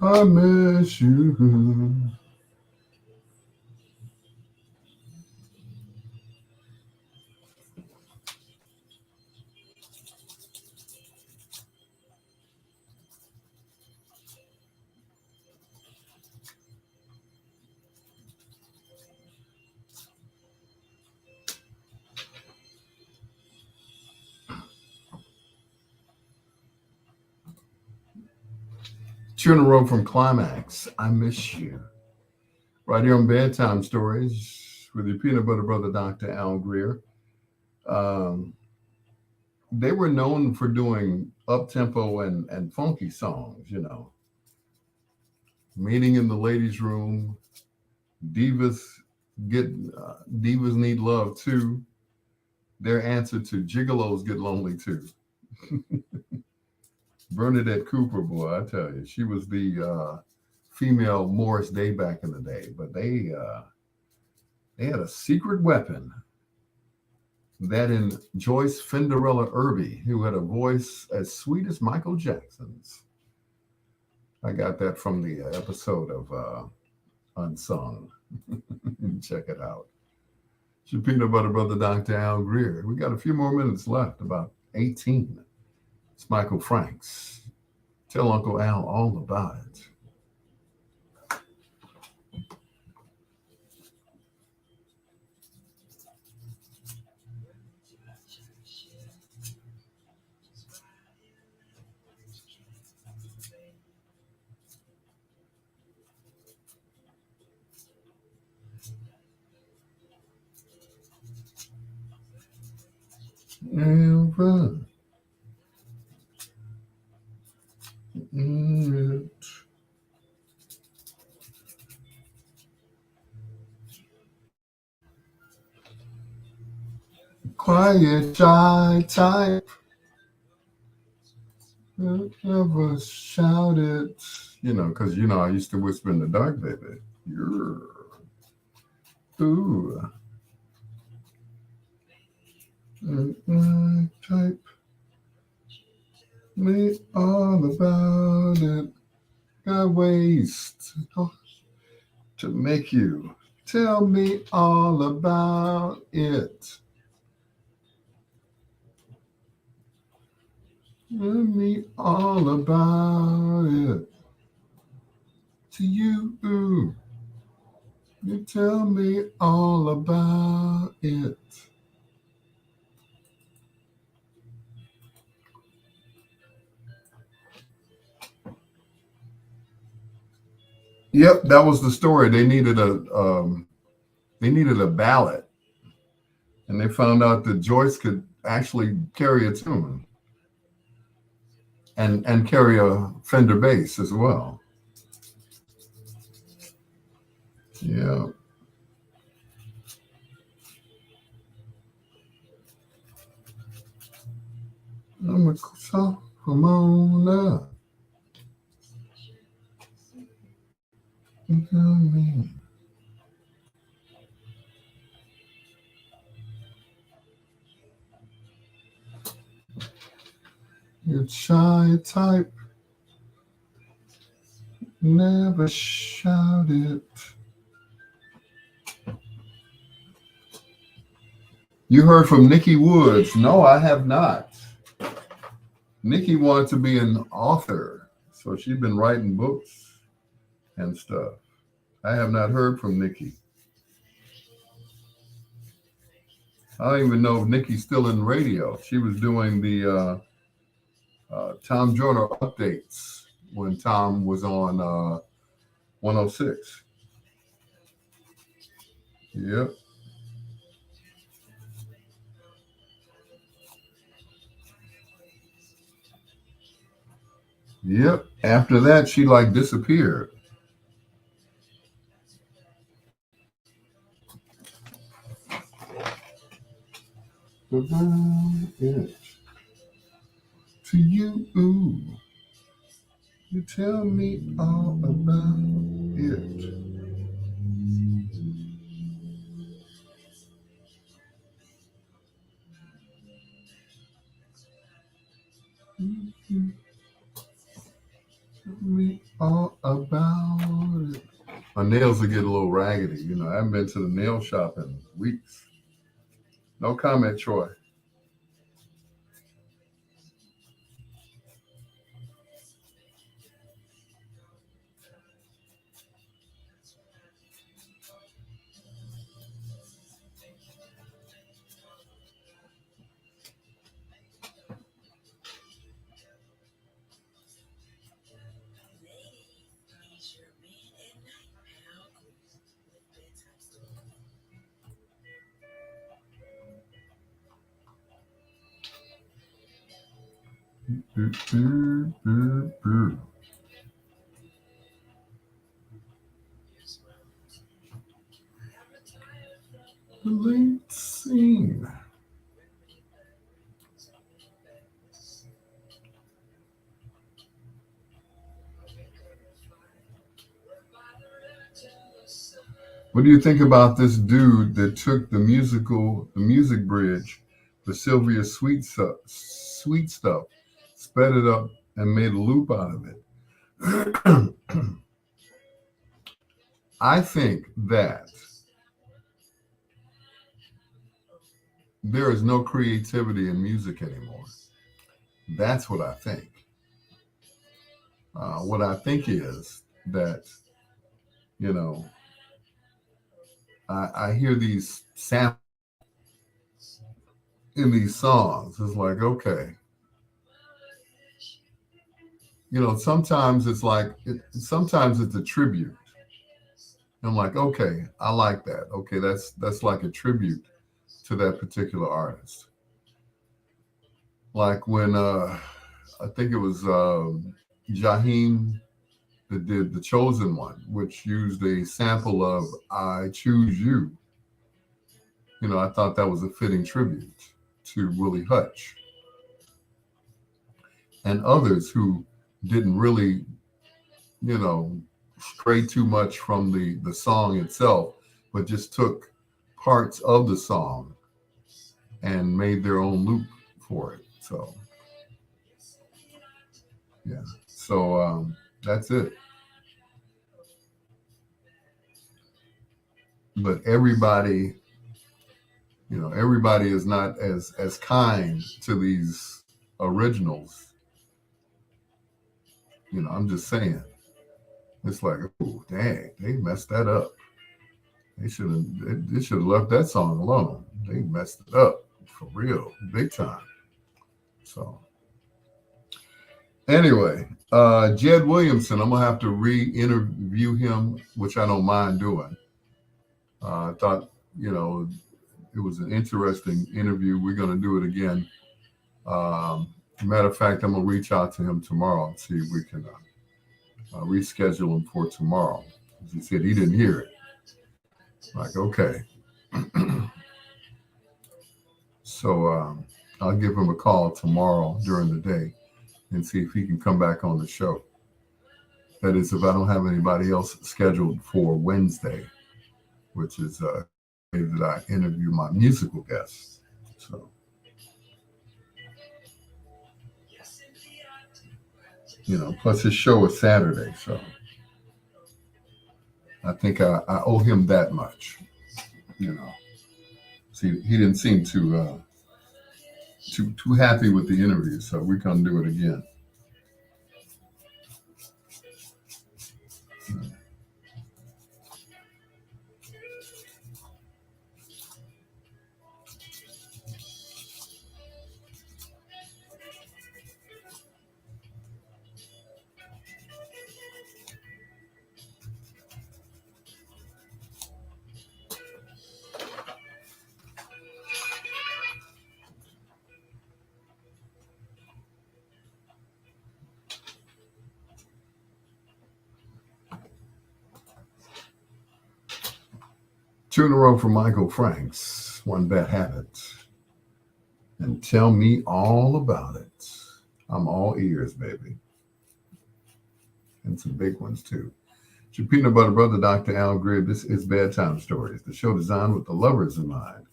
I miss you. Two in a row from Climax. I miss you. Right here on Bedtime Stories with your peanut butter brother, Dr. Al Greer. Um, they were known for doing up tempo and funky songs, Meeting in the Ladies' Room, Divas get Divas Need Love Too. Their answer to Gigolos Get Lonely Too. Bernadette Cooper, boy, I tell you, she was the female Morris Day back in the day, but they had a secret weapon. That in Joyce Fenderella Irby, who had a voice as sweet as Michael Jackson's. I got that from the episode of Unsung. Check it out. It's your peanut butter brother, Dr. Al Greer. We got a few more minutes left, about 18. It's Michael Franks. Tell Uncle Al all about it. Never. Quiet, shy type. Never shout it. Because I used to whisper in the dark, baby. You're. Ooh. Type me all about it. Got ways to make you tell me all about it. Tell me all about it. To you, you tell me all about it. Yep, that was the story. They needed a ballad, and they found out that Joyce could actually carry a tune and carry a Fender bass as well. Yeah. I'm a sophomore. You know me. You're shy type. Never shout it. You heard from Nikki Woods. No, I have not. Nikki wanted to be an author, so she's been writing books and stuff. I have not heard from Nikki. I don't even know if Nikki's still in radio. She was doing the Tom Joyner updates when Tom was on 106. Yep. Yep. After that, she like disappeared. About it to you, you tell me all about it. Tell me all about it. My nails will get a little raggedy. You know, I haven't been to the nail shop in weeks. No comment, Troy. The late scene. What do you think about this dude that took the music bridge, the Sylvia Sweet stuff, sped it up, and made a loop out of it? I think that there is no creativity in music anymore. That's what I think. What I think is that, you know, I hear these samples in these songs. It's like, okay, you know, sometimes it's like, sometimes it's a tribute. I'm like, okay, I like that. Okay, that's like a tribute to that particular artist. Like when I think it was Jaheim that did The Chosen One, which used a sample of I Choose You. You know, I thought that was a fitting tribute to Willie Hutch and others who didn't really, you know, stray too much from the song itself, but just took parts of the song and made their own loop for it. So, yeah. So that's it. But everybody, you know, everybody is not as kind to these originals. You know, I'm just saying. It's like, oh, dang, they messed that up. They should have left that song alone. They messed it up for real, big time. So anyway, Jed Williamson, I'm gonna have to re-interview him, which I don't mind doing. I thought, you know, it was an interesting interview. We're gonna do it again. Matter of fact, I'm gonna reach out to him tomorrow and see if we can reschedule him for tomorrow. He said he didn't hear it. Like, okay. So I'll give him a call tomorrow during the day and see if he can come back on the show. That is, if I don't have anybody else scheduled for Wednesday, which is the day that I interview my musical guests. So, you know, plus his show is Saturday. So I think I owe him that much, you know. He didn't seem too happy with the interview, so we're gonna do it again. Two in a row for Michael Franks. One bad habit. And tell me all about it. I'm all ears, baby. And some big ones too. It's your peanut butter brother, Dr. Al Greer. This is Bedtime Stories, the show designed with the lovers in mind,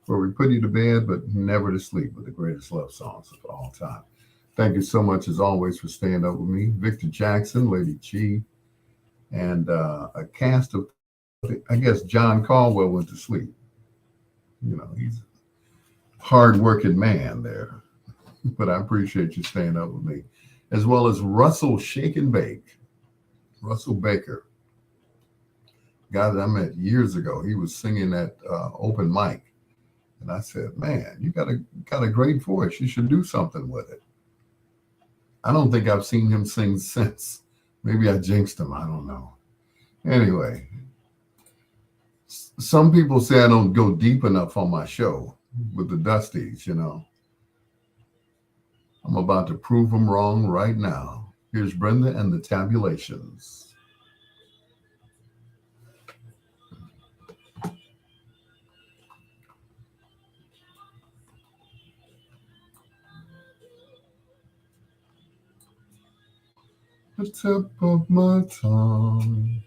where we put you to bed but never to sleep with the greatest love songs of all time. Thank you so much, as always, for staying up with me. Victor Jackson, Lady G, and a cast of, I guess, John Caldwell went to sleep. You know, he's a hard-working man there. But I appreciate you staying up with me, as well as Russell Shake and Bake. Russell Baker, guy that I met years ago. He was singing at open mic. And I said, man, you got a great voice. You should do something with it. I don't think I've seen him sing since. Maybe I jinxed him. I don't know. Anyway, some people say I don't go deep enough on my show with the Dusties, you know. I'm about to prove them wrong right now. Here's Brenda and the Tabulations. The tip of my tongue.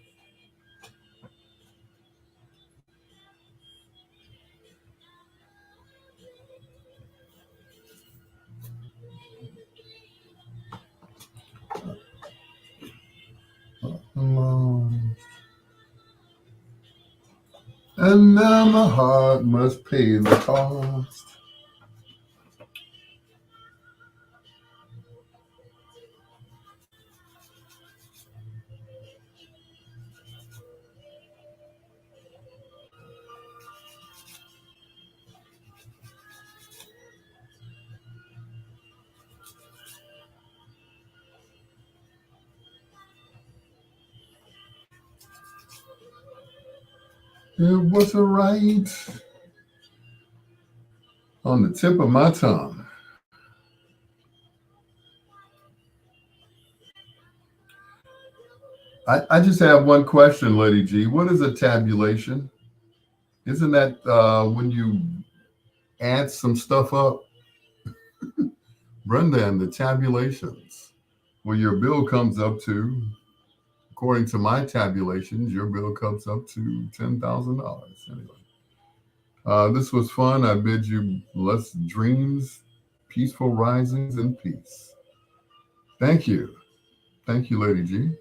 Alone. And now my heart must pay the cost. It was a right on the tip of my tongue. I just have one question, Lady G. What is a tabulation? Isn't that when you add some stuff up? Brenda and the tabulations, where your bill comes up to, according to my tabulations, your bill comes up to $10,000. Anyway, this was fun. I bid you blessed dreams, peaceful risings, and peace. Thank you. Thank you, Lady G.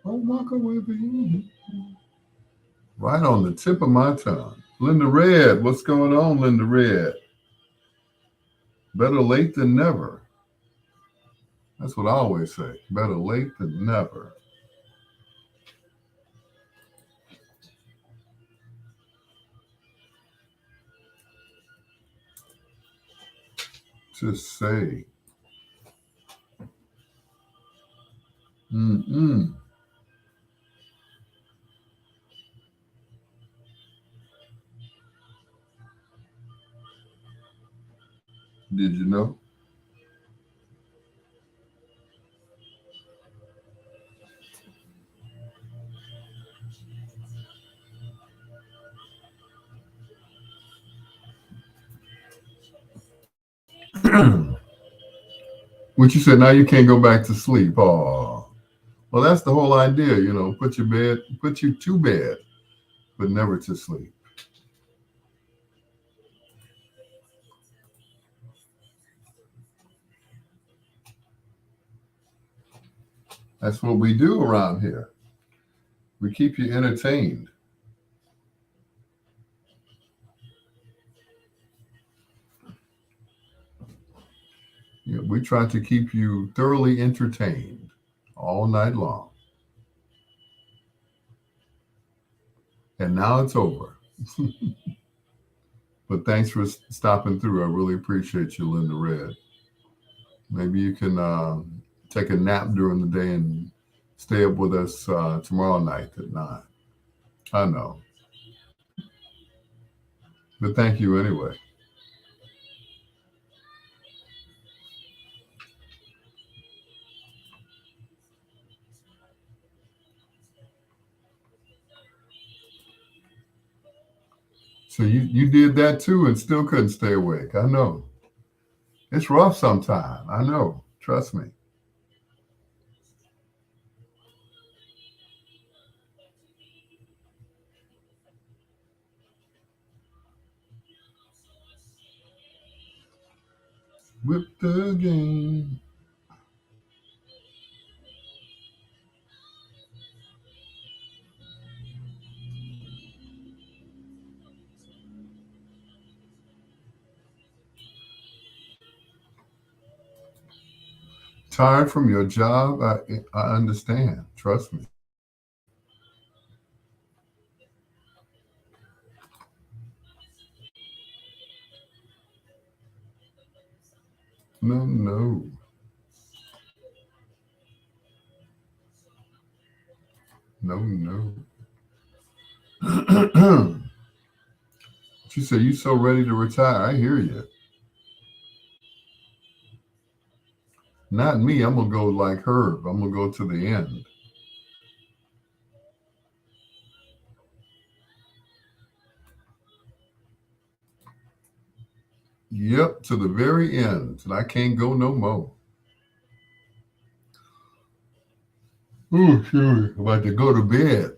Oh, walk away, baby. Right on the tip of my tongue. Linda Red, what's going on, Linda Red? Better late than never. That's what I always say. Better late than never. Just say. Mm-mm. Did you know? What you said, now you can't go back to sleep. Oh, well, that's the whole idea, you know, put you to bed, but never to sleep. That's what we do around here. We keep you entertained. Yeah, we try to keep you thoroughly entertained all night long. And now it's over. But thanks for stopping through. I really appreciate you, Linda Red. Maybe you can take a nap during the day and stay up with us tomorrow night at 9. I know. But thank you anyway. So you did that too and still couldn't stay awake. I know. It's rough sometimes. I know. Trust me. Whip the game. Tired from your job? I understand. Trust me. No, no. No, no. She said, you so ready to retire. I hear you. Not me. I'm going to go like Herb. I'm going to go to the end. Yep, to the very end. And I can't go no more. Oh, sure. About to go to bed.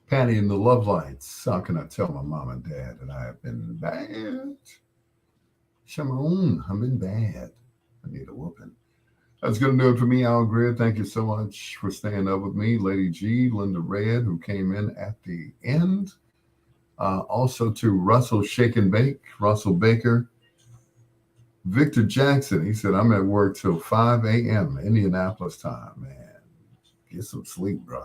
Patty and the Love Lights. How can I tell my mom and dad that I have been bad? Sharon, I've been bad. I need a whooping. That's going to do it for me, Al Greer. Thank you so much for staying up with me. Lady G, Linda Red, who came in at the end. Also to Russell Shake and Bake, Russell Baker. Victor Jackson, he said, I'm at work till 5 a.m. Indianapolis time, man. Get some sleep, bro.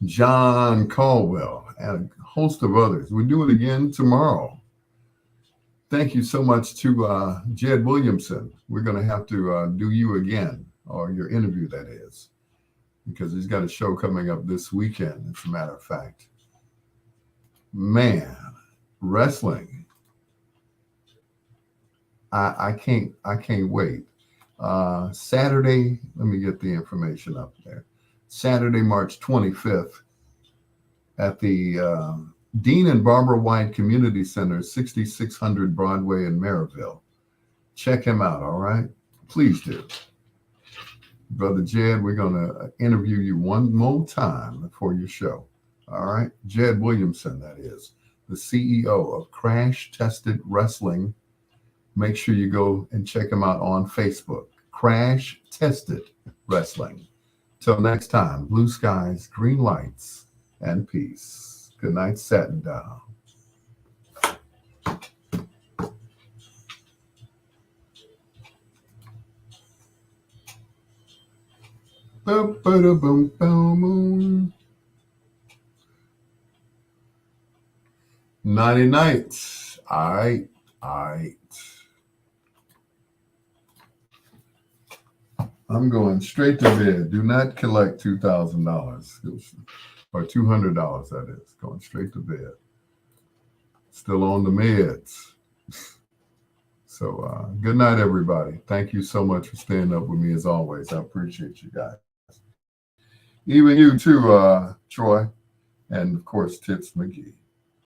John Caldwell, and a host of others. We'll do it again tomorrow. Thank you so much to Jed Williamson. We're going to have to do you again, or your interview, that is, because he's got a show coming up this weekend, as a matter of fact. Man, wrestling. I can't wait. Saturday, let me get the information up there. Saturday, March 25th at the Dean and Barbara White Community Center, 6600 Broadway in Maryville. Check him out, all right? Please do. Brother Jed, we're going to interview you one more time before your show, all right? Jed Williamson, that is, the CEO of Crash Tested Wrestling. Make sure you go and check him out on Facebook, Crash Tested Wrestling. Till next time, blue skies, green lights, and peace. Good night, satin down. Ba-ba-da-boom-boom. Nighty nights. All right. All right. I'm going straight to bed. Do not collect $2,000 or $200. That is going straight to bed. Still on the meds. So good night, everybody. Thank you so much for staying up with me as always. I appreciate you guys. Even you too, Troy, and of course, Tits McGee.